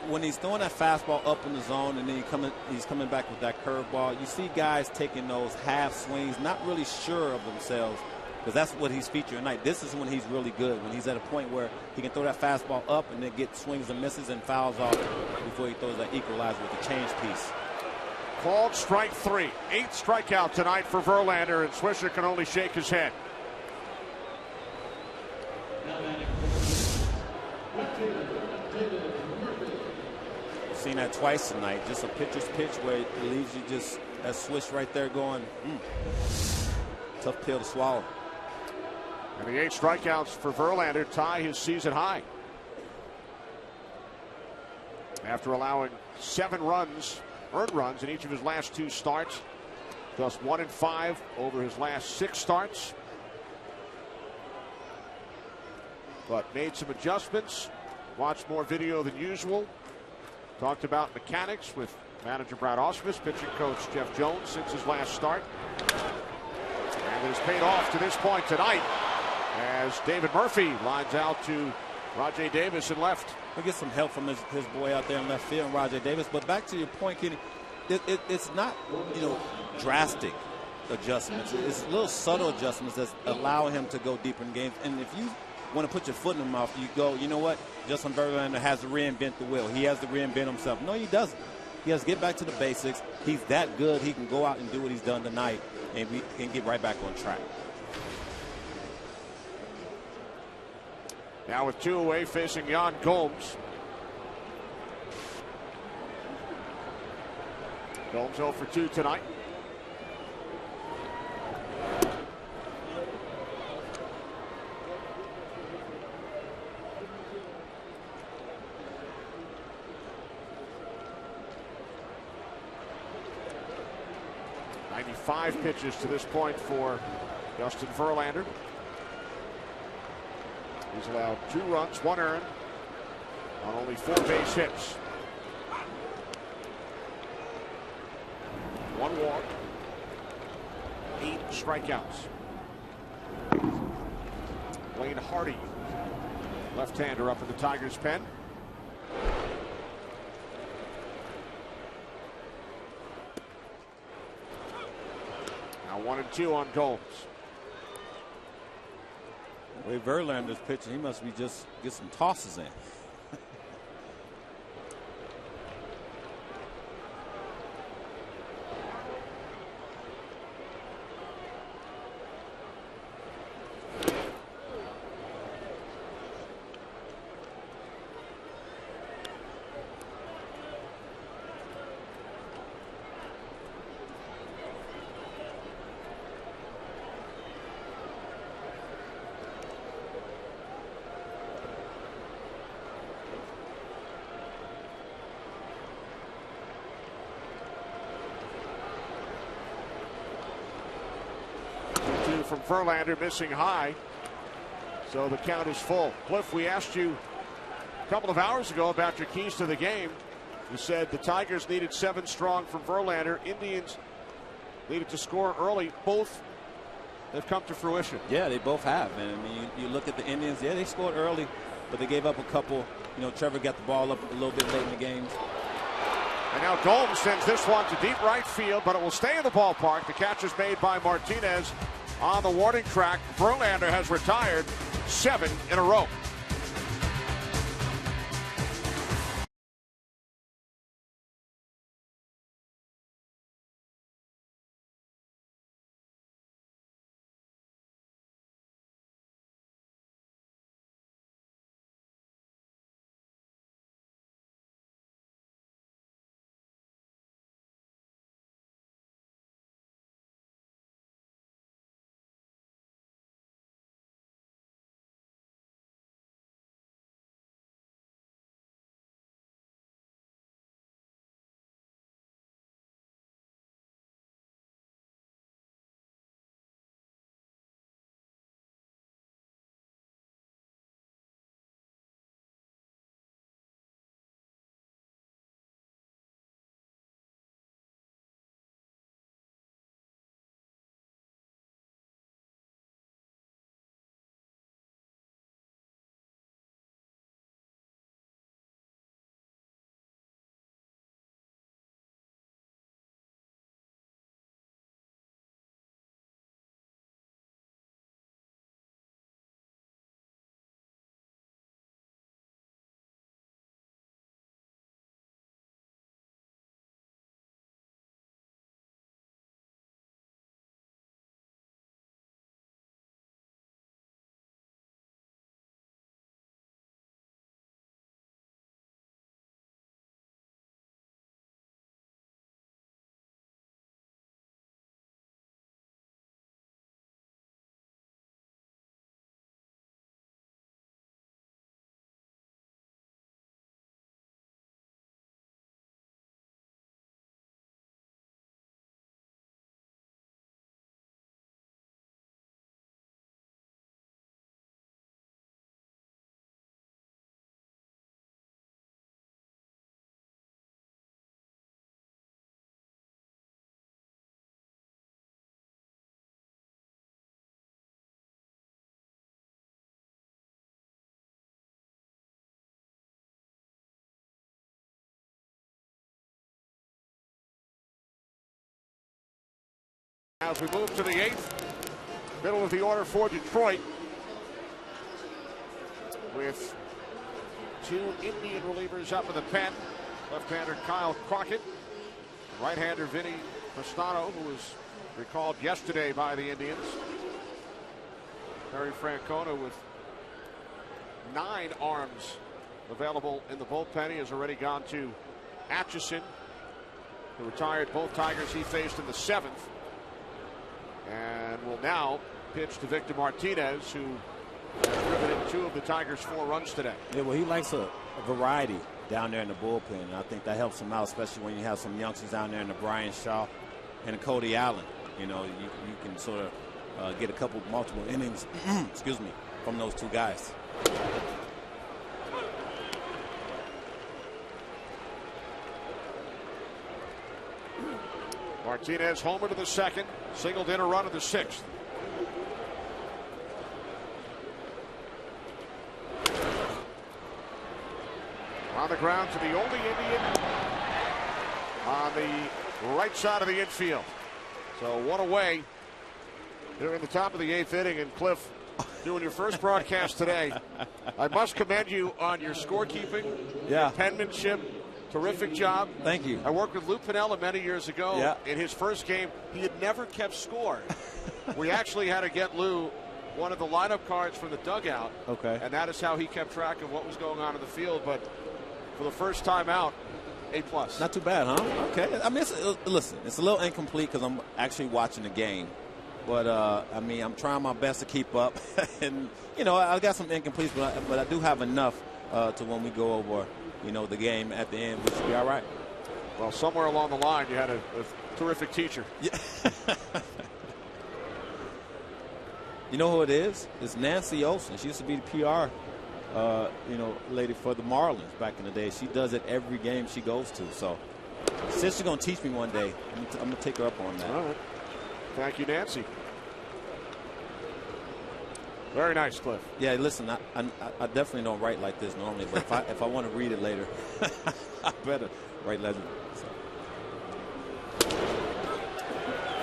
When he's throwing that fastball up in the zone and then he's coming back with that curveball, you see guys taking those half swings, not really sure of themselves, because that's what he's featuring tonight. This is when he's really good, when he's at a point where he can throw that fastball up and then get swings and misses and fouls off before he throws that equalizer with the change piece. Called strike 3. 8th strikeout tonight for Verlander, and Swisher can only shake his head. Seen that twice tonight. Just a pitcher's pitch where it leaves you just that swish right there going, tough pill to swallow. And the 8 strikeouts for Verlander tie his season high. After allowing 7 runs, earned runs in each of his last 2 starts. Just 1 and 5 over his last 6 starts. But made some adjustments. Watched more video than usual. Talked about mechanics with manager Brad Ausmus, pitching coach Jeff Jones since his last start. And it has paid off to this point tonight as David Murphy lines out to Rajai Davis in left. We'll get some help from his boy out there in left field, Rajai Davis. But back to your point, Kenny, it's not, drastic adjustments. It's little subtle adjustments that allow him to go deeper in games. And if you want to put your foot in the mouth, you go, you know what? Justin Verlander has to reinvent the wheel. He has to reinvent himself. No, he doesn't. He has to get back to the basics. He's that good. He can go out and do what he's done tonight, and we can get right back on track. Now with 2 away, facing Yan Gomes. Gomes 0 for 2 tonight. Five pitches to this point for Justin Verlander. He's allowed 2 runs, 1 earned on only 4 base hits. 1 walk, 8 strikeouts. Wayne Hardy, left-hander, up in the Tigers' pen. Now 1-2 on Gomes. The way Verlander's pitching, he must be just get some tosses in. 2 from Verlander, missing high. So the count is full. Cliff, we asked you a couple of hours ago about your keys to the game. You said the Tigers needed 7 strong from Verlander. Indians needed to score early. Both have come to fruition. Yeah, they both have. And I mean, you look at the Indians, yeah, they scored early, but they gave up a couple. You know, Trevor got the ball up a little bit late in the game. And now Gomes sends this one to deep right field, but it will stay in the ballpark. The catch is made by Martinez on the warning track. Verlander has retired 7 in a row. As we move to the 8th, middle of the order for Detroit, with 2 Indian relievers up in the pen. Left-hander Kyle Crockett, right-hander Vinny Pastano, who was recalled yesterday by the Indians. Terry Francona with 9 arms available in the bullpen. He has already gone to Atchison, who retired both Tigers he faced in the 7th. And will now pitch to Victor Martinez, who has driven in 2 of the Tigers' 4 runs today. Yeah, well, he likes a variety down there in the bullpen. And I think that helps him out, especially when you have some youngsters down there in the Brian Shaw and the Cody Allen. You know, you can sort of get a couple multiple innings, excuse me, from those 2 guys. Martinez homer to the second, singled in a run to the sixth. On the ground to the only Indian on the right side of the infield. So one away here in the top of the eighth inning. And Cliff, doing your first broadcast today, I must commend you on your scorekeeping, your penmanship. Terrific job. Thank you. I worked with Lou Piniella many years ago. Yeah. In his first game, he had never kept score. We actually had to get Lou one of the lineup cards from the dugout. Okay. And that is how he kept track of what was going on in the field. But for the first time out, A+. Not too bad, huh? Okay. I mean, listen, it's a little incomplete because I'm actually watching the game. But, I mean, I'm trying my best to keep up. And, you know, I got some incompletes, but I do have enough to when we go over, you know, the game at the end, which should be all right. Well, somewhere along the line, you had a terrific teacher. Yeah. You know who it is? It's Nancy Olson. She used to be the PR, you know, lady for the Marlins back in the day. She does it every game she goes to. So, since she's going to teach me one day, I'm going to take her up on that. All right. Thank you, Nancy. Very nice, Cliff. Yeah, listen, I definitely don't write like this normally, but if I want to read it later, I better write later. So.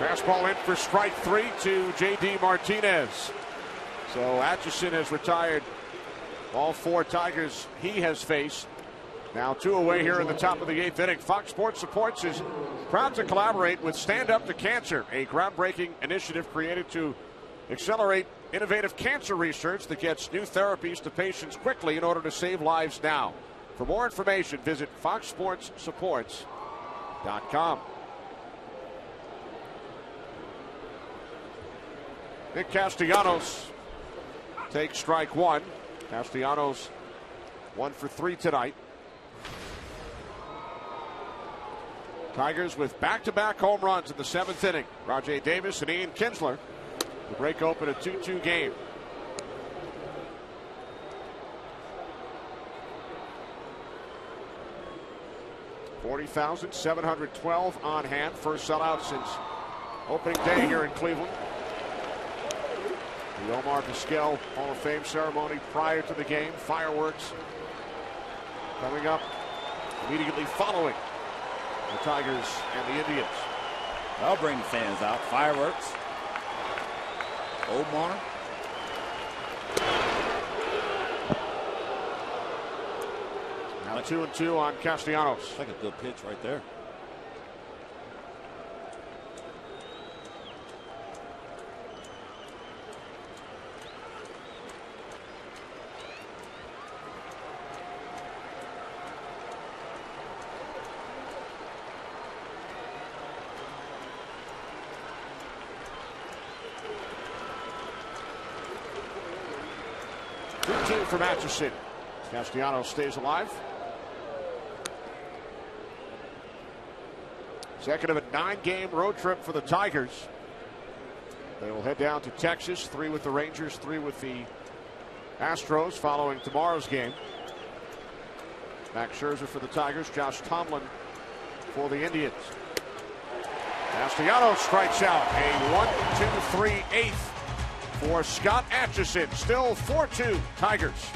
Fastball in for strike three to J.D. Martinez. So Atchison has retired all four Tigers he has faced. Now two away here in the top of the eighth inning. Fox Sports Supports is proud to collaborate with Stand Up to Cancer, a groundbreaking initiative created to accelerate innovative cancer research that gets new therapies to patients quickly in order to save lives now. For more information, visit foxsportssupports.com. Nick Castellanos takes strike one. Castellanos 1 for 3 tonight. Tigers with back-to-back home runs in the seventh inning. Rajay Davis and Ian Kinsler to break open a 2-2 game. $40,712 on hand. First sellout since opening day here in Cleveland. The Omar Vizquel Hall of Fame ceremony prior to the game. Fireworks coming up immediately following the Tigers and the Indians. I'll bring the fans out. Fireworks. Omar. Now 2-2 on Castellanos. That's like a good pitch right there. From Atchison. Castellanos stays alive. Second of a 9-game road trip for the Tigers. They will head down to Texas. 3 with the Rangers, 3 with the Astros following tomorrow's game. Max Scherzer for the Tigers. Josh Tomlin for the Indians. Castellanos strikes out. A 1-2-3 eighth for Scott Atchison. Still 4-2 Tigers.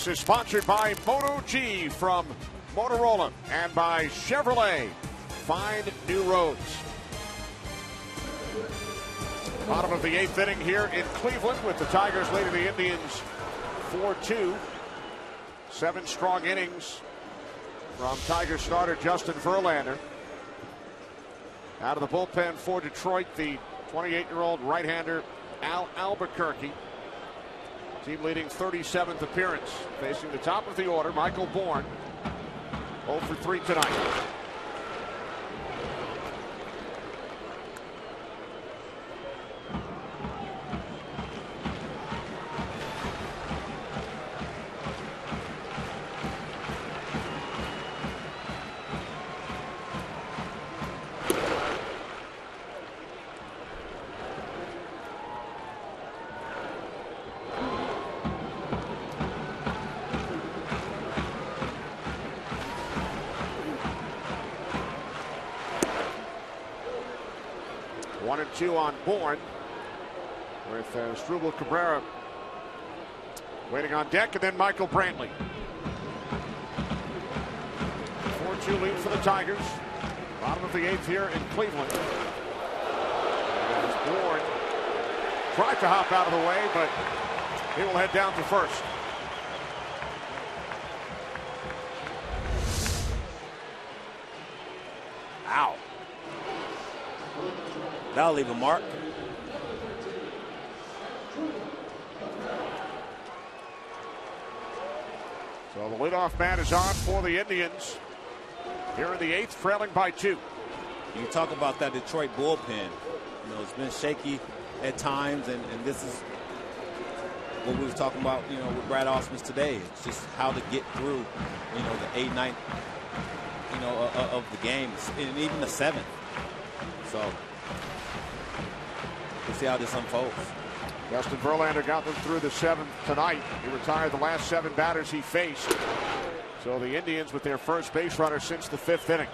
This is sponsored by Moto G from Motorola and by Chevrolet. Find new roads. Bottom of the 8th inning here in Cleveland with the Tigers leading the Indians 4-2. 7 strong innings from Tiger starter Justin Verlander. Out of the bullpen for Detroit, the 28-year-old right-hander Al Albuquerque. Team leading 37th appearance. Facing the top of the order, Michael Bourn. 0 for 3 tonight. One and two on Bourne, with Struble Cabrera waiting on deck, and then Michael Brantley. 4-2 lead for the Tigers. Bottom of the 8th here in Cleveland. As Bourne tried to hop out of the way, but he will head down to first. Ow. That'll leave a mark. So the leadoff man is on for the Indians. Here in the 8th, trailing by 2. You talk about that Detroit bullpen. You know, it's been shaky at times, and this is what we were talking about, you know, with Brad Ausmus today. It's just how to get through, you know, the 8th, 9th, you know, of the games, and even the 7th. So we'll see how this unfolds. Justin Verlander got them through the 7th tonight. He retired the last 7 batters he faced. So the Indians with their first base runner since the 5th inning.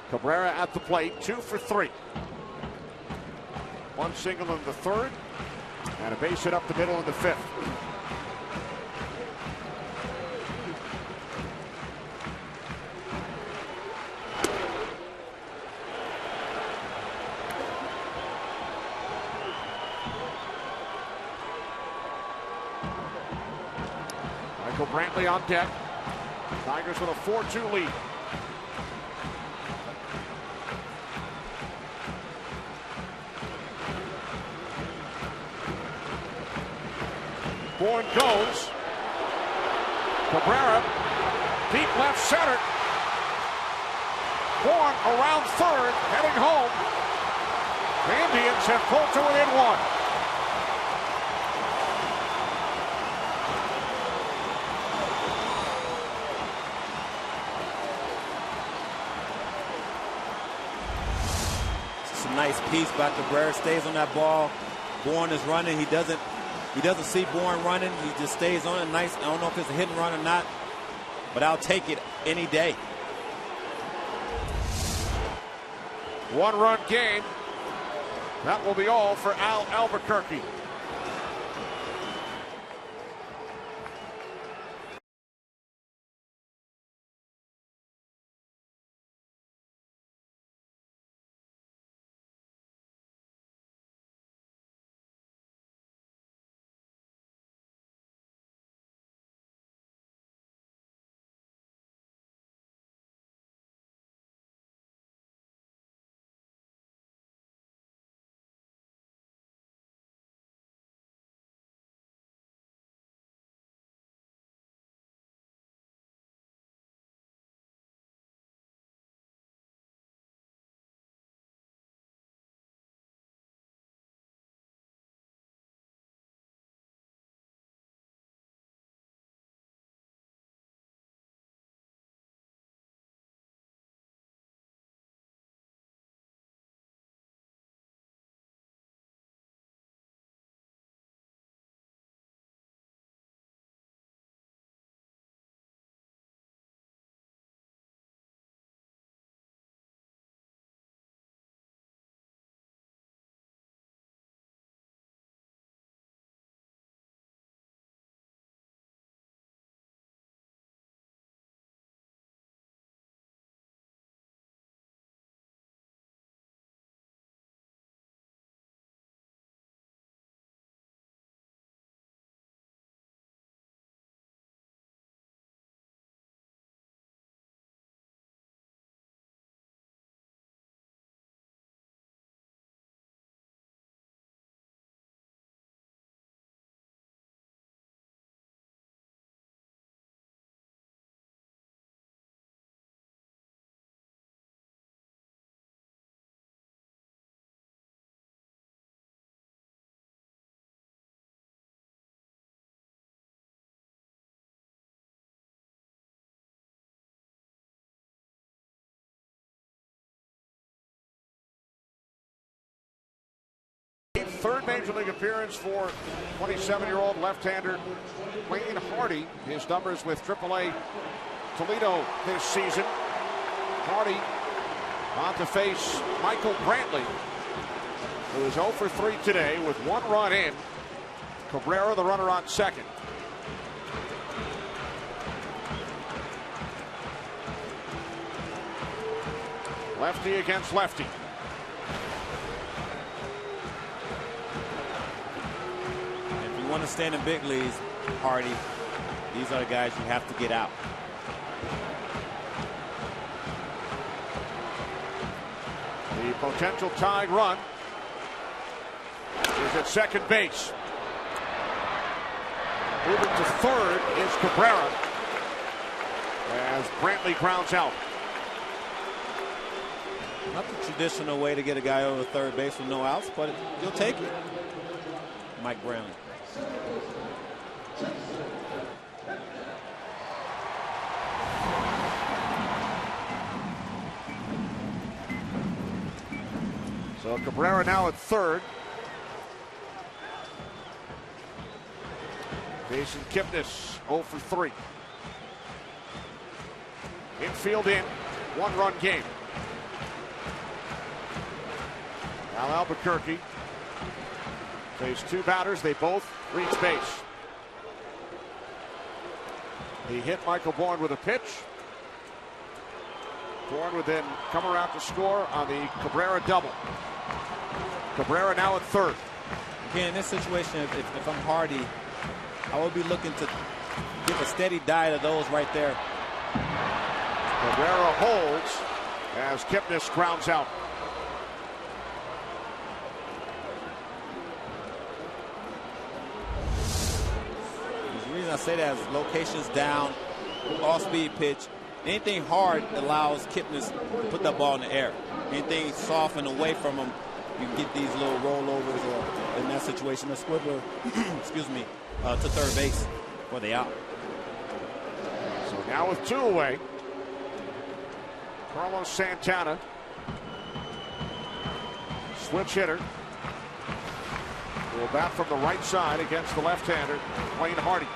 Cabrera at the plate, 2 for 3. 1 single in the 3rd, and a base hit up the middle in the 5th. Michael Brantley on deck. Tigers with a 4-2 lead. Bourne goes. Cabrera, deep left center. Bourne around 3rd, heading home. The Indians have pulled to within 1. Nice piece by Cabrera, stays on that ball. Bourne is running. He doesn't see Bourne running. He just stays on it. Nice. I don't know if it's a hit and run or not, but I'll take it any day. 1-run game. That will be all for Al Albuquerque. Third major league appearance for 27-year-old left-hander Wayne Hardy. His numbers with AAA Toledo this season. Hardy on to face Michael Brantley, who is 0 for 3 today with 1 run in. Cabrera, the runner, on second. Lefty against lefty. If you want to stand in big leagues, Hardy, these are the guys you have to get out. The potential tied run is at second base. Moving to third is Cabrera as Brantley grounds out. Not the traditional way to get a guy over third base with no outs, but you'll take it. Mike Brantley. So Cabrera now at third. Jason Kipnis 0 for 3. Infield in, 1-run game. Al Albuquerque faced 2 batters. They both reach base. He hit Michael Bourne with a pitch. Bourne would then come around to score on the Cabrera double. Cabrera now at third. Again, in this situation, if I'm Hardy, I would be looking to give a steady diet of those right there. Cabrera holds as Kipnis grounds out. The reason I say that is locations down, off-speed pitch. Anything hard allows Kipnis to put that ball in the air. Anything soft and away from him, you can get these little rollovers, or in that situation, a swiveler, excuse me, to third base for the out. So now with 2 away, Carlos Santana, switch hitter, will bat from the right side against the left-hander, Wayne Hardy.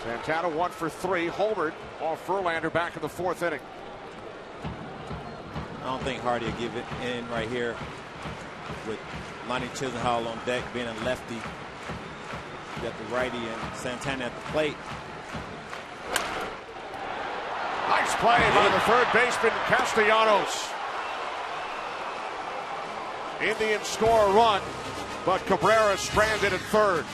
Santana 1 for 3, homered off Verlander back in the 4th inning. I don't think Hardy will give it in right here with Lonnie Chisenhall on deck, being a lefty. You got the righty and Santana at the plate. Nice play by the third baseman, Castellanos. Indians score a run, but Cabrera stranded at third.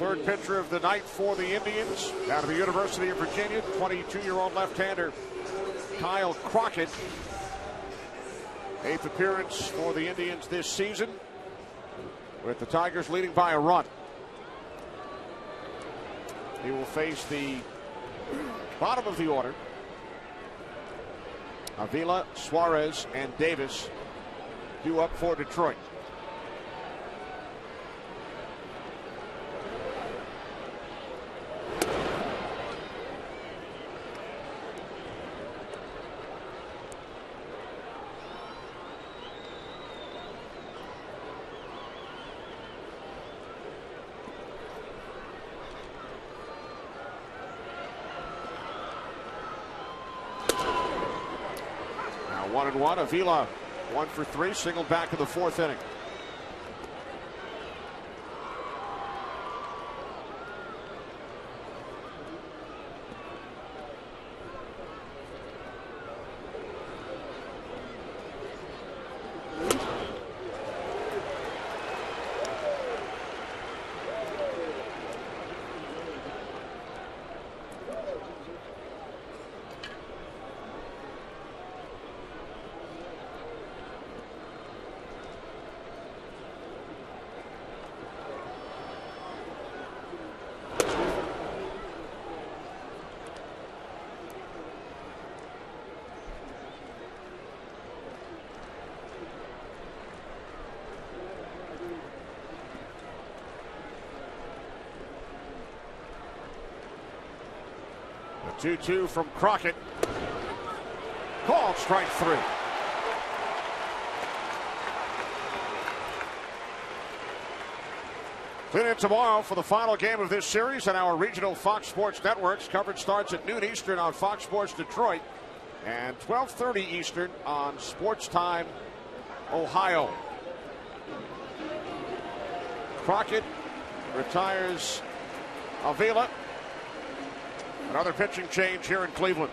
Third pitcher of the night for the Indians, out of the University of Virginia, 22-year-old left-hander Kyle Crockett. 8th appearance for the Indians this season, with the Tigers leading by a run. He will face the bottom of the order. Avila, Suarez, and Davis due up for Detroit. Now 1-1. Avila 1 for 3, singled back in the 4th inning. The 2-2 from Crockett. Called strike 3. Tune in tomorrow for the final game of this series on our regional Fox Sports networks. Coverage starts at noon Eastern on Fox Sports Detroit and 12:30 Eastern on Sports Time Ohio. Crockett retires Avila. Another pitching change here in Cleveland.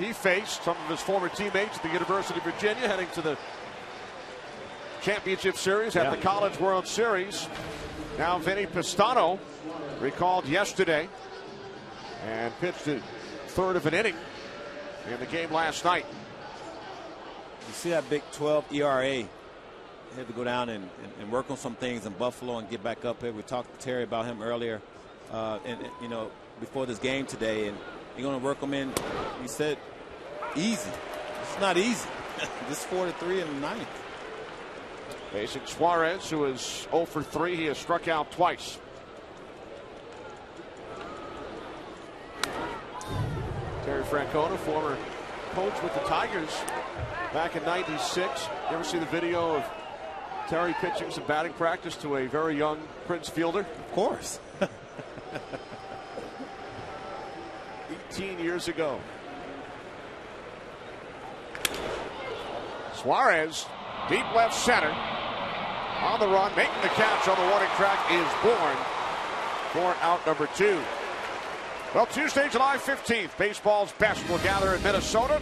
He faced some of his former teammates at the University of Virginia, heading to the championship series at the College World Series. Now Vinny Pistano recalled yesterday and pitched a third of an inning in the game last night. You see that big 12 ERA. Had to go down and work on some things in Buffalo and get back up here. We talked to Terry about him earlier, and you know, before this game today, and you're going to work them in. He said, easy. It's not easy. This 4-3 in the ninth. Facing Suarez, who is 0 for 3. He has struck out twice. Terry Francona, former coach with the Tigers back in '96. You ever see the video of Terry pitching some batting practice to a very young Prince Fielder? Of course. 18 years ago. Suarez, deep left center. On the run, making the catch on the warning track is Bourne for out number 2. Well, Tuesday, July 15th, baseball's best will gather in Minnesota.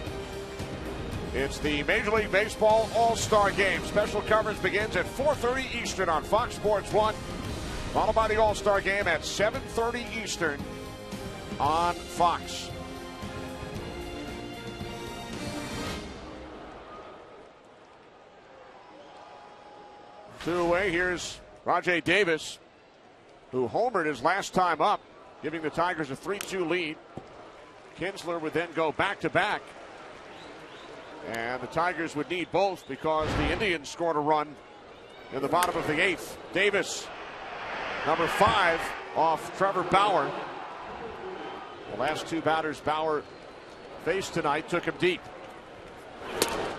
It's the Major League Baseball All-Star Game. Special coverage begins at 4:30 Eastern on Fox Sports 1, followed by the All-Star Game at 7:30 Eastern on Fox. Two away. Here's Rajai Davis, who homered his last time up, giving the Tigers a 3-2 lead. Kinsler would then go back-to-back. And the Tigers would need both because the Indians scored a run in the bottom of the 8th. Davis, number 5, off Trevor Bauer. The last 2 batters Bauer faced tonight took him deep.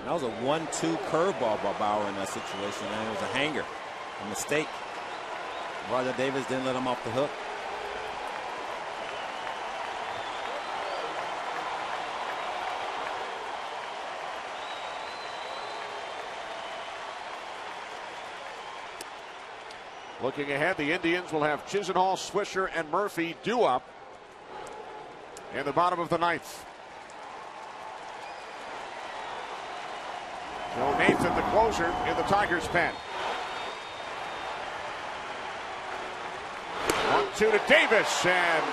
That was a 1-2 curveball by Bauer in that situation, and it was a hanger, a mistake. Rajai Davis didn't let him off the hook. Looking ahead, the Indians will have Chisenhall, Swisher, and Murphy due up in the bottom of the 9th. Joe Nathan, the closer, in the Tigers' pen. 1-2 to Davis, and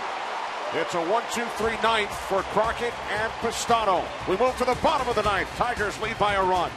it's a 1-2-3 ninth for Crockett and Pistano. We move to the bottom of the 9th. Tigers lead by a run.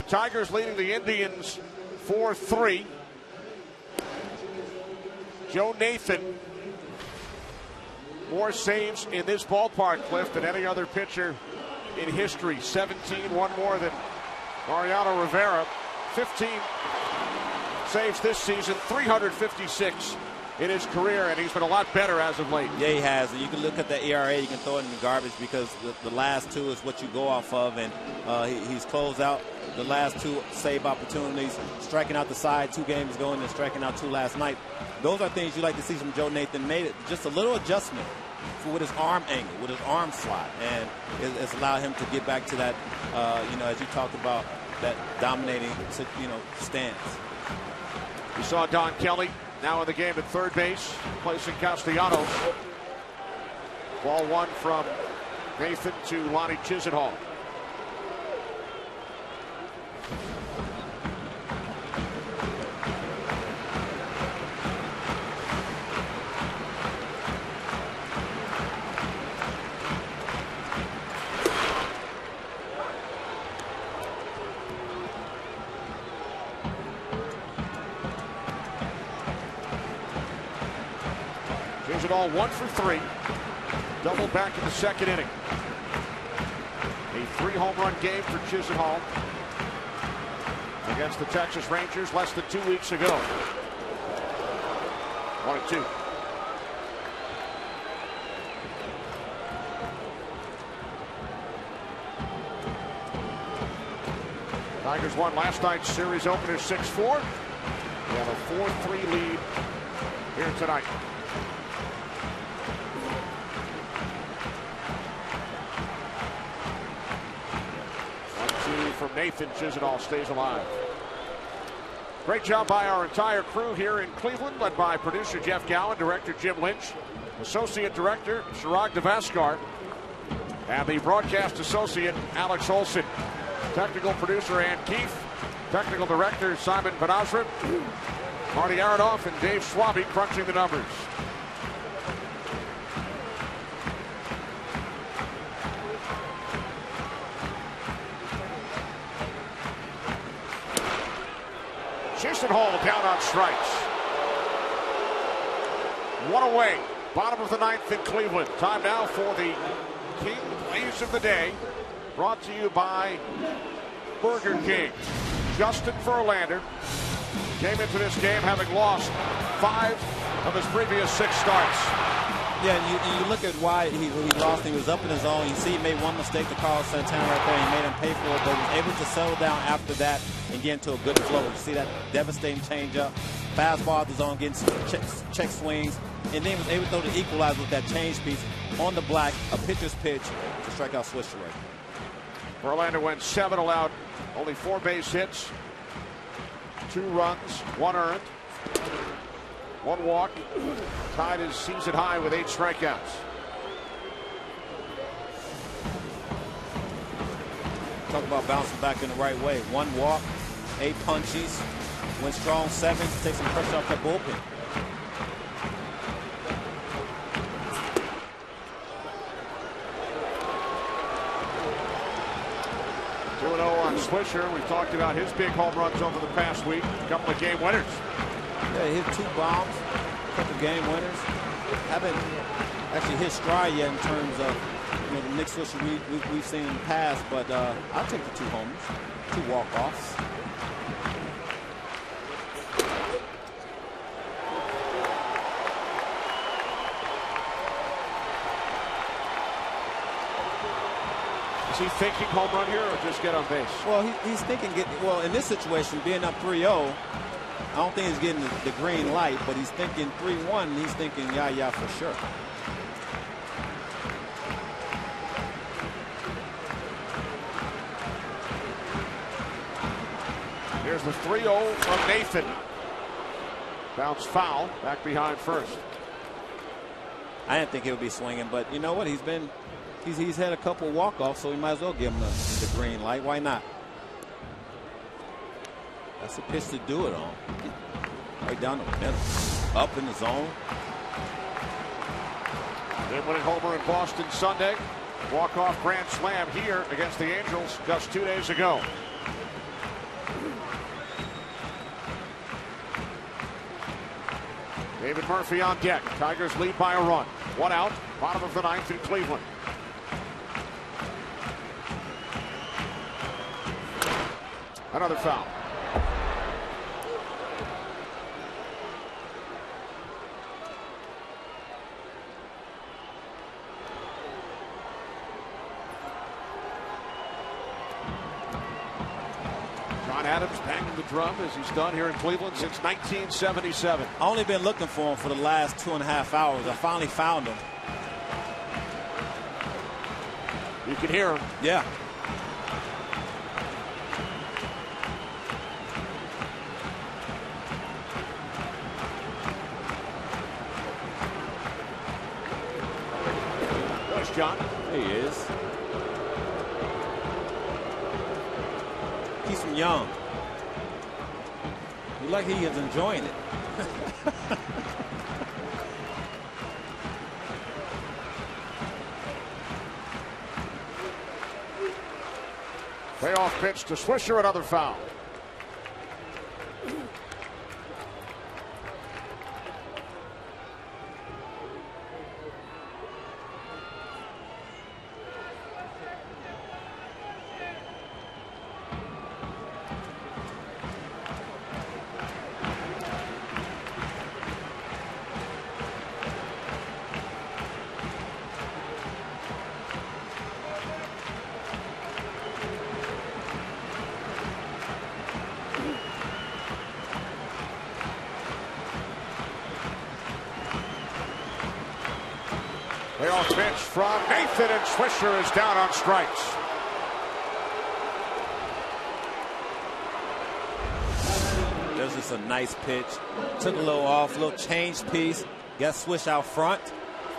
Tigers leading the Indians 4-3. Joe Nathan, more saves in this ballpark, Cliff, than any other pitcher in history. 17, one more than Mariano Rivera. 15 saves this season, 356 in his career, and he's been a lot better as of late. Yeah, he has. And you can look at the ERA. You can throw it in the garbage because the last two is what you go off of, and he's closed out the last two save opportunities, striking out the side 2 games ago and then striking out 2 last night. Those are things you like to see from Joe Nathan. Made it just a little adjustment with his arm angle, with his arm slot, and it's allowed him to get back to that, as you talked about, that dominating, stance. We saw Don Kelly now in the game at third base, placing Castellanos. Ball 1 from Nathan to Lonnie Chisenhall. Chisenhall 1 for 3. Double back in the second inning. A 3-home run game for Chisenhall against the Texas Rangers less than 2 weeks ago. 1-2. Tigers won last night's series opener 6-4. They have a 4-3 lead here tonight. 1-2 from Nathan. Chisenhall stays alive. Great job by our entire crew here in Cleveland, led by producer Jeff Gowen, director Jim Lynch, associate director Chirag Devaskar, and the broadcast associate Alex Olson. Technical producer Ann Keefe, technical director Simon Benazra, Marty Aronoff, and Dave Schwabe crunching the numbers. Chisenhall down on strikes. 1 away. Bottom of the 9th in Cleveland. Time now for the King Plays of the Day. Brought to you by Burger King. Justin Verlander came into this game having lost 5 of his previous 6 starts. Yeah, and you look at why he lost. He was up in his zone. You see he made one mistake to Carlos Santana right there. He made him pay for it, but was able to settle down after that and get into a good flow. You see that devastating changeup, fastball at the zone, getting some check swings, and then was able to throw the equalizer with that change piece on the black, a pitcher's pitch to strike out Swisher. Verlander went 7, allowed only 4 base hits, 2 runs, 1 earned, 1 walk, tied his season high with 8 strikeouts. Talk about bouncing back in the right way. 1 walk, 8 punches, went strong 7 to take some pressure off that bullpen. On Swisher, we've talked about his big home runs over the past week. A couple of game winners. Yeah, he hit 2 bombs, a couple game winners. Haven't actually hit stride yet in terms of the Nick Swisher we've seen in the past, but I'll take the 2 homers, 2 walk-offs. Is he thinking home run here or just get on base? Well, he's thinking in this situation, being up 3-0, I don't think he's getting the green light, but he's thinking 3-1, and he's thinking, yeah, for sure. Here's the 3-0 from Nathan. Bounce foul, back behind first. I didn't think he would be swinging, but you know what? He's had a couple walk-offs, so we might as well give him the green light. Why not? That's a pitch to do it on. Right down the middle. Up in the zone. Then winning homer in Boston Sunday. Walk-off grand slam here against the Angels just 2 days ago. David Murphy on deck. Tigers lead by a run. 1 out. Bottom of the 9th in Cleveland. Another foul. John Adams banging the drum as he's done here in Cleveland since 1977. I've only been looking for him for the last 2.5 hours. I finally found him. You can hear him. Yeah. There's John. There he is. Keeps him young. Look like he is enjoying it. Payoff pitch to Swisher, another foul. Payoff pitch from Nathan, and Swisher is down on strikes. There's just a nice pitch. Took a little off, a little change piece. Got Swish out front.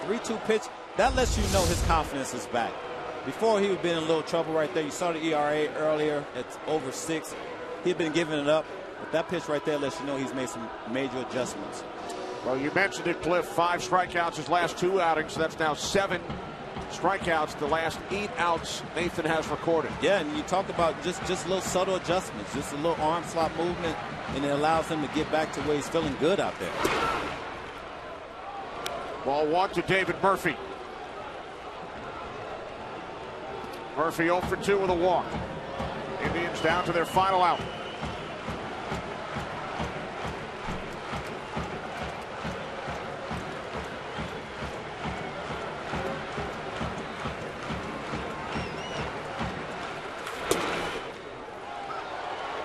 3-2 pitch. That lets you know his confidence is back. Before he had been in a little trouble right there. You saw the ERA earlier at over 6. He had been giving it up. But that pitch right there lets you know he's made some major adjustments. Well, you mentioned it, Cliff. 5 strikeouts his last 2 outings. So that's now 7 strikeouts the last 8 outs Nathan has recorded. Yeah, and you talk about just little subtle adjustments, just a little arm slot movement, and it allows him to get back to where he's feeling good out there. Ball 1 to David Murphy. Murphy 0 for 2 with a walk. Indians down to their final out.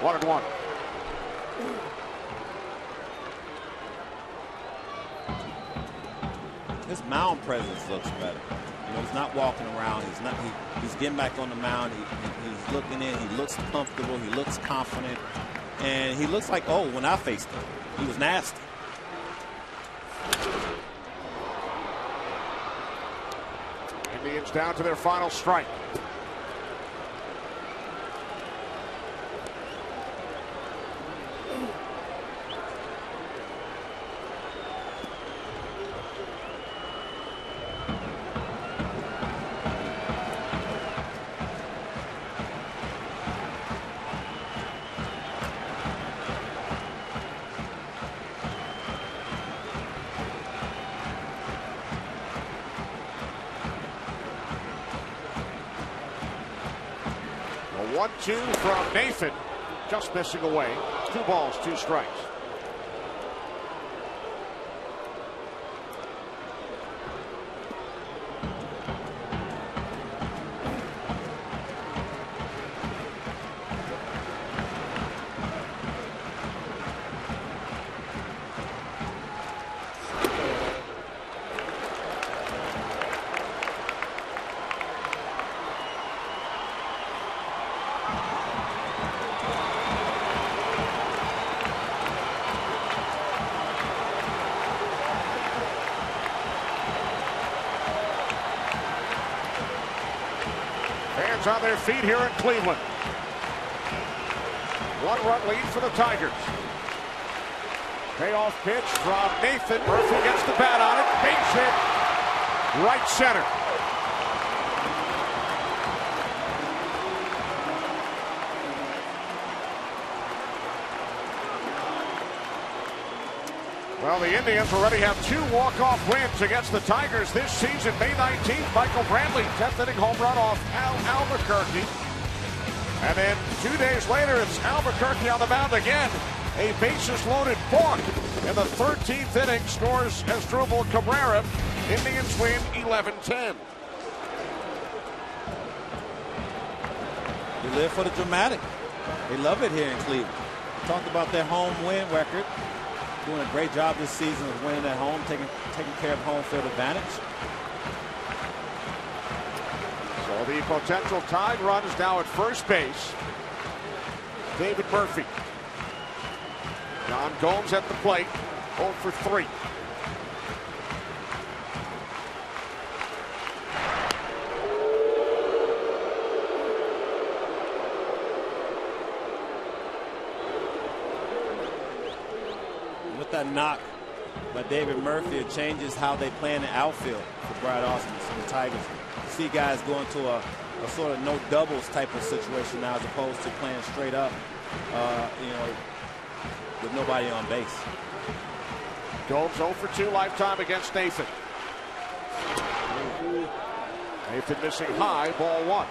One and one. His mound presence looks better. You know, he's not walking around. He's getting back on the mound. He's looking in. He looks comfortable. He looks confident. And he looks like, oh, when I faced him, he was nasty. Indians down to their final strike. A 1-2 from Nathan, just missing away. 2 balls, 2 strikes. On their feet here in Cleveland. 1-run lead for the Tigers. Payoff pitch from Nathan. Murphy gets the bat on it. Base hit. Right center. Well, the Indians already have 2 walk-off wins against the Tigers this season. May 19th, Michael Brantley, 10th inning home run off Al Albuquerque. And then 2 days later, it's Albuquerque on the mound again. A bases-loaded walk in the 13th inning, scores Asdrubal Cabrera. Indians win 11-10. You live for the dramatic. They love it here in Cleveland. Talked about their home win record. Doing a great job this season of winning at home, taking care of home field advantage. So the potential tying run is now at first base. David Murphy. John Gomes at the plate, 0 for 3. With that knock by David Murphy, it changes how they play in the outfield for Brad Austin and the Tigers. You see guys going to a sort of no doubles type of situation now, as opposed to playing straight up, with nobody on base. Gomes 0 for 2 lifetime against Nathan. Nathan missing high, ball 1.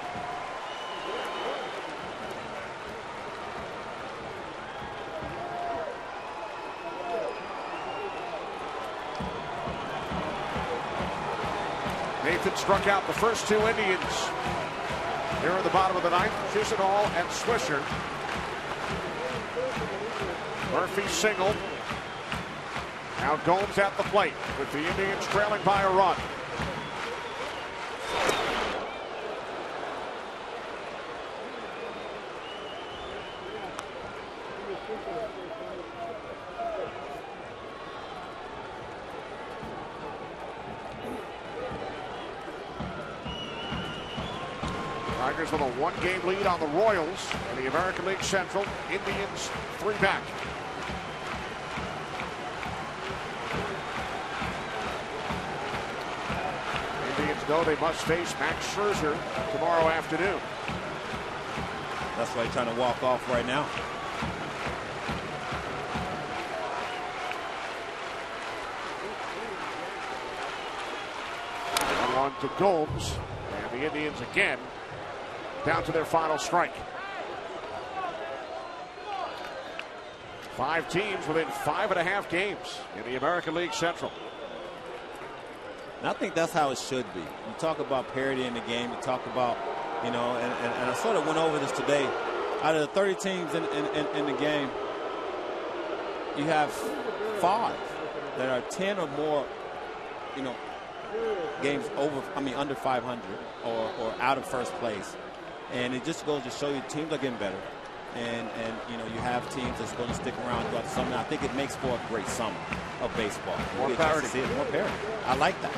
Nathan struck out the first 2 Indians. Here in the bottom of the ninth, Chisenhall and Swisher. Murphy singled. Now Gomes at the plate with the Indians trailing by a run. Tigers with a 1-game lead on the Royals in the American League Central. Indians 3 back. Indians know they must face Max Scherzer tomorrow afternoon. That's why he's trying to walk off right now. On to Gomes, and the Indians again down to their final strike. 5 teams within 5.5 games in the American League Central. And I think that's how it should be. You talk about parity in the game. You talk about, and I sort of went over this today. Out of the 30 teams in the game, you have 5 that are 10 or more, games under 500 or out of first place. And it just goes to show you teams are getting better. And you have teams that's going to stick around throughout the summer. I think it makes for a great summer of baseball. More parity. More parity. I like that.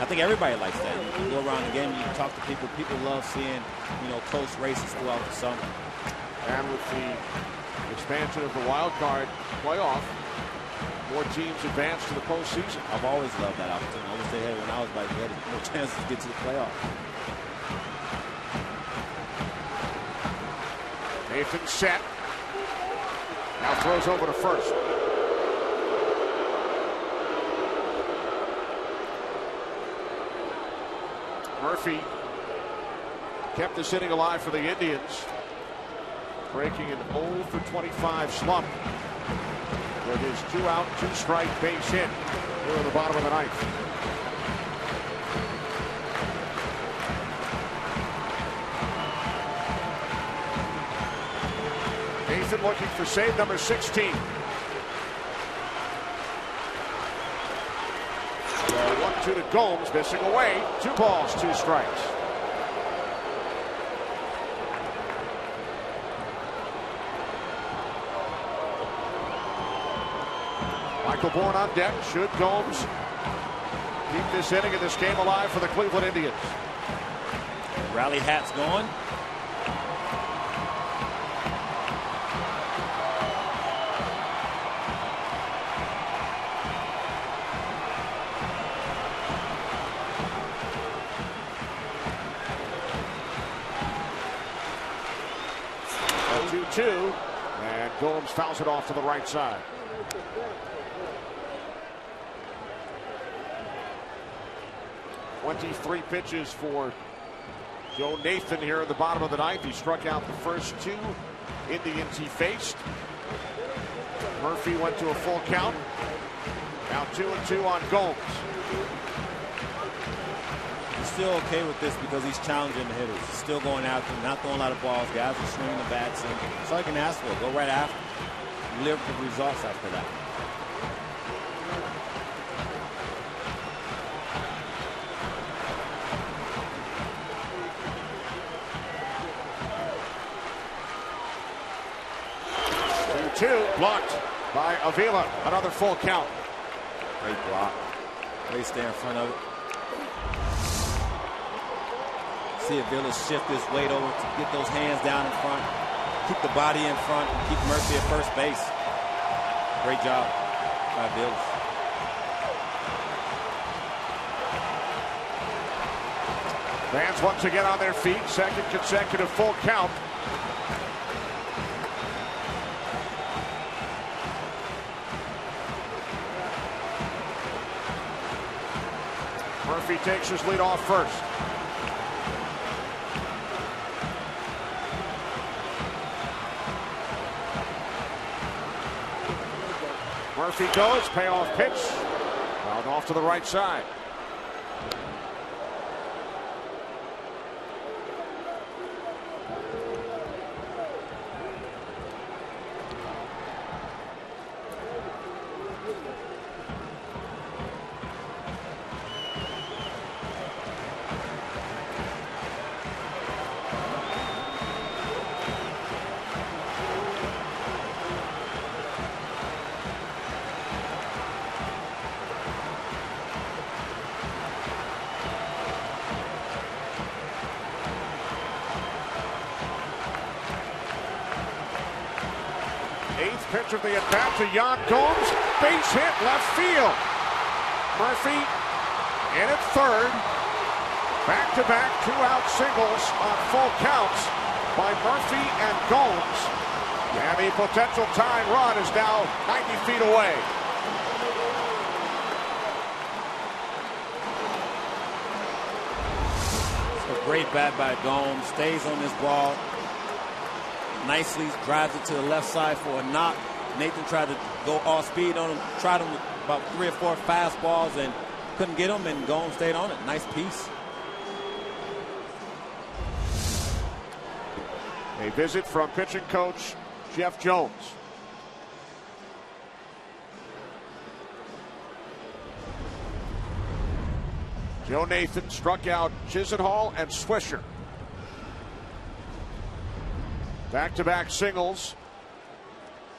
I think everybody likes that. You go around the game and you talk to people. People love seeing, close races throughout the summer. And with the expansion of the wild card playoff, more teams advance to the postseason. I've always loved that opportunity. I always say, hey, when I was back, we had more chances to get to the playoff. Nathan set. Now throws over to first. Murphy kept this inning alive for the Indians, breaking an 0 for 25 slump with his 2-out, 2-strike base hit here in the bottom of the ninth. Nathan looking for save number 16. 1-2 to Gomes, missing away. 2 balls, 2 strikes. Michael Bourne on deck. Should Gomes keep this inning and this game alive for the Cleveland Indians? Rally hat's going. And Gomes fouls it off to the right side. "23 pitches for Joe Nathan here in the bottom of the ninth. He struck out the first 2 Indians he faced. Murphy went to a full count. Now 2-2 on Gomes. He's still okay with this because he's challenging the hitters. He's still going after them, not throwing a lot of balls. Guys are swinging the bats, and that's all you can ask for. Go right after him. Live the results after that. Two blocked by Avila. Another full count. Great block. They stay in front of it. See Avila shift his weight over to get those hands down in front. Keep the body in front. And keep Murphy at first base. Great job by Avila. Fans once again on their feet. Second consecutive full count. Murphy takes his lead off first. Murphy goes, payoff pitch. Fouled off to the right side. Pitch of the at-bat to Yan Gomes. Base hit left field. Murphy in at third. Back-to-back two-out singles on full counts by Murphy and Gomes. And the potential tying run is now 90 feet away. So great bat by Gomes. Stays on this ball. Nicely drives it to the left side for a knock. Nathan tried to go off speed on him, tried him with about 3 or 4 fastballs and couldn't get him, and Gomes stayed on it. Nice piece. A visit from pitching coach Jeff Jones. Joe Nathan struck out Chisenhall and Swisher. Back-to-back singles,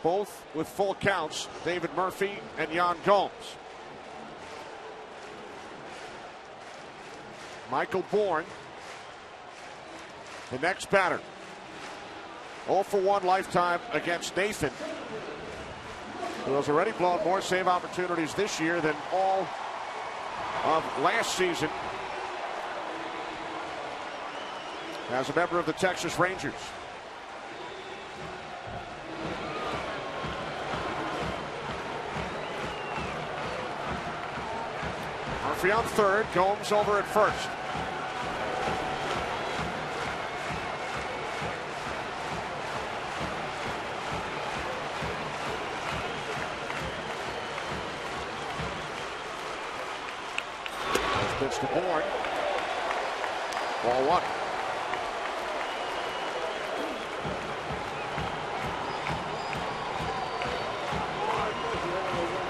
both with full counts, David Murphy and Yan Gomes. Michael Bourne, the next batter. 0 for 1 lifetime against Nathan, who has already blown more save opportunities this year than all of last season as a member of the Texas Rangers. Murphy on third, Gomes over at first. Pitch to Bourne. Ball 1.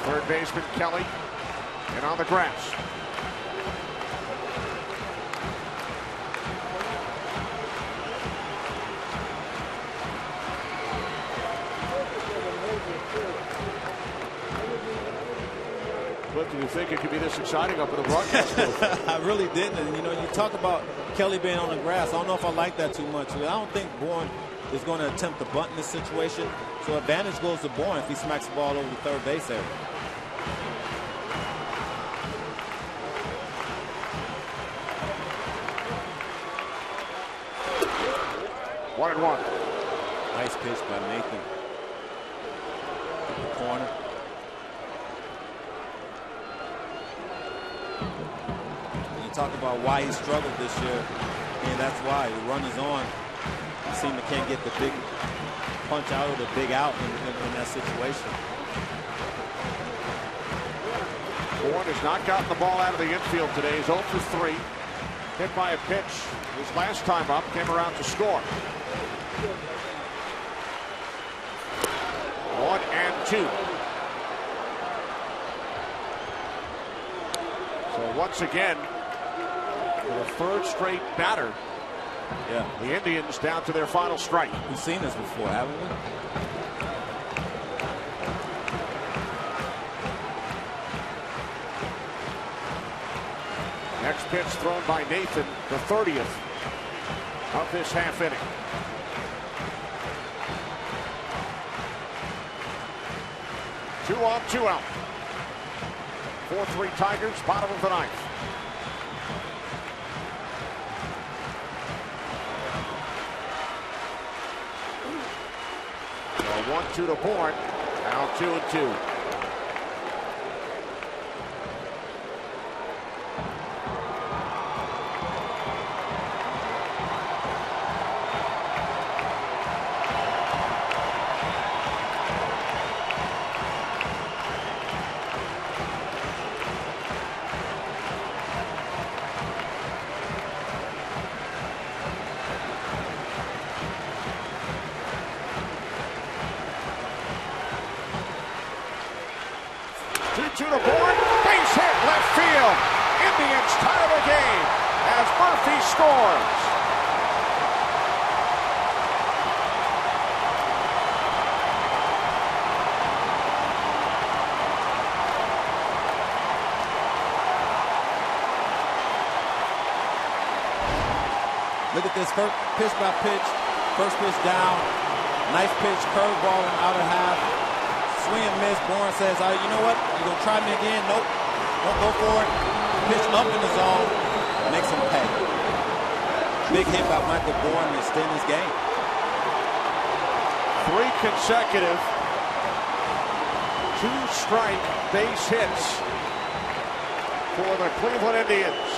Third baseman Kelly, and on the grass. Did you think it could be this exciting up in the broadcast booth? I really didn't. And, you know, you talk about Kelly being on the grass. I don't know if I like that too much. I don't think Bourne is going to attempt to bunt in this situation. So advantage goes to Bourne if he smacks the ball over the third base area. One and one. Nice pitch by Nathan. In the corner. Talk about why he struggled this year, and that's why the run is on. He seemed to can't get the big punch out or the big out in that situation. Bourne has not gotten the ball out of the infield today. He's 0 for 3. Hit by a pitch his last time up, came around to score. 1-2. So once again, for the third straight batter, the Indians down to their final strike. We've seen this before, haven't we? Next pitch thrown by Nathan, the 30th of this half inning. Two on, two out. 4-3 Tigers, bottom of the ninth. So 1-2 to Bourne. Now 2-2. To the board, base hit, left field. Indians tie the game as Murphy scores. Look at this pitch by pitch. First pitch down. Nice pitch, curveball and out of half. Swing and miss. Bourne says, you know what? You gonna try me again? Nope. Won't go for it. Pitch up in the zone. Makes him pay. Big hit by Michael Bourne to extend his game. 3 consecutive 2-strike base hits for the Cleveland Indians.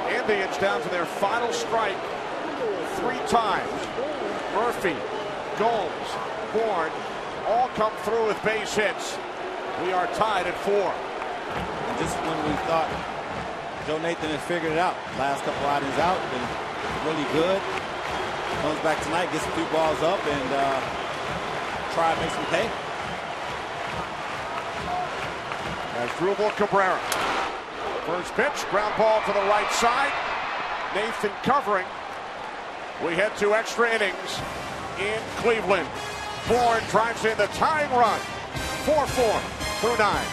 Indians down to their final strike 3 times. Murphy, Gomes, Bourne all come through with base hits. We are tied at 4. And just when we thought Joe Nathan had figured it out, last couple outings out, been really good. Comes back tonight, gets a few balls up, and try to make some pay. As Drupal Cabrera. First pitch, ground ball to the right side. Nathan covering. We head to extra innings in Cleveland. Bourne drives in the tying run. 4-4 through 9.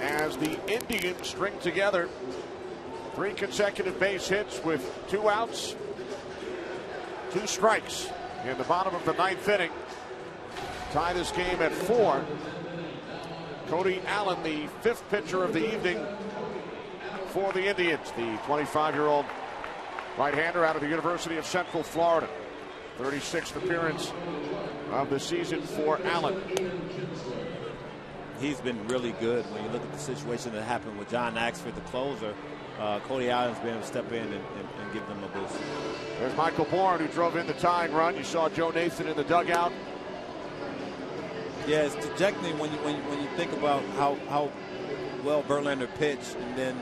as the Indians string together 3 consecutive base hits with 2 outs, 2 strikes in the bottom of the 9th inning. Tie this game at 4. Cody Allen, the 5th pitcher of the evening for the Indians, the 25-year-old right-hander out of the University of Central Florida. 36th appearance of the season for Allen. He's been really good when you look at the situation that happened with John Axford, the closer. Cody Allen's been able to step in and give them a boost. There's Michael Bourne, who drove in the tying run. You saw Joe Nathan in the dugout. Yeah, it's dejecting when you think about how well Verlander pitched, and then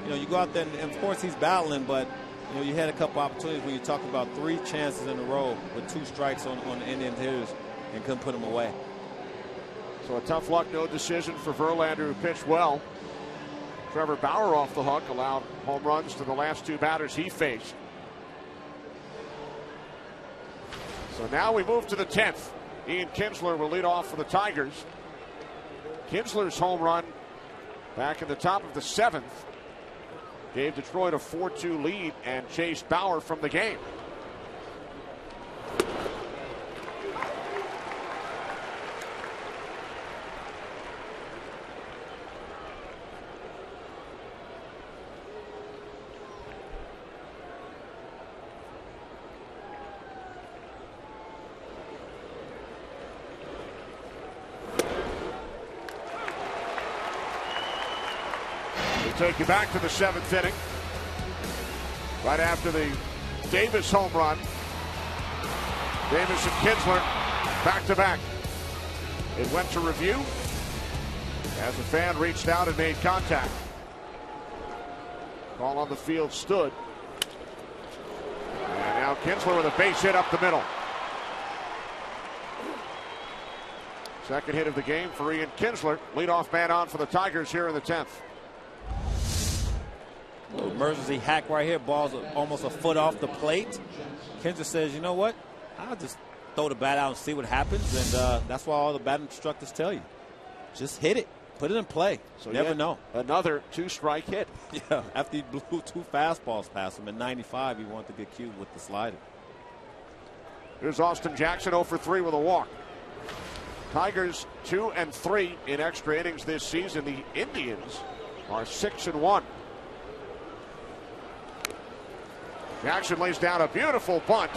you go out there and of course he's battling, but you had a couple opportunities when you talk about 3 chances in a row with 2 strikes on the Indian hitters and couldn't put them away. So a tough luck no decision for Verlander, who pitched well. Trevor Bauer off the hook, allowed home runs to the last 2 batters he faced. So now we move to the 10th. Ian Kinsler will lead off for the Tigers. Kinsler's home run back in the top of the 7th gave Detroit a 4-2 lead and chased Bauer from the game. Take you back to the 7th inning. Right after the Davis home run. Davis and Kinsler back to back. It went to review as a fan reached out and made contact. Ball on the field stood. And now Kinsler with a base hit up the middle. Second hit of the game for Ian Kinsler. Leadoff man on for the Tigers here in the 10th. Emergency hack right here. Ball's almost a foot off the plate. Kinsler says, you know what? I'll just throw the bat out and see what happens. And that's why all the batting instructors tell you. Just hit it. Put it in play. So never know. Another 2-strike hit. Yeah, after he blew 2 fastballs past him. In 95, he wanted to get cute with the slider. Here's Austin Jackson 0 for 3 with a walk. Tigers 2-3 in extra innings this season. The Indians are 6-1. Jackson lays down a beautiful bunt,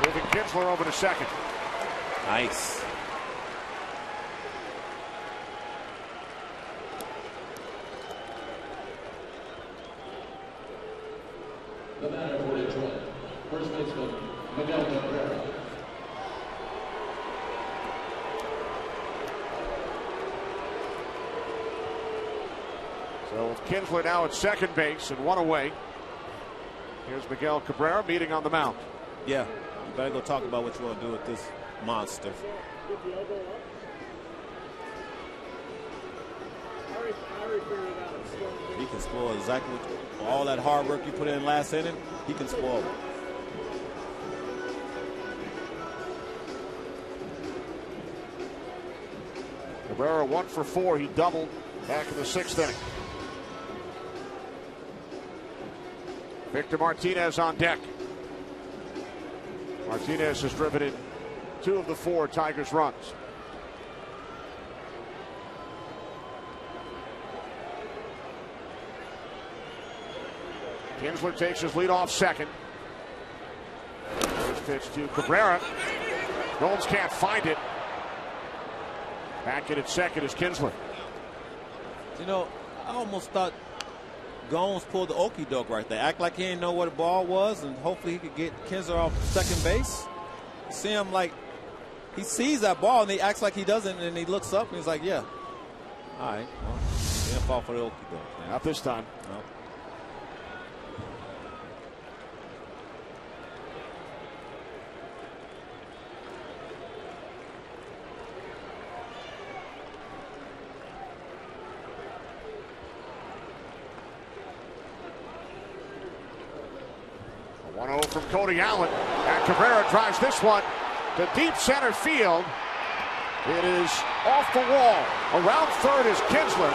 moving Kinsler over to second. Nice. The batter for Detroit, first baseman Miguel Cabrera. So with Kinsler now at second base and 1 away. Here's Miguel Cabrera meeting on the mound. Yeah, you better go talk about what you want to do with this monster. He can spoil exactly what, all that hard work you put in last inning. He can spoil it. Cabrera 1 for 4. He doubled back in the 6th inning. Victor Martinez on deck. Martinez has driven in 2 of the 4 Tigers runs. Kinsler takes his lead off second. First pitch to Cabrera. Gomes can't find it. Back in at second is Kinsler. You know, I almost thought Gomes pulled the okie doke right there. Act like he didn't know what the ball was, and hopefully he could get Kinsler off second base. You see him like he sees that ball and he acts like he doesn't, and he looks up and he's like, yeah. All right. Well, he didn't fall for the okie doke, man. Not this time. No. A 1-0 from Cody Allen. And Cabrera drives this one to deep center field. It is off the wall. Around third is Kinsler.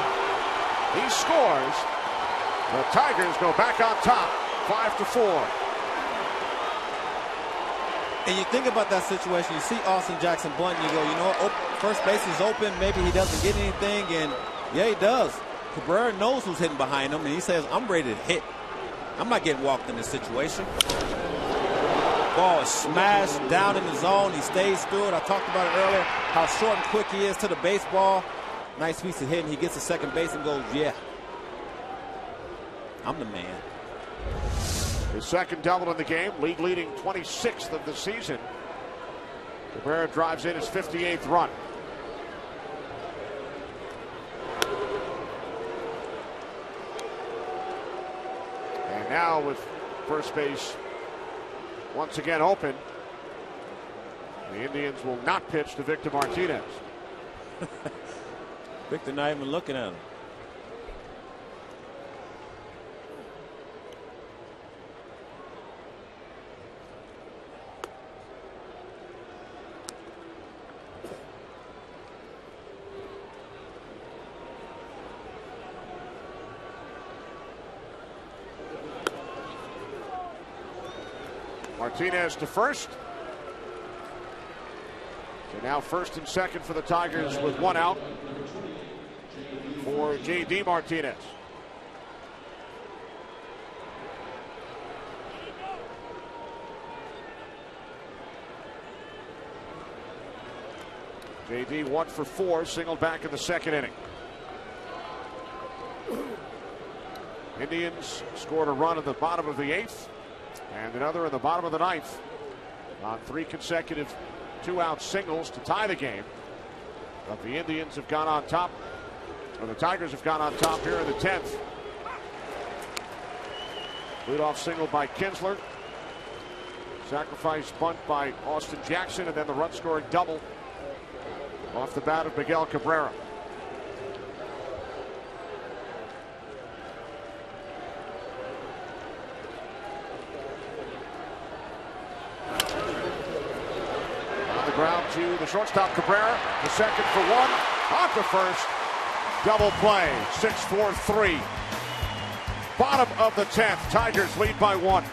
He scores. The Tigers go back on top, 5-4. And you think about that situation, you see Austin Jackson bunt, and you go, you know what, first base is open, maybe he doesn't get anything, and yeah, he does. Cabrera knows who's hitting behind him, and he says, I'm ready to hit. I'm not getting walked in this situation. Ball is smashed down in the zone. He stays through it. I talked about it earlier, how short and quick he is to the baseball. Nice piece of hitting. He gets to second base and goes, yeah, I'm the man. His second double in the game, leading 26th of the season. Cabrera drives in his 58th run. And now with first base once again open, the Indians will not pitch to Victor Martinez. Victor not even looking at him. Martinez to first. So now first and second for the Tigers with one out for J.D. Martinez. J.D. 1 for 4, singled back in the second inning. Indians scored a run in the bottom of the 8th. And another in the bottom of the 9th on 3 consecutive 2-out singles to tie the game. But the Indians have gone on top, or the Tigers have gone on top here in the 10th. Leadoff single by Kinsler. Sacrifice bunt by Austin Jackson, and then the run-scoring double off the bat of Miguel Cabrera. Ground to the shortstop Cabrera, the second for one, off the first, double play, 6-4-3. Bottom of the 10th, Tigers lead by 1.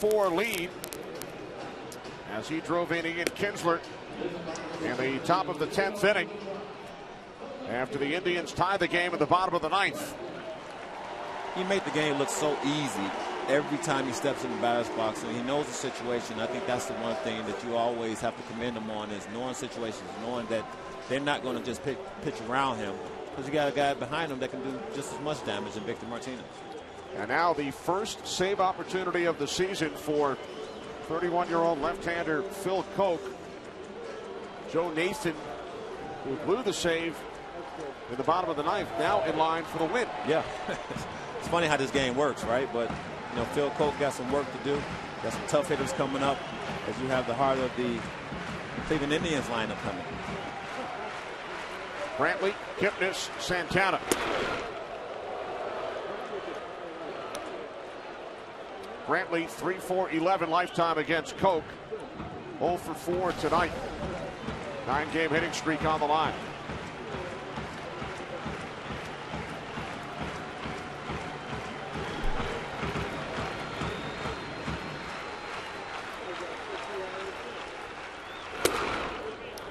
6-4 lead as he drove in Ian Kinsler in the top of the 10th inning after the Indians tied the game at the bottom of the 9th. He made the game look so easy every time he steps in the batter's box, and he knows the situation. I think that's the one thing that you always have to commend him on, is knowing situations, knowing that they're not going to just pitch around him, because you got a guy behind him that can do just as much damage than Victor Martinez. And now the first save opportunity of the season for 31-year-old left-hander Phil Koch. Joe Nathan, who blew the save in the bottom of the 9th, now in line for the win. Yeah. It's funny how this game works, right? But, you know, Phil Koch got some work to do. Got some tough hitters coming up as you have the heart of the Cleveland Indians lineup coming. Brantley, Kipnis, Santana. Brantley 3-for-11 lifetime against Koch. 0 for 4 tonight. 9-game hitting streak on the line.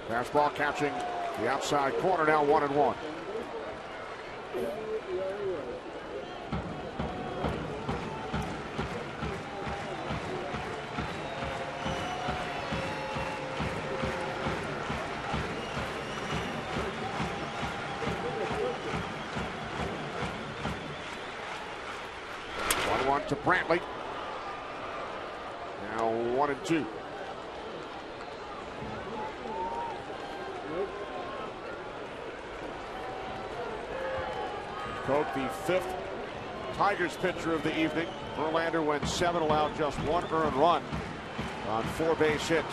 Fastball catching the outside corner, now 1-1. To Brantley. Now 1-2. Koch, the 5th Tigers pitcher of the evening. Verlander went 7, allowed just 1 earned run on 4 base hits.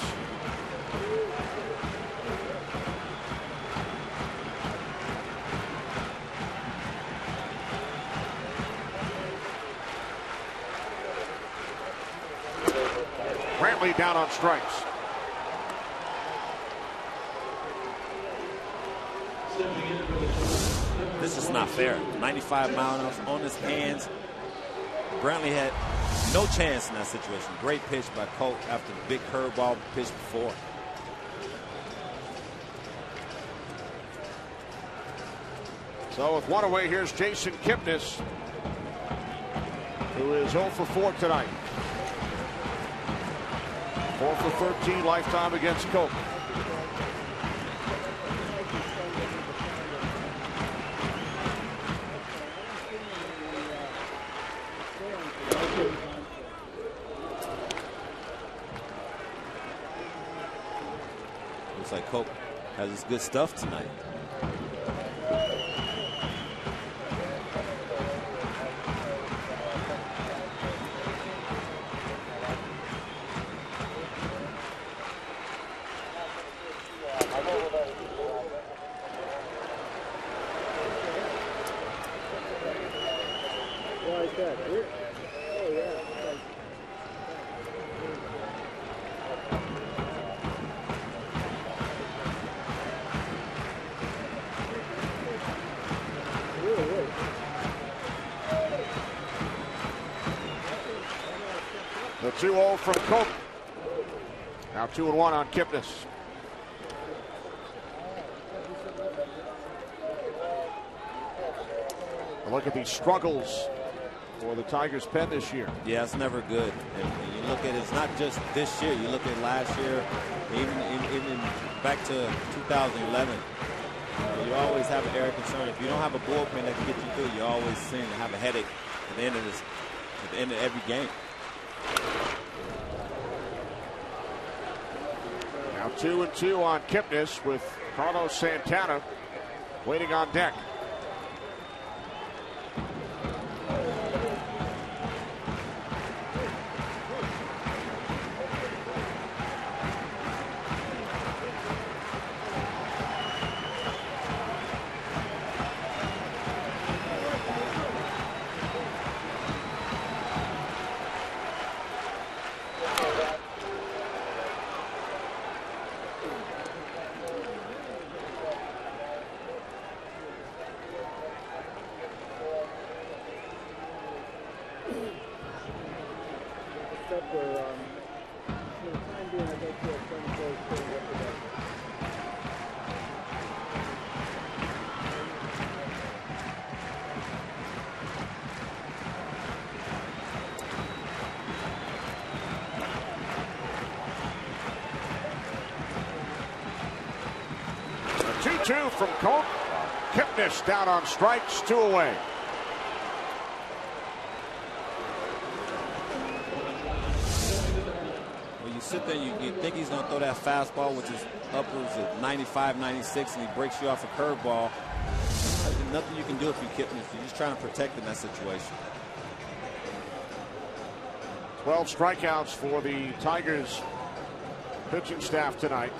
Brantley down on strikes. This is not fair. 95 miles on his hands. Brantley had no chance in that situation. Great pitch by Koch after the big curveball pitch before. So with 1 away, here's Jason Kipnis, who is 0 for 4 tonight. 4 for 13 lifetime against Koch. Looks like Koch has his good stuff tonight. The 2-0 from Koch. Now 2-1 on Kipnis. A look at the struggles for the Tigers pen this year. Yeah, it's never good. And you look at it, it's not just this year. You look at last year, even back to 2011. You always have an area of concern. If you don't have a bullpen that can get you through, you always seem to have a headache at the end of every game. Now 2-2 on Kipnis with Carlos Santana waiting on deck. 2-2 from Coke. Kipnis down on strikes, 2 away. Well, you sit there, you think he's going to throw that fastball, which is upwards of 95, 96, and he breaks you off a curveball. There's nothing you can do if you Kipnis. You're just trying to protect in that situation. 12 strikeouts for the Tigers pitching staff tonight.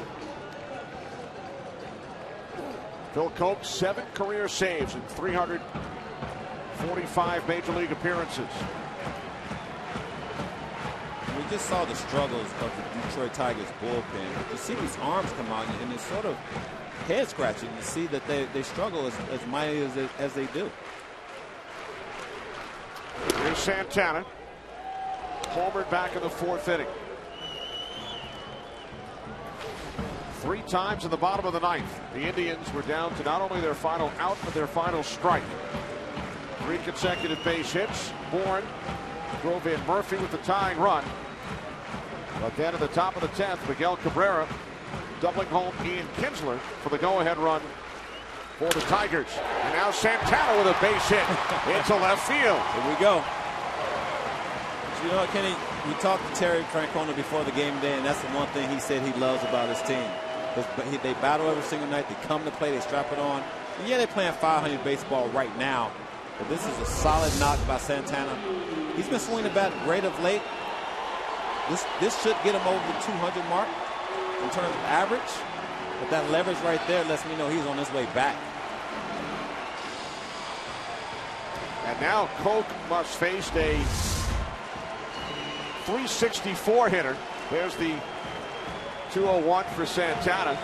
Phil Coke, 7 career saves in 345 major league appearances. We just saw the struggles of the Detroit Tigers bullpen. You see these arms come out, and it's sort of head scratching. You see that they struggle as mighty as they do. Here's Santana. Homered back in the 4th inning. 3 times in the bottom of the 9th. The Indians were down to not only their final out, but their final strike. 3 consecutive base hits. Bourne drove in Murphy with the tying run. But then at the top of the 10th, Miguel Cabrera doubling home Ian Kinsler for the go-ahead run for the Tigers. And now Santana with a base hit into left field. Here we go. You know, Kenny, we talked to Terry Francona before the game today, and that's the one thing he said he loves about his team. They battle every single night. They come to play. They strap it on. And yeah, they're playing 500 baseball right now, but this is a solid knock by Santana. He's been swinging the bat great of late. This should get him over the 200 mark in terms of average, but that leverage right there lets me know he's on his way back. And now Coke must face a 364 hitter. There's the 201 for Santana.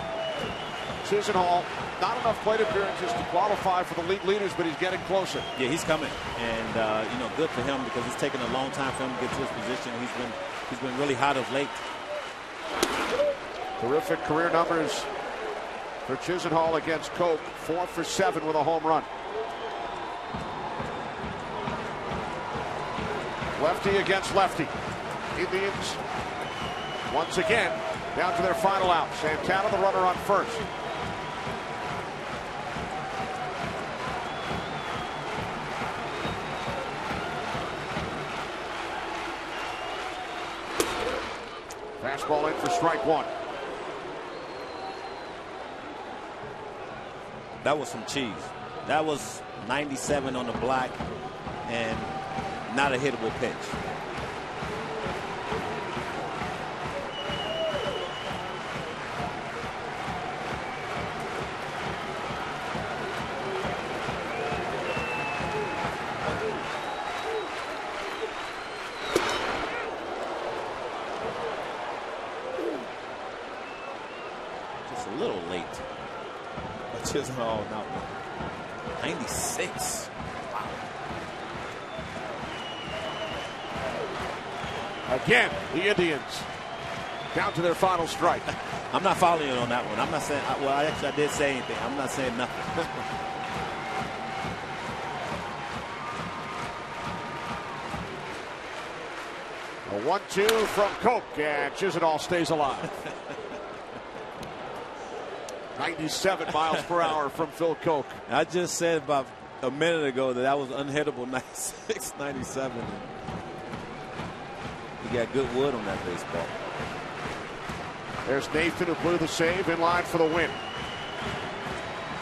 Chisenhall, not enough plate appearances to qualify for the league leaders, but he's getting closer. Yeah, he's coming, and you know, good for him because it's taken a long time for him to get to his position. He's been really hot of late. Terrific career numbers for Chisenhall against Coke. 4 for 7 with a home run. Lefty against lefty. Indians once again down to their final out. Santana the runner on first. Fastball in for strike 1. That was some cheese. That was 97 on the black and not a hittable pitch. Just a little late. Just, oh, no. 96. Wow. Again, the Indians down to their final strike. I'm not following you on that one. I'm not saying, well, I did say anything. I'm not saying nothing. A 1-2 from Coke, and Chisenhall stays alive. 97 miles per hour from Phil Coke. I just said about a minute ago that was unhittable. 96, 97. He got good wood on that baseball. There's Nathan who blew the save, in line for the win.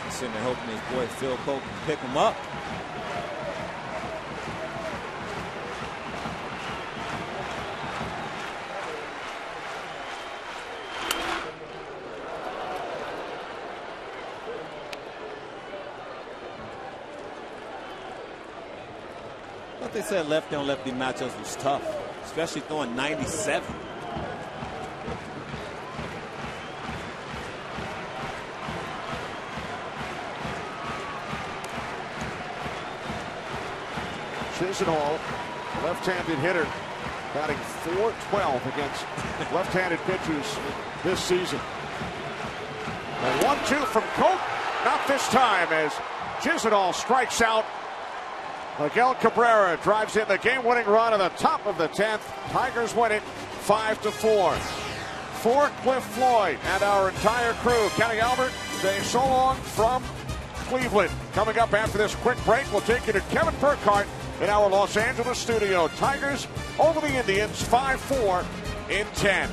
He's sitting there hoping his boy Phil Coke can pick him up. They said lefty on lefty matchups was tough, especially throwing 97. Chisenhall, left-handed hitter, batting .412 against left-handed pitchers this season. A 1-2 from Coke, not this time as Chisenhall strikes out. Miguel Cabrera drives in the game-winning run at the top of the 10th. Tigers win it 5-4. For Cliff Floyd and our entire crew, Kenny Albert, say so long from Cleveland. Coming up after this quick break, we'll take you to Kevin Burkhardt in our Los Angeles studio. Tigers over the Indians 5-4 in 10.